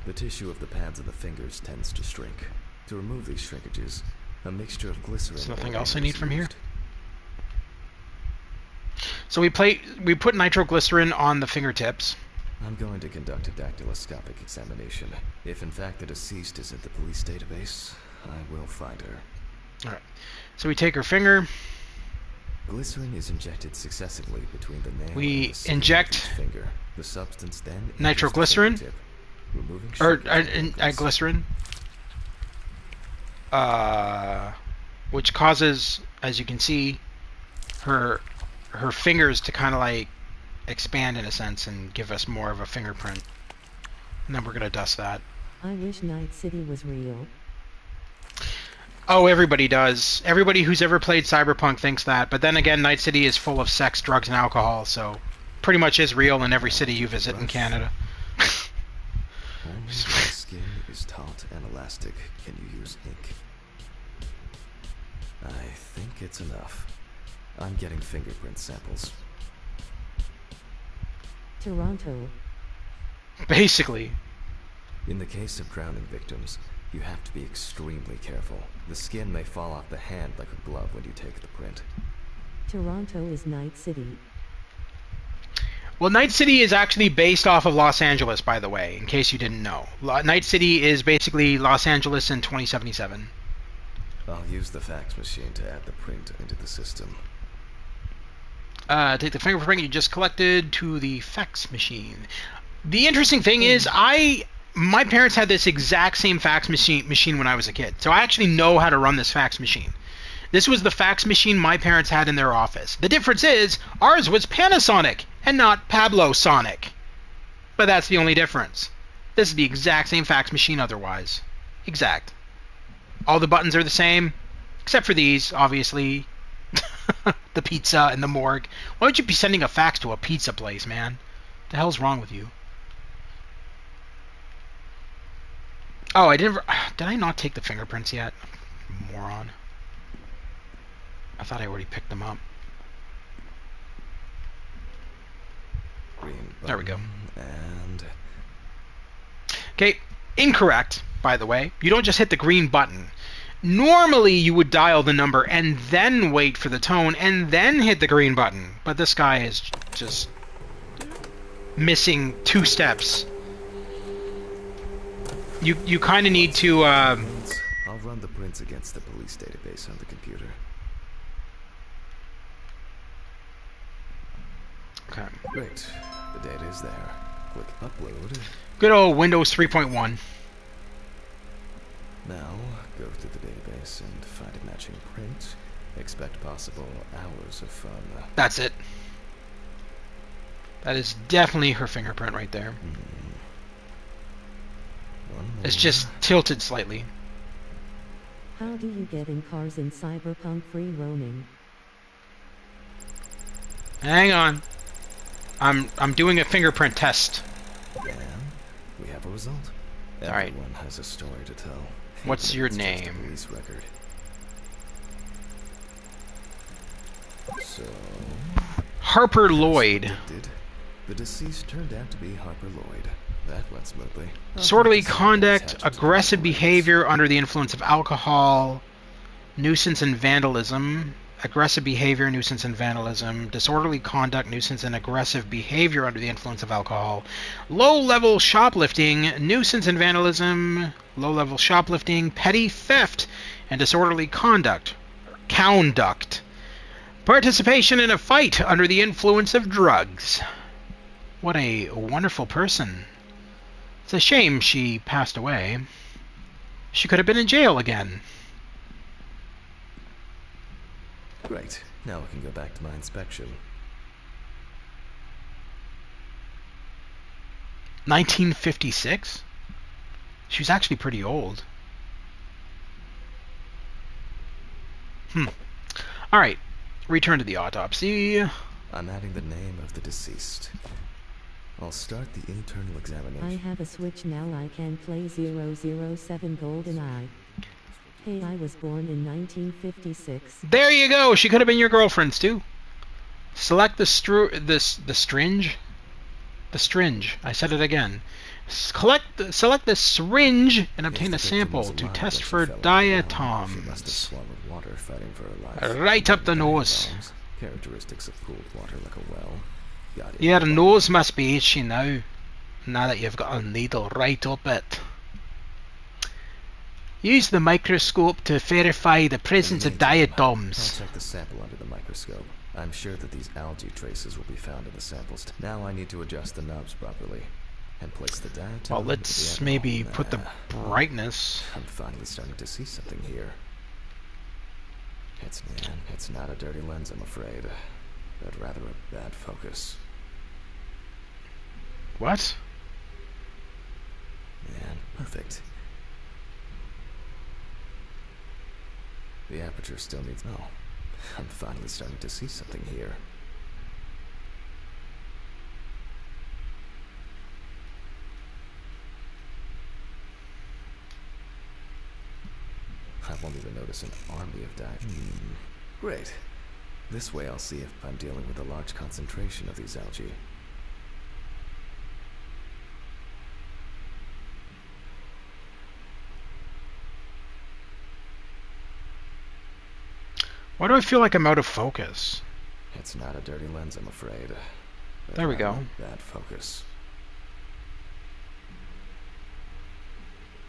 the tissue of the pads of the fingers tends to shrink. To remove these shrinkages, a mixture of glycerin... There's nothing or else I oil need is from here? used. So we put nitroglycerin on the fingertips. I'm going to conduct a dactyloscopic examination. If in fact the deceased is in the police database, I will find her. Alright. So we take her finger. Glycerin is injected successively between the nail We and the skin inject of each finger. The substance then enters the nitroglycerin, fingertip, removing or shrinkage particles. glycerin, which causes, as you can see, her fingers to kind of like expand in a sense and give us more of a fingerprint. And then we're going to dust that. I wish Night City was real. Oh, everybody does. Everybody who's ever played Cyberpunk thinks that. But then again, Night City is full of sex, drugs, and alcohol, so pretty much is real in every city you visit in Canada. Only when the skin is taut and elastic can you use ink. I think it's enough. I'm getting fingerprint samples. Toronto. Basically. In the case of drowning victims, you have to be extremely careful. The skin may fall off the hand like a glove when you take the print. Toronto is Night City. Well, Night City is actually based off of Los Angeles, by the way, in case you didn't know. Night City is basically Los Angeles in 2077. I'll use the fax machine to add the print into the system. Take the fingerprint you just collected to the fax machine. The interesting thing is, my parents had this exact same fax machine when I was a kid, so I actually know how to run this fax machine. This was the fax machine my parents had in their office. The difference is, ours was Panasonic and not Pablo Sonic. But that's the only difference. This is the exact same fax machine otherwise. Exact. All the buttons are the same, except for these, obviously. The pizza and the morgue. Why would you be sending a fax to a pizza place, man? What the hell's wrong with you? Oh, did I not take the fingerprints yet? Moron. I thought I already picked them up. Green There we go. And okay, incorrect, by the way. You don't just hit the green button. Normally, you would dial the number and then wait for the tone and then hit the green button. But this guy is just missing 2 steps. You kind of need to... I'll run the prints against the police database on the computer. Okay. Great. The data is there. Click upload. Good old Windows 3.1. Now, go to the database and find a matching print. Expect possible hours of fun. That's it. That is definitely her fingerprint right there. It's just tilted slightly. How do you get in cars in Cyberpunk free roaming? Hang on. I'm doing a fingerprint test. And we have a result. All right. Everyone has a story to tell. What's your It's just a name? police record. So, Harper Lloyd. predicted, the deceased turned out to be Harper Lloyd. That went smoothly. Disorderly conduct, aggressive behavior under the influence of alcohol, nuisance and vandalism. Aggressive behavior, nuisance and vandalism. Disorderly conduct, nuisance and aggressive behavior under the influence of alcohol. Low-level shoplifting, nuisance and vandalism. Low-level shoplifting, petty theft, and disorderly conduct. Conduct. Participation in a fight under the influence of drugs. What a wonderful person. It's a shame she passed away. She could have been in jail again. Great. Now we can go back to my inspection. 1956? She was actually pretty old. Alright. Return to the autopsy. I'm adding the name of the deceased. I'll start the internal I examination. have a Switch now. I can play 007 GoldenEye. Hey, I was born in 1956. There you go. She could have been your girlfriend's too. Select the syringe. The syringe. I said it again. Select the syringe and obtain a If the victim was sample to alive test when she for fell into the well, She must have diatoms. swallowed water fighting for her life. Right up the nose. Diatoms, characteristics of pooled water like a well. Got it. Your nose must be itchy now. Now that you've got a needle right up it. Use the microscope to verify the presence of I'll diatoms. check the sample under the microscope. I'm sure that these algae traces will be found in the samples. Now I need to adjust the knobs properly and place the diatom. Well, with let's the maybe alcohol. put the brightness. I'm finally starting to see something here. It's not a dirty lens, I'm afraid, but rather a bad focus. what? And perfect. The aperture still needs... Oh, I'm finally starting to see something here. I won't even notice an army of divers. Great. This way I'll see if I'm dealing with a large concentration of these algae. Why do I feel like I'm out of focus? It's not a dirty lens, I'm afraid. But There we go. Bad focus.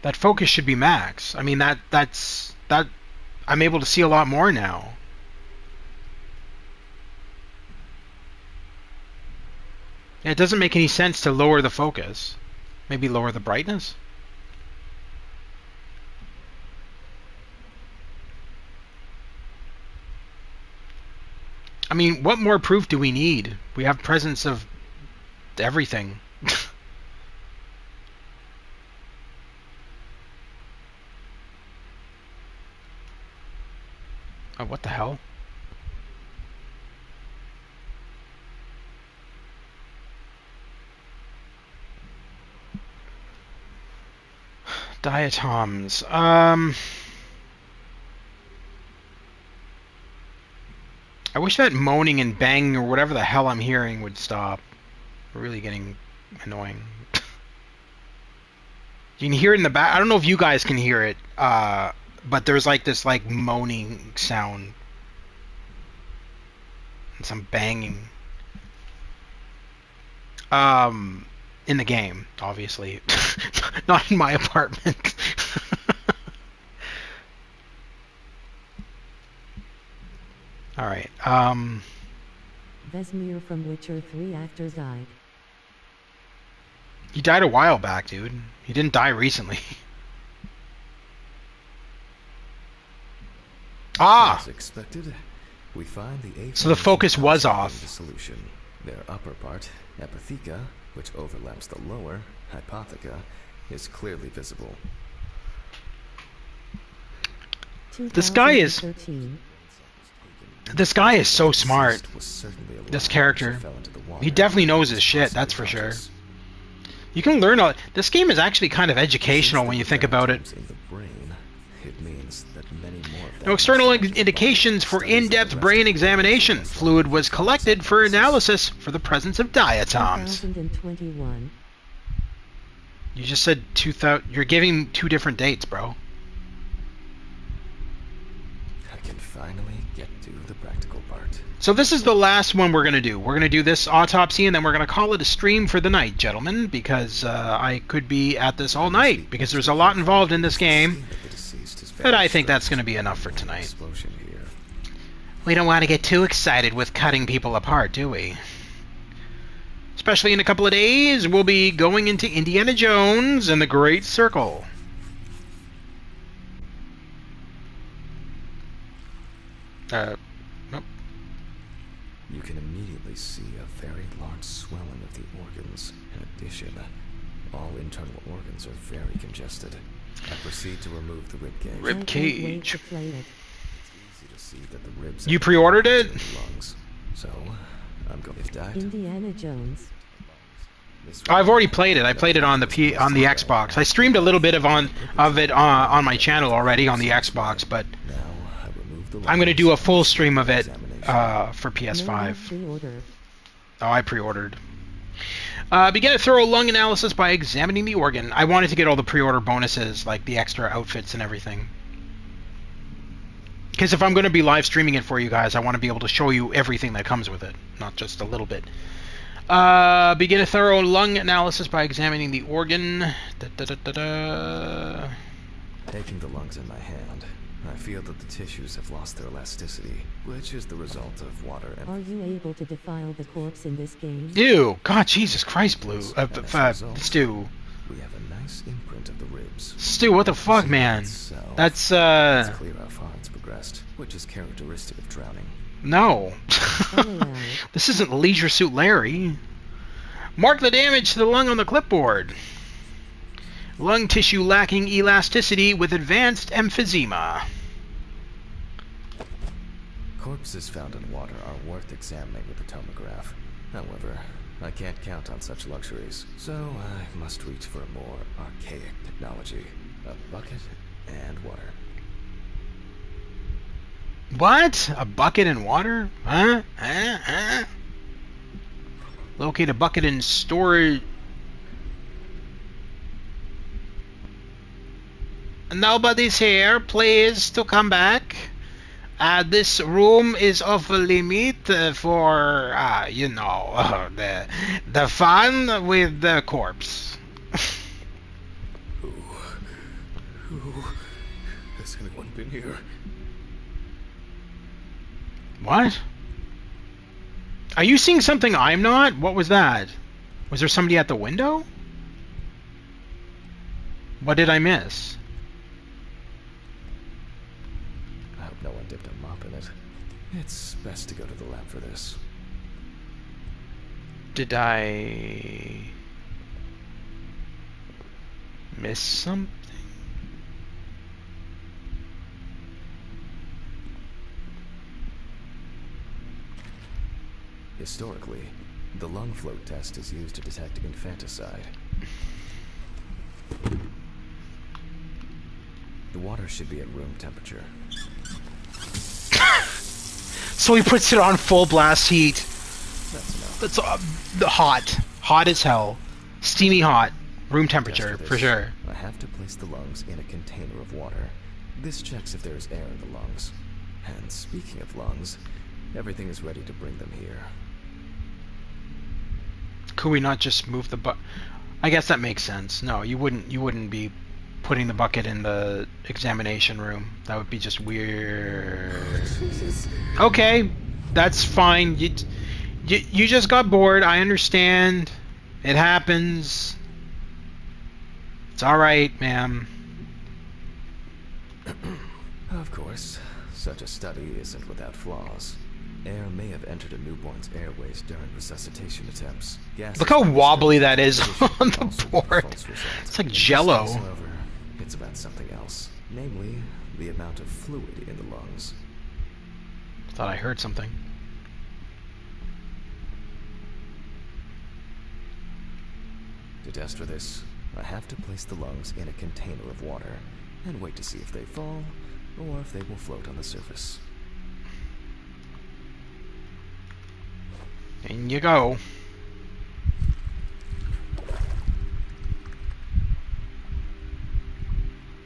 That focus should be max. I mean, that's I'm able to see a lot more now. It doesn't make any sense to lower the focus. Maybe lower the brightness? I mean, what more proof do we need? We have presence of everything. Oh, what the hell? Diatoms. I wish that moaning and banging or whatever the hell I'm hearing would stop. Really getting annoying. You can hear it in the back. I don't know if you guys can hear it, but there's like this like moaning sound and some banging. In the game, obviously, not in my apartment. All right. Vesemir from Witcher 3 actor died. He died a while back, dude. He didn't die recently. As expected, we find the So the focus was off. The solution. Their upper part, Epitheca, which overlaps the lower, Hypotheca, is clearly visible. This guy is so smart. This character. He definitely knows his shit, that's for sure. You can learn a... This game is actually kind of educational when you think about it. No external indications for in-depth brain examination. Fluid was collected for analysis for the presence of diatoms. 2021. You just said 2000. You're giving two different dates, bro. I can finally get to the practical part. So this is the last one we're going to do. We're going to do this autopsy, and then we're going to call it a stream for the night, gentlemen, because I could be at this all night, because there's a lot involved in this game. But I think that's going to be enough for tonight. We don't want to get too excited with cutting people apart, do we? Especially in a couple of days, we'll be going into Indiana Jones and the Great Circle. Nope. You can immediately see a very large swelling of the organs. In addition, all internal organs are very congested. I proceed to remove the rib cage. Rib cage. It's easy to see that the ribs You pre-ordered it? Lungs. So, I'm going to die. Indiana Jones. I've already played it. I played it on the Xbox. I streamed a little bit of it on my channel already on the Xbox, but I'm going to do a full stream of it for PS5. Oh, I pre-ordered. Begin a thorough lung analysis by examining the organ. I wanted to get all the pre-order bonuses, like the extra outfits and everything. Because if I'm going to be live streaming it for you guys, I want to be able to show you everything that comes with it, not just a little bit. Begin a thorough lung analysis by examining the organ. Taking the lungs in my hand, I feel that the tissues have lost their elasticity, which is the result of water and... Are you able to defile the corpse in this game? Ew! God, Jesus Christ, Blue. Stu. We have a nice imprint of the ribs. Stu, what the fuck, man? That's, It's clear how far it's progressed, which is characteristic of drowning. No. This isn't Leisure Suit Larry. Mark the damage to the lung on the clipboard. Lung tissue lacking elasticity with advanced emphysema. Corpses found in water are worth examining with a tomograph. However, I can't count on such luxuries, so I must reach for a more archaic technology. A bucket and water. What? A bucket and water? Huh? Locate a bucket in storage. Nobody's here. Please to come back. This room is off limit for, you know, the fun with the corpse. Who? Has anyone been here? What? Are you seeing something I'm not? What was that? Was there somebody at the window? What did I miss? I hope no one dipped a mop in it. It's best to go to the lab for this. Did I miss something? Historically, the lung float test is used to detect infanticide. The water should be at room temperature. So he puts it on full blast heat. That's enough. That's hot as hell, steamy hot, room temperature for sure. I have to place the lungs in a container of water. This checks if there is air in the lungs. And speaking of lungs, everything is ready to bring them here. Could we not just move the I guess that makes sense. No, you wouldn't be putting the bucket in the examination room. That would be just weird. Okay, that's fine. You just got bored. I understand. It happens. It's all right, ma'am. Of course, such a study isn't without flaws. Air may have entered a newborn's airways during resuscitation attempts. Look how wobbly that is on the board. It's like Jello. However, it's about something else, namely the amount of fluid in the lungs. Thought I heard something. To test for this, I have to place the lungs in a container of water and wait to see if they fall or if they will float on the surface. In you go.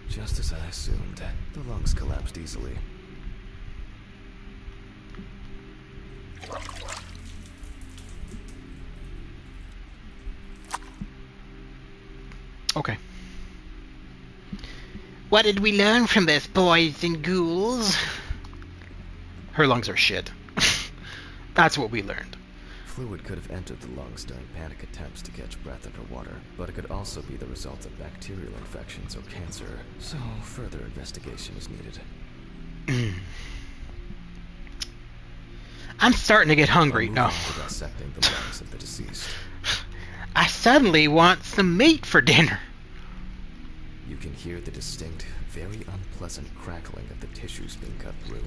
Just as I assumed, the lungs collapsed easily. Okay. What did we learn from this, boys and ghouls? Her lungs are shit. That's what we learned. Fluid could have entered the lungs during panic attempts to catch breath underwater, but it could also be the result of bacterial infections or cancer, so further investigation is needed. I'm starting to get hungry. No. Dissecting the lungs of the deceased. I suddenly want some meat for dinner. You can hear the distinct, very unpleasant crackling of the tissues being cut through.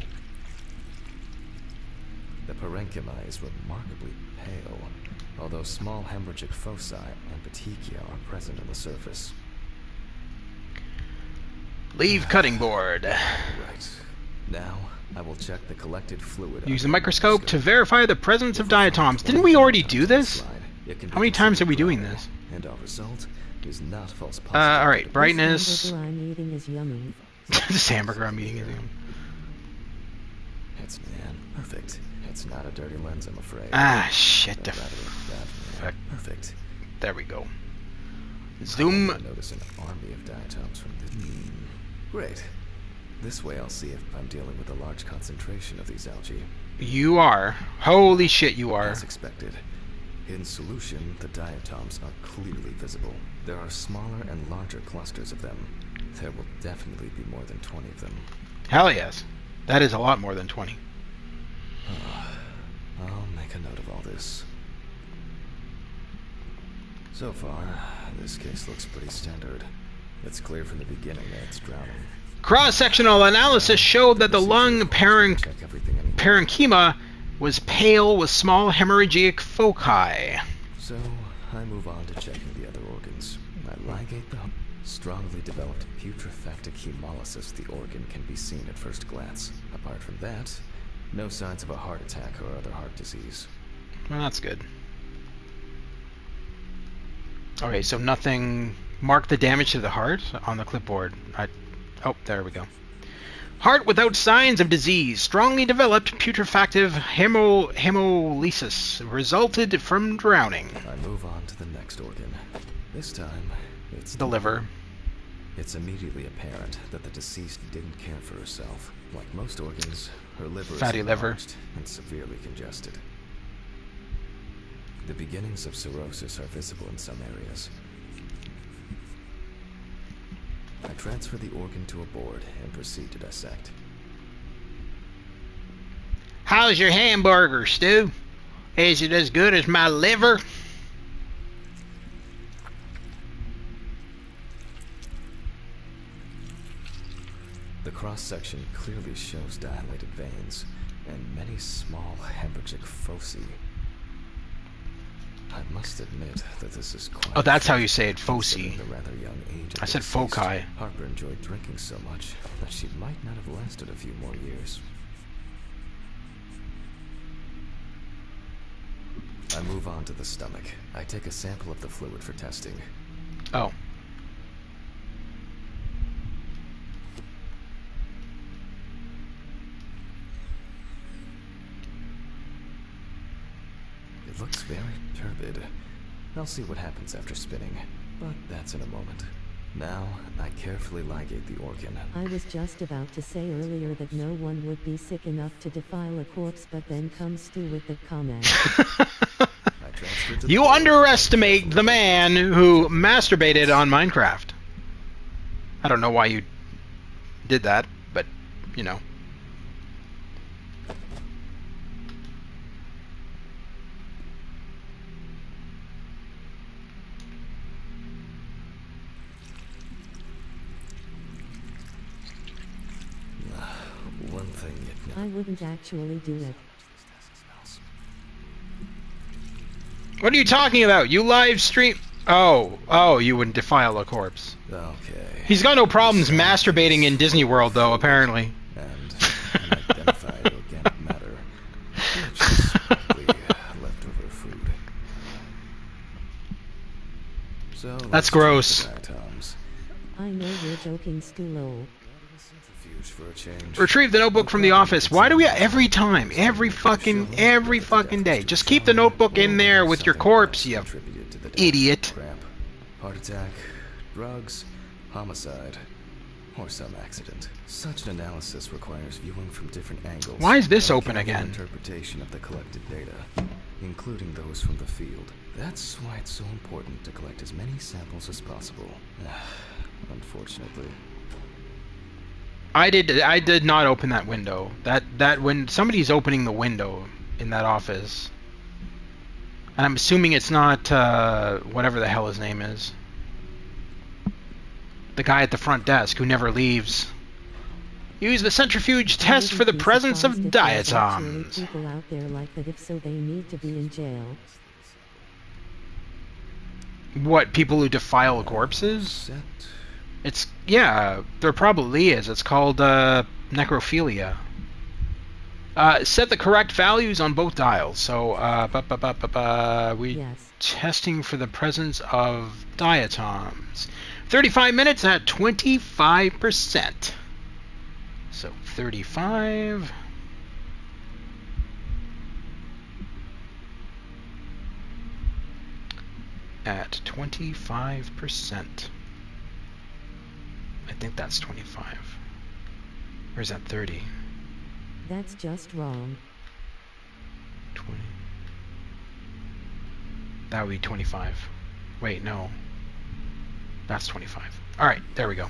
The parenchyma is remarkably pale, although small hemorrhagic foci and petechia are present on the surface. Leave cutting board. Right. Now, I will check the collected fluid. Use the microscope to verify the presence of diatoms. Didn't we already do this? How many times are we doing this? And our result is not false positive. Alright, brightness. This hamburger I'm eating is yummy. This hamburger I'm eating is yummy. It's perfect. It's not a dirty lens, I'm afraid. Ah, shit. The Fuck. Perfect. There we go. Zoom. I notice an army of diatoms from the... Great. This way I'll see if I'm dealing with a large concentration of these algae. You are. Holy shit, you are. As expected. In solution, the diatoms are clearly visible. There are smaller and larger clusters of them. There will definitely be more than 20 of them. Hell yes. That is a lot more than 20. I'll make a note of all this. So far, this case looks pretty standard. It's clear from the beginning that it's drowning. Cross-sectional analysis showed that the lung Check everything anyway. parenchyma was pale with small hemorrhagic foci. So, I move on to checking the other organs. I ligate the strongly developed putrefactic hemolysis. The organ can be seen at first glance. Apart from that, no signs of a heart attack or other heart disease. Well, that's good. Okay, so nothing. Mark the damage to the heart on the clipboard. Oh, there we go. Heart without signs of disease. Strongly developed putrefactive hemolysis resulted from drowning. I move on to the next organ. This time, it's The liver. It's immediately apparent that the deceased didn't care for herself. Like most organs, her liver Fatty is liver. enlarged and severely congested. The beginnings of cirrhosis are visible in some areas. I transfer the organ to a board and proceed to dissect. How's your hamburger, Stu? Is it as good as my liver? The cross-section clearly shows dilated veins and many small hemorrhagic foci. I must admit that this is quite... Oh, that's how you say it, foci. considering the rather young age of I the said deceased. foci. Harper enjoyed drinking so much that she might not have lasted a few more years. I move on to the stomach. I take a sample of the fluid for testing. Oh. It looks very turbid. I'll see what happens after spinning, but that's in a moment. Now, I carefully ligate the organ. I was just about to say earlier that no one would be sick enough to defile a corpse, but then comes Stu with the comment. I transfer to the You board. underestimate the man who masturbated on Minecraft. I don't know why you did that, but, you know. One thing it I wouldn't actually do it. What are you talking about? You live stream... Oh, you wouldn't defile a corpse. Okay. He's got no problems masturbating in Disney World, though, apparently. And unidentified organic matter, which is probably leftover food. So That's let's gross. check the diatoms. I know you're joking, Stu lol. Centrifuge for a change. Retrieve the notebook from the office. Why do we... Every time. Every fucking day. Just keep the notebook in there with your corpse, you Contributed to the death. idiot. Cramp, heart attack, drugs, homicide, or some accident. Such an analysis requires viewing from different angles. Why is this and open careful again? Interpretation of the collected data, including those from the field. That's why it's so important to collect as many samples as possible. Unfortunately. I did not open that window. That when somebody's opening the window in that office. And I'm assuming it's not whatever the hell his name is. The guy at the front desk who never leaves. Use the centrifuge test for the presence of diatoms. People out there like that, if so they need to be in jail. What, people who defile corpses? Set. It's, yeah, there probably is. It's called necrophilia. Set the correct values on both dials. So, we Yes. testing for the presence of diatoms. 35 minutes at 25%. So 35. At 25%. I think that's 25. Or is that 30? That's just wrong. 20. That would be 25. Wait, no. That's 25. Alright, there we go.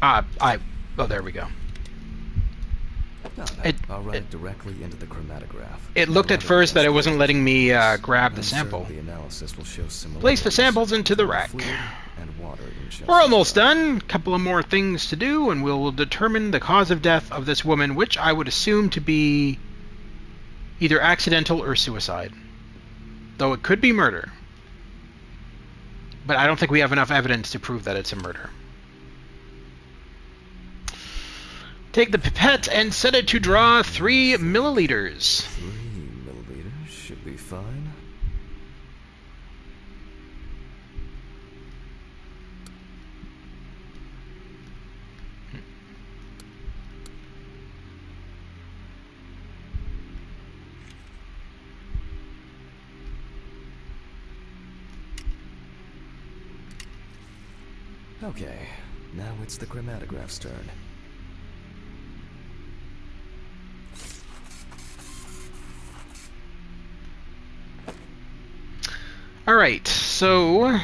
Oh, there we go. No, I'll run it directly into the chromatograph. It looked at first that it wasn't letting me grab the sample. The analysis will show Place the samples into the rack. We're almost done. Couple of more things to do, and we'll determine the cause of death of this woman, which I would assume to be either accidental or suicide. Though it could be murder. But I don't think we have enough evidence to prove that it's a murder. Take the pipette and set it to draw 3 milliliters. 3 milliliters should be fine. Okay, now it's the chromatograph's turn. Alright, so... Yes,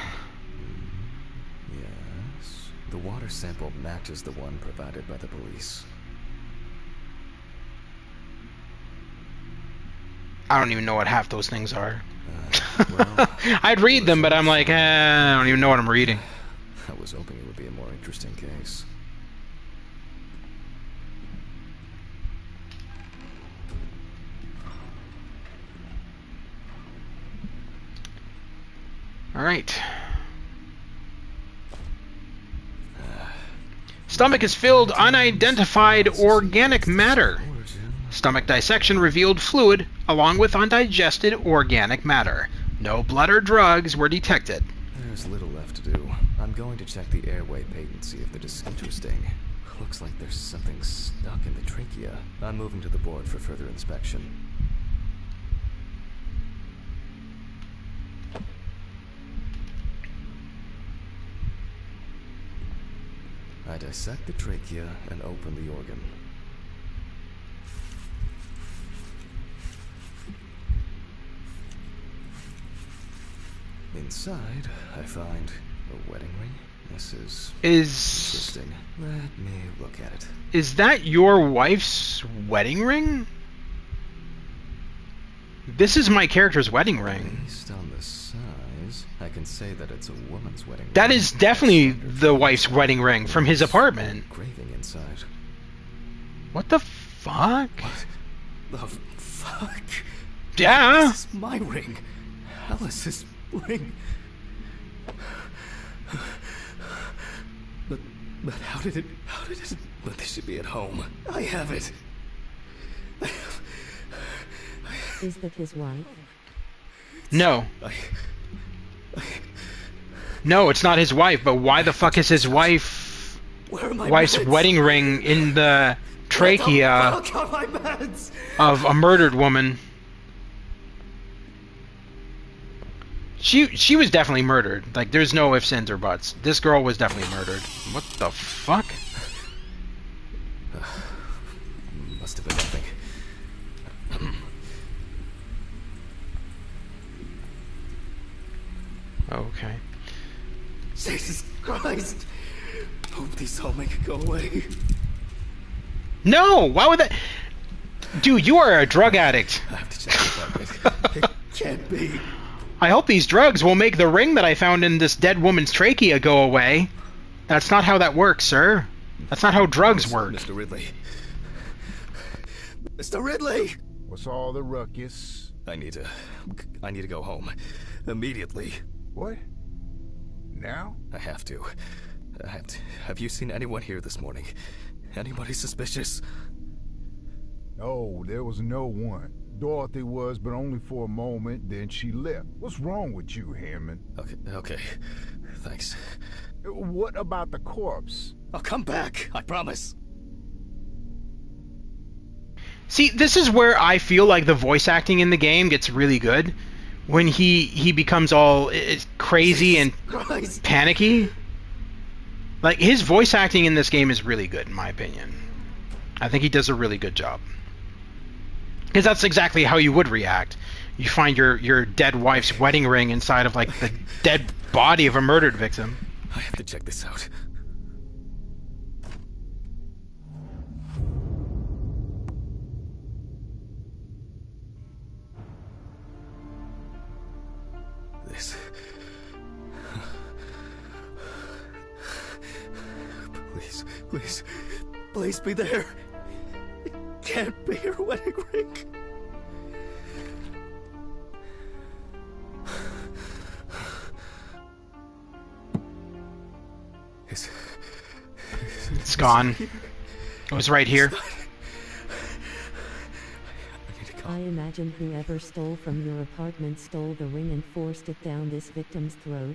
the water sample matches the one provided by the police. I don't even know what half those things are. Well, I'd read them, but I'm like, I don't even know what I'm reading. I was hoping it would be a more interesting case. Alright. Stomach is filled unidentified organic matter. Stomach dissection revealed fluid along with undigested organic matter. No blood or drugs were detected. There's little left to do. I'm going to check the airway patency if it is interesting. Looks like there's something stuck in the trachea. I'm moving to the board for further inspection. I dissect the trachea and open the organ. Inside, I find a wedding ring. This is interesting. Let me look at it. Is that your wife's wedding ring? This is my character's wedding ring. Based on the size, I can say that it's a woman's wedding ring. That is definitely the wife's wedding ring from his apartment. Engraving inside. What the fuck? What the fuck? Yeah. This is my ring. Alice's ring. But how did it? But this should be at home. I have it. Is that his wife? No. No, it's not his wife, but why the fuck is his wife's wedding ring in the trachea of a murdered woman? She was definitely murdered. Like, there's no ifs, ands, or buts. This girl was definitely murdered. What the fuck? Must have been nothing. Okay. Jesus Christ! Hope these all make it go away. No! Why would that... Dude, you are a drug addict. I have to check the apartment. It can't be. I hope these drugs will make the ring that I found in this dead woman's trachea go away. That's not how that works, sir. That's not how drugs work. Mr. Ridley. Mr. Ridley! What's all the ruckus? I need to go home. Immediately. What? Now? I have to. Have you seen anyone here this morning? Anybody suspicious? No, there was no one. Dorothy was, but only for a moment, then she left. What's wrong with you, Hanman? Okay. Thanks. What about the corpse? I'll come back, I promise. See, this is where I feel like the voice acting in the game gets really good. When he becomes all crazy and panicky. Like, his voice acting in this game is really good, in my opinion. I think he does a really good job. Because that's exactly how you would react. You find your dead wife's wedding ring inside of, like, the dead body of a murdered victim. I have to check this out. Please. Please, please, please be there. It can't be your wedding ring. It's gone. It was right here. I imagine whoever stole from your apartment stole the ring and forced it down this victim's throat.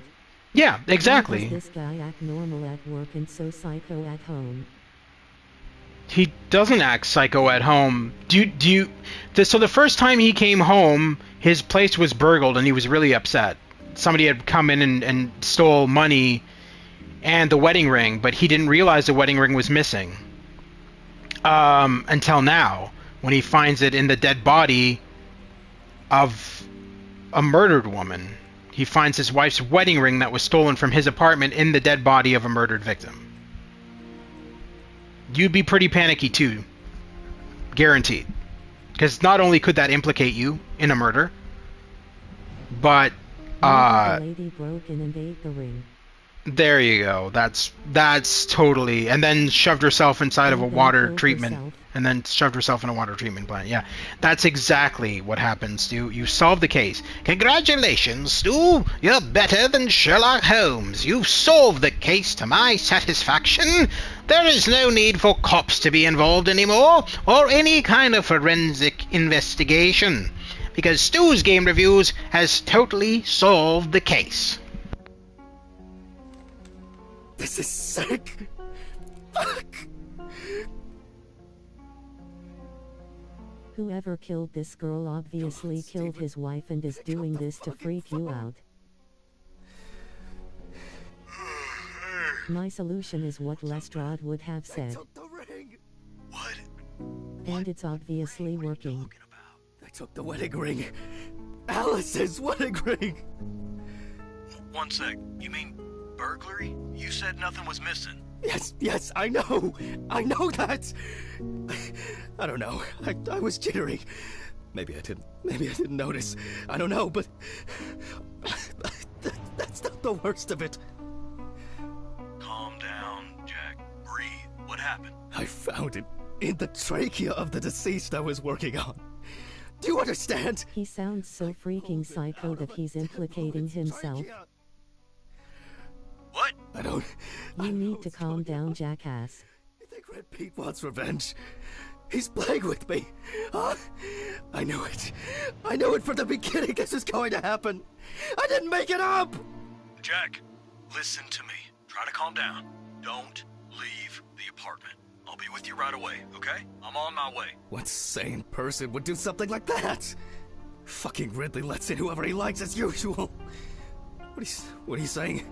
Yeah, Why exactly. does this guy act normal at work and so psycho at home? He doesn't act psycho at home. So the first time he came home, his place was burgled and he was really upset. Somebody had come in and stole money and the wedding ring, but he didn't realize the wedding ring was missing. Until now, when he finds it in the dead body of a murdered woman. He finds his wife's wedding ring that was stolen from his apartment in the dead body of a murdered victim. You'd be pretty panicky too. Guaranteed. Because not only could that implicate you in a murder, but the lady broke in and ate the ring. There you go. That's totally. And then shoved herself inside of a water treatment. And then shoved herself in a water treatment plant. Yeah, that's exactly what happens, Stu. You solved the case. Congratulations, Stu. You're better than Sherlock Holmes. You've solved the case to my satisfaction. There is no need for cops to be involved anymore, or any kind of forensic investigation, because Stu's Game Reviews has totally solved the case. This is sick. Fuck. Whoever killed this girl obviously killed his wife and is doing this to freak you out. My solution is what Lestrade would have said. What? And it's obviously working. They took the wedding ring. Alice's wedding ring. One sec. You mean burglary? You said nothing was missing. Yes, I know that. I don't know. I was jittery. Maybe I didn't notice. I don't know, but that's not the worst of it. Calm down, Jack. Breathe. What happened? I found it in the trachea of the deceased I was working on. Do you understand? He sounds so freaking psycho that he's implicating himself. What? You need to calm down, jackass. You think Red Pete wants revenge? He's playing with me. Huh? I knew it. I knew it from the beginning this was going to happen. I didn't make it up! Jack, listen to me. Try to calm down. Don't leave the apartment. I'll be with you right away, okay? I'm on my way. What sane person would do something like that? Fucking Ridley lets in whoever he likes as usual. What are you saying?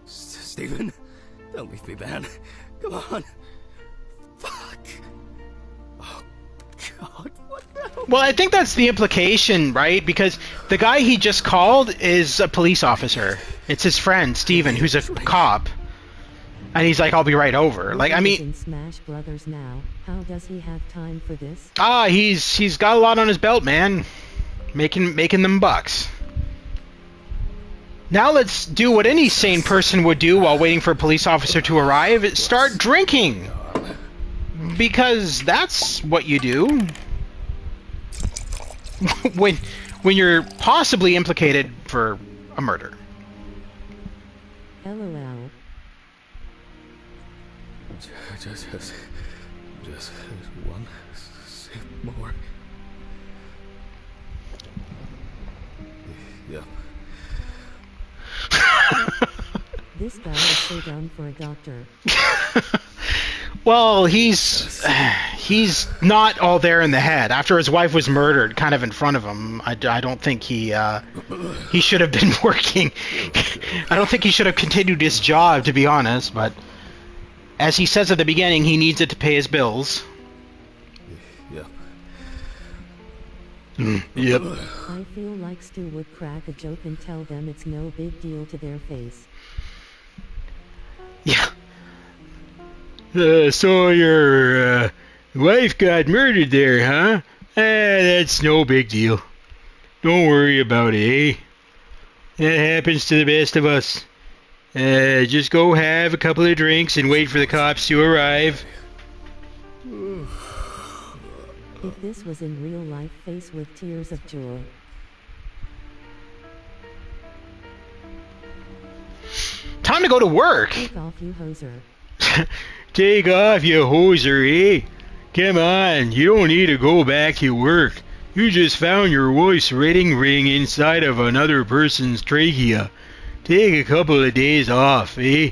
Steven? Don't leave me, man. Come on. Fuck. Oh, God, what the hell? Well, I think that's the implication, right? Because the guy he just called is a police officer. It's his friend, Steven, who's a cop. And he's like, I'll be right over. Like, I mean... in Smash Brothers now. How does he have time for this? He's got a lot on his belt, man. Making them bucks. Now let's do what any sane person would do while waiting for a police officer to arrive. Start drinking. Because that's what you do. when you're possibly implicated for a murder. LOL. Just one sip more. Yep. This guy is so dumb for a doctor. Well, he's not all there in the head. After his wife was murdered, kind of in front of him, I don't think he should have been working. I don't think he should have continued his job, to be honest. But as he says at the beginning, he needs it to pay his bills. Yep. Yep. I feel like Stu would crack a joke and tell them it's no big deal to their face. Yeah. So your wife got murdered there, huh? That's no big deal. Don't worry about it, eh? That happens to the best of us. Just go have a couple of drinks and wait for the cops to arrive. If this was in real life, face with tears of joy. Time to go to work. Take off, you hoser. Take off, you hoser, eh? Come on, you don't need to go back to work. You just found your wife's wedding ring inside of another person's trachea. Take a couple of days off, eh?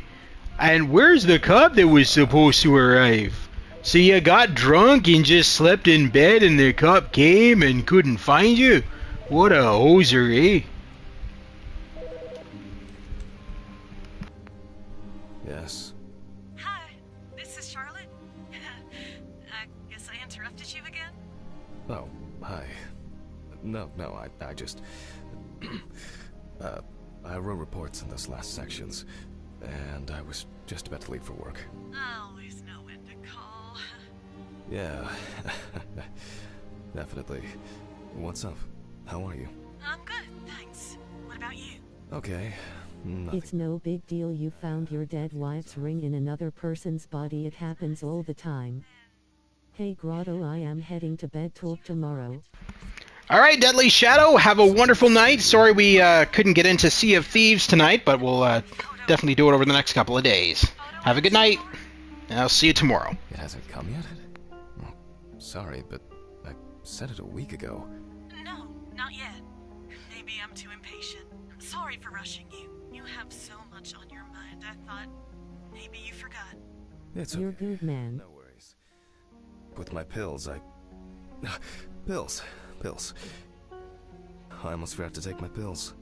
And where's the cop that was supposed to arrive? So you got drunk and just slept in bed and the cop came and couldn't find you? What a hoser, eh? Yes. Hi, this is Charlotte. I guess I interrupted you again? Oh, hi. No, I just... I wrote reports in those last sections, and I was just about to leave for work. I always know when to call. Yeah, definitely. What's up? How are you? I'm good, thanks. What about you? Okay. Nothing. It's no big deal, you found your dead wife's ring in another person's body. It happens all the time. Hey Grotto, I am heading to bed. Talk tomorrow. Alright, Deadly Shadow, have a wonderful night. Sorry we couldn't get into Sea of Thieves tonight, but we'll definitely do it over the next couple of days. Have a good night, and I'll see you tomorrow. It hasn't come yet? Oh, sorry, but I said it a week ago. No, not yet. Maybe I'm too impatient. Sorry for rushing you. You have so much on your mind. I thought maybe you forgot. It's You're okay. good, man. No worries. With my pills, Pills. I almost forgot to take my pills.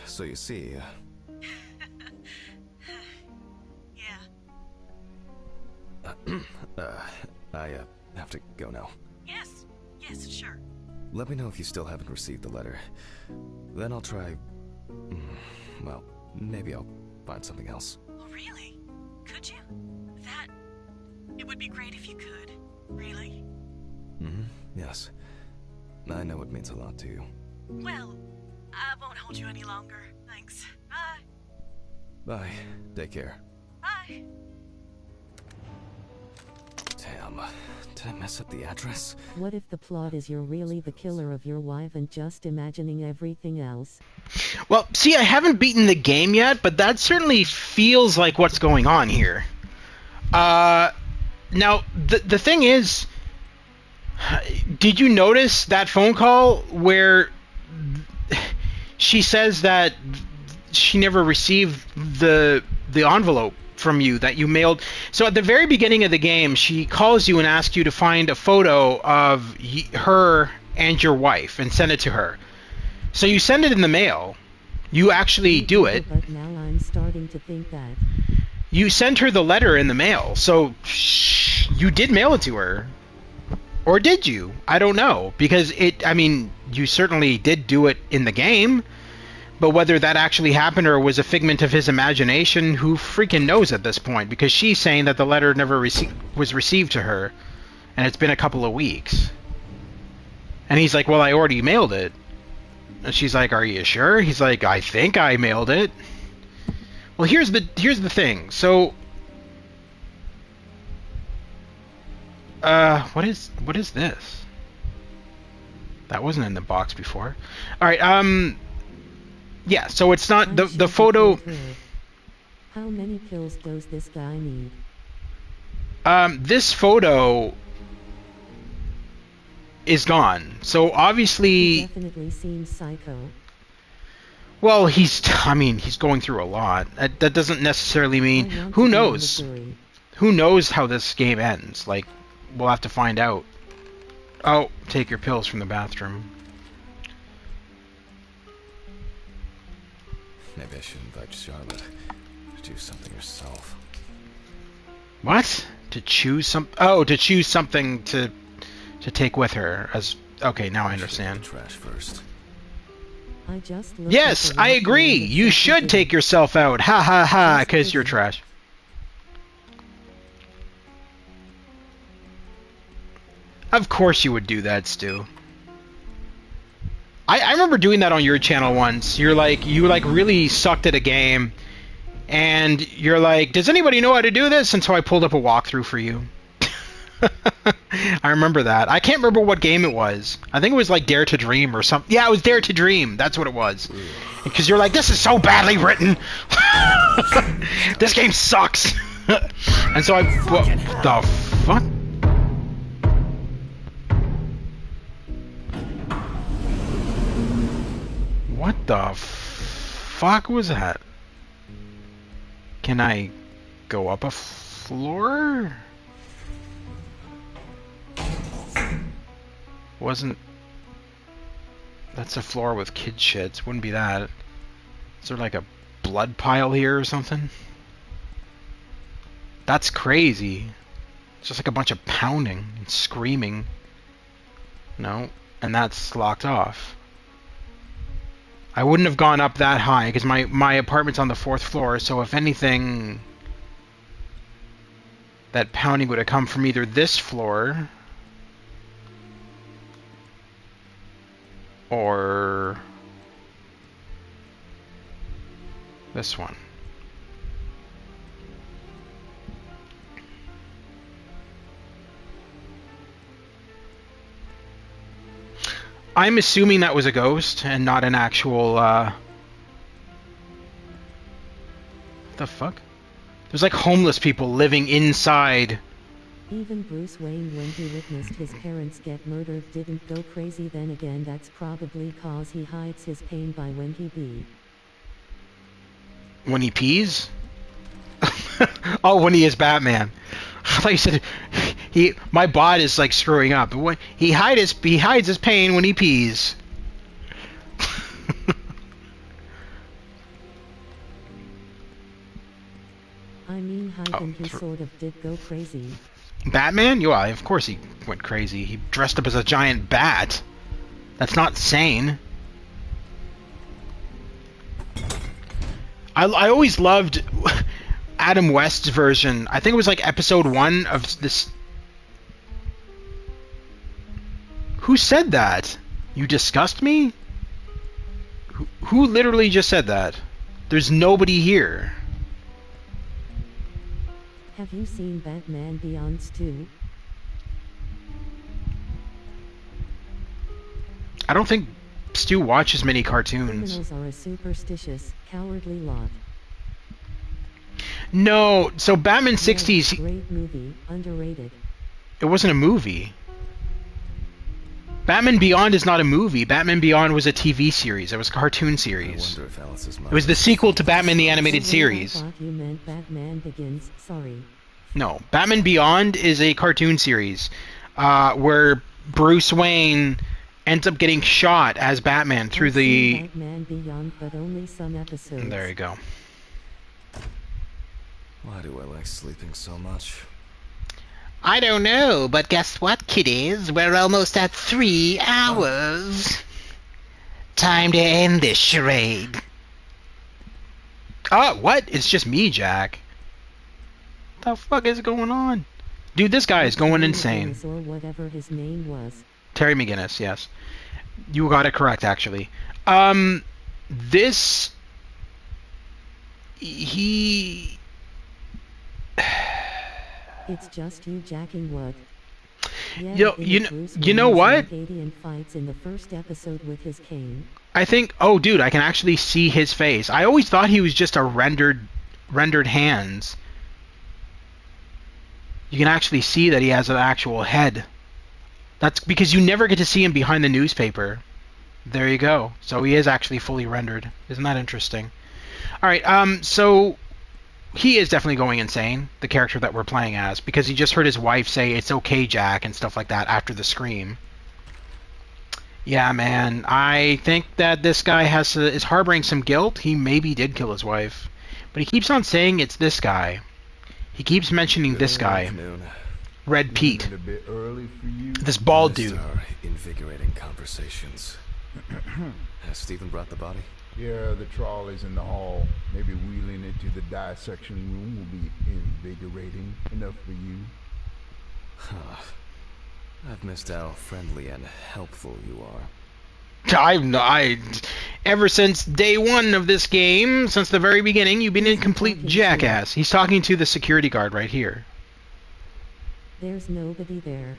So you see... Yeah. I have to go now. Yes, sure. Let me know if you still haven't received the letter. Then I'll try... Well, maybe I'll find something else. Oh, really? Could you? It would be great if you could. Really. Yes. I know it means a lot to you. Well, I won't hold you any longer. Thanks. Bye. Bye. Take care. Bye. Damn. Did I mess up the address? What if the plot is you're really the killer of your wife and just imagining everything else? Well, see, I haven't beaten the game yet, but that certainly feels like what's going on here. Now, the thing is, did you notice that phone call where she says that she never received the envelope from you that you mailed? So at the very beginning of the game, she calls you and asks you to find a photo of her and your wife and send it to her. So you send it in the mail. You actually do it. But now I'm starting to think that. You sent her the letter in the mail, so you did mail it to her. Or did you? I don't know. Because you certainly did do it in the game. But whether that actually happened or was a figment of his imagination, who freaking knows at this point? Because she's saying that the letter never was received to her. And it's been a couple of weeks. And he's like, well, I already mailed it. And she's like, are you sure? He's like, I think I mailed it. Well, here's the thing. So, what is this? That wasn't in the box before. All right. Yeah. So it's not the photo. How many pills does this guy need? This photo is gone. So obviously. He definitely seems psycho. Well, he's going through a lot. That doesn't necessarily mean... Who knows? Who knows how this game ends? Like, we'll have to find out. Oh, take your pills from the bathroom. Maybe I should invite Charlotte to do something herself. What? To choose some... Oh, to choose something to take with her. Okay, now I understand. Trash first. Yes, I agree. You should take yourself out. Ha ha ha, because you're trash. Of course you would do that, Stu. I remember doing that on your channel once. You really sucked at a game, and you're like, does anybody know how to do this? And so I pulled up a walkthrough for you. I remember that. I can't remember what game it was. I think it was like Dare to Dream or something. Yeah, it was Dare to Dream. That's what it was. Because you're like, this is so badly written. This game sucks. And so what the fuck? What the fuck was that? Can I go up a floor? Wasn't... That's a floor with kid shits. Wouldn't be that. Is there like a blood pile here or something? That's crazy. It's just like a bunch of pounding and screaming. No. And that's locked off. I wouldn't have gone up that high because my apartment's on the 4th floor, so if anything, that pounding would have come from either this floor or this one. I'm assuming that was a ghost and not an actual, What the fuck? There's like homeless people living inside. Even Bruce Wayne, when he witnessed his parents get murdered, didn't go crazy. Then again, that's probably cause he hides his pain by when he pee. When he pees? Oh, when he is Batman. I thought you said my bot is like screwing up. When he hides his pain when he pees. I mean, he sort of did go crazy. Batman? Yeah, of course he went crazy. He dressed up as a giant bat. That's not sane. I always loved Adam West's version. I think it was like episode 1 of this. Who said that? You disgust me? Who literally just said that? There's nobody here. Have you seen Batman Beyond 2? I don't think Stu watches many cartoons. Criminals are a superstitious, cowardly lot. No, so Batman 60s... Yeah, great movie, underrated. It wasn't a movie. Batman Beyond is not a movie. Batman Beyond was a TV series. It was a cartoon series. It was the sequel to Batman the Animated Series. I thought you meant Batman Begins. Sorry. No, Batman Beyond is a cartoon series where Bruce Wayne ends up getting shot as Batman through the... Batman Beyond, but only some episodes. There you go. Why do I like sleeping so much? I don't know, but guess what, kiddies? We're almost at 3 hours. Time to end this charade. Oh, what? It's just me, Jack. What the fuck is going on? Dude, this guy is going insane. Or whatever his name was. Terry McGinnis, yes. You got it correct, actually. This... He... It's just you jacking what? Yeah, you know what? Fights in the first episode with his cane. I think... Oh, dude, I can actually see his face. I always thought he was just a rendered hands. You can actually see that he has an actual head. That's because you never get to see him behind the newspaper. There you go. So he is actually fully rendered. Isn't that interesting? Alright, so... He is definitely going insane, the character that we're playing as, because he just heard his wife say, "It's okay, Jack," and stuff like that after the scream. Yeah, man, I think that this guy is harboring some guilt. He maybe did kill his wife. But he keeps on saying it's this guy. He keeps mentioning this guy. Red Pete. This bald dude. Invigorating conversations. Has Stephen brought the body? Yeah, the trolley's in the hall. Maybe wheeling it to the dissection room will be invigorating enough for you. I've missed how friendly and helpful you are. Ever since day one of this game, since the very beginning, you've been a complete jackass. He's talking to the security guard right here. There's nobody there.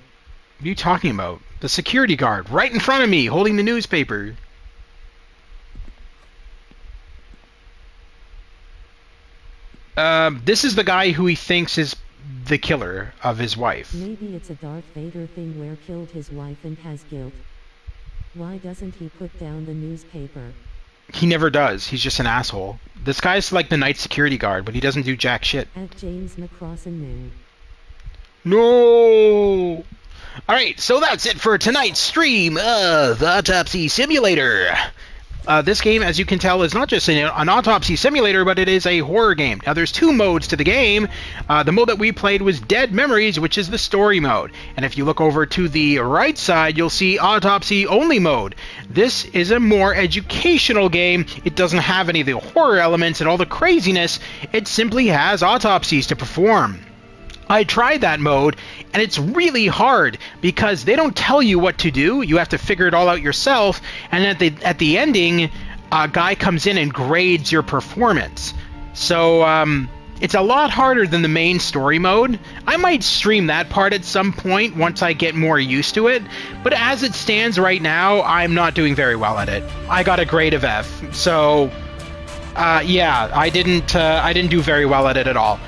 What are you talking about? The security guard, right in front of me, holding the newspaper. This is the guy who he thinks is the killer of his wife. Maybe it's a Darth Vader thing where killed his wife and has guilt. Why doesn't he put down the newspaper? He never does. He's just an asshole. This guy's like the night security guard, but he doesn't do jack shit. At James McCrossan new. No! Alright, so that's it for tonight's stream of Autopsy Simulator. This game, as you can tell, is not just an autopsy simulator, but it is a horror game. Now, there's two modes to the game. The mode that we played was Dead Memories, which is the story mode. And if you look over to the right side, you'll see Autopsy Only mode. This is a more educational game. It doesn't have any of the horror elements and all the craziness. It simply has autopsies to perform. I tried that mode, and it's really hard because they don't tell you what to do. You have to figure it all out yourself, and at the ending, a guy comes in and grades your performance. So it's a lot harder than the main story mode. I might stream that part at some point once I get more used to it, but as it stands right now, I'm not doing very well at it. I got a grade of F, so yeah, I didn't do very well at it at all.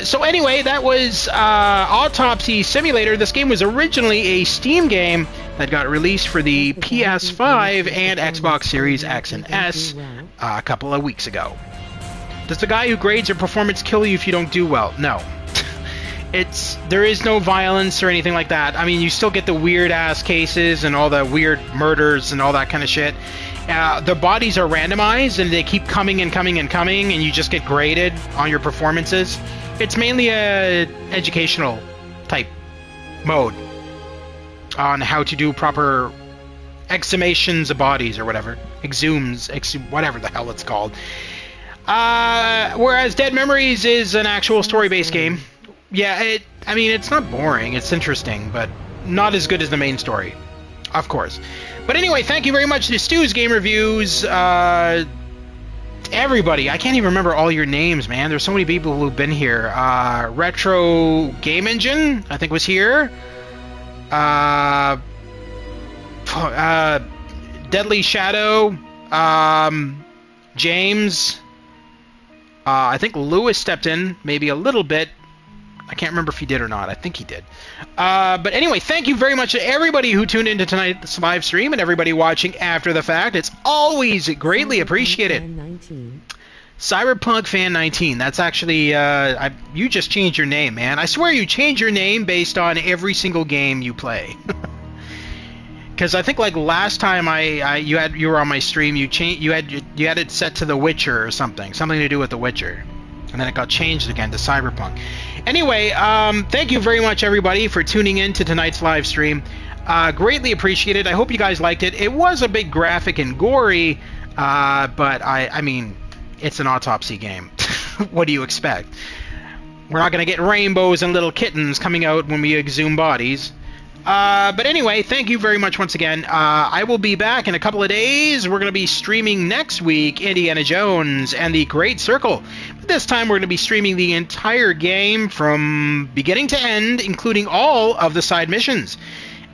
So anyway, that was Autopsy Simulator. This game was originally a Steam game that got released for the PS5 and Xbox Series X and S a couple of weeks ago. Does the guy who grades your performance kill you if you don't do well? No. There is no violence or anything like that. I mean, you still get the weird-ass cases and all the weird murders and all that kind of shit. The bodies are randomized, and they keep coming and coming and coming, and you just get graded on your performances. It's mainly a educational type mode on how to do proper exhumations of bodies or whatever. Whatever the hell it's called. Whereas Dead Memories is an actual story-based game. Yeah, I mean, it's not boring. It's interesting, but not as good as the main story. Of course. But anyway, thank you very much to Stu's Game Reviews. Everybody, I can't even remember all your names, man. There's so many people who've been here. Retro Game Engine, I think, was here. Deadly Shadow. James. I think Lewis stepped in, maybe a little bit. I can't remember if he did or not. I think he did. But anyway, thank you very much to everybody who tuned into tonight's live stream and everybody watching after the fact. It's always greatly appreciated. Cyberpunk Fan 19. That's actually, you just changed your name, man. I swear you change your name based on every single game you play. Because I think like last time you were on my stream, you had it set to The Witcher or something to do with The Witcher, and then it got changed again to Cyberpunk. Anyway, thank you very much, everybody, for tuning in to tonight's live stream. Greatly appreciated. I hope you guys liked it. It was a bit graphic and gory, but I mean, it's an autopsy game. What do you expect? We're not going to get rainbows and little kittens coming out when we exhume bodies. But anyway, thank you very much once again. I will be back in a couple of days. We're going to be streaming next week Indiana Jones and the Great Circle. But this time we're going to be streaming the entire game from beginning to end, including all of the side missions.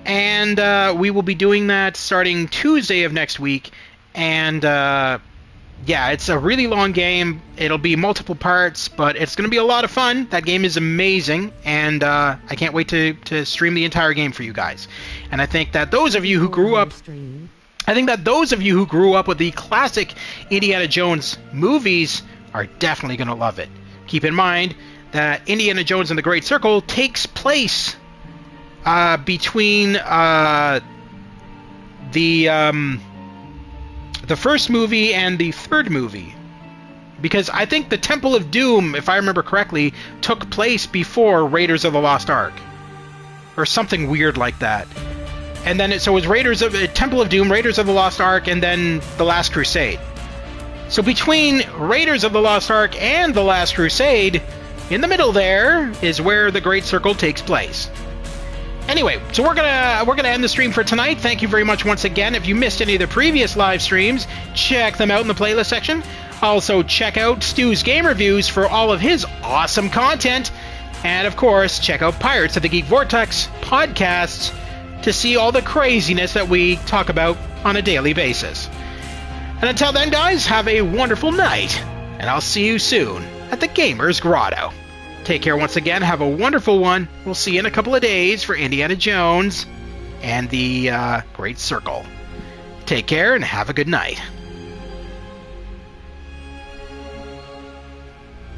And we will be doing that starting Tuesday of next week. And yeah, it's a really long game. It'll be multiple parts, but it's going to be a lot of fun. That game is amazing, and I can't wait to stream the entire game for you guys. And I think that those of you who grew up... with the classic Indiana Jones movies are definitely going to love it. Keep in mind that Indiana Jones and the Great Circle takes place between the first movie and the third movie, because I think the Temple of Doom, if I remember correctly, took place before Raiders of the Lost Ark, or something weird like that. And then it was Temple of Doom, Raiders of the Lost Ark, and then The Last Crusade. So between Raiders of the Lost Ark and The Last Crusade, in the middle there is where the Great Circle takes place. Anyway, so we're gonna end the stream for tonight. Thank you very much once again. If you missed any of the previous live streams, check them out in the playlist section. Also, check out Stu's Game Reviews for all of his awesome content. And of course, check out Pirates of the Geek Vortex podcasts to see all the craziness that we talk about on a daily basis. And until then, guys, have a wonderful night, and I'll see you soon at the Gamers Grotto. Take care once again. Have a wonderful one. We'll see you in a couple of days for Indiana Jones and the Great Circle. Take care and have a good night.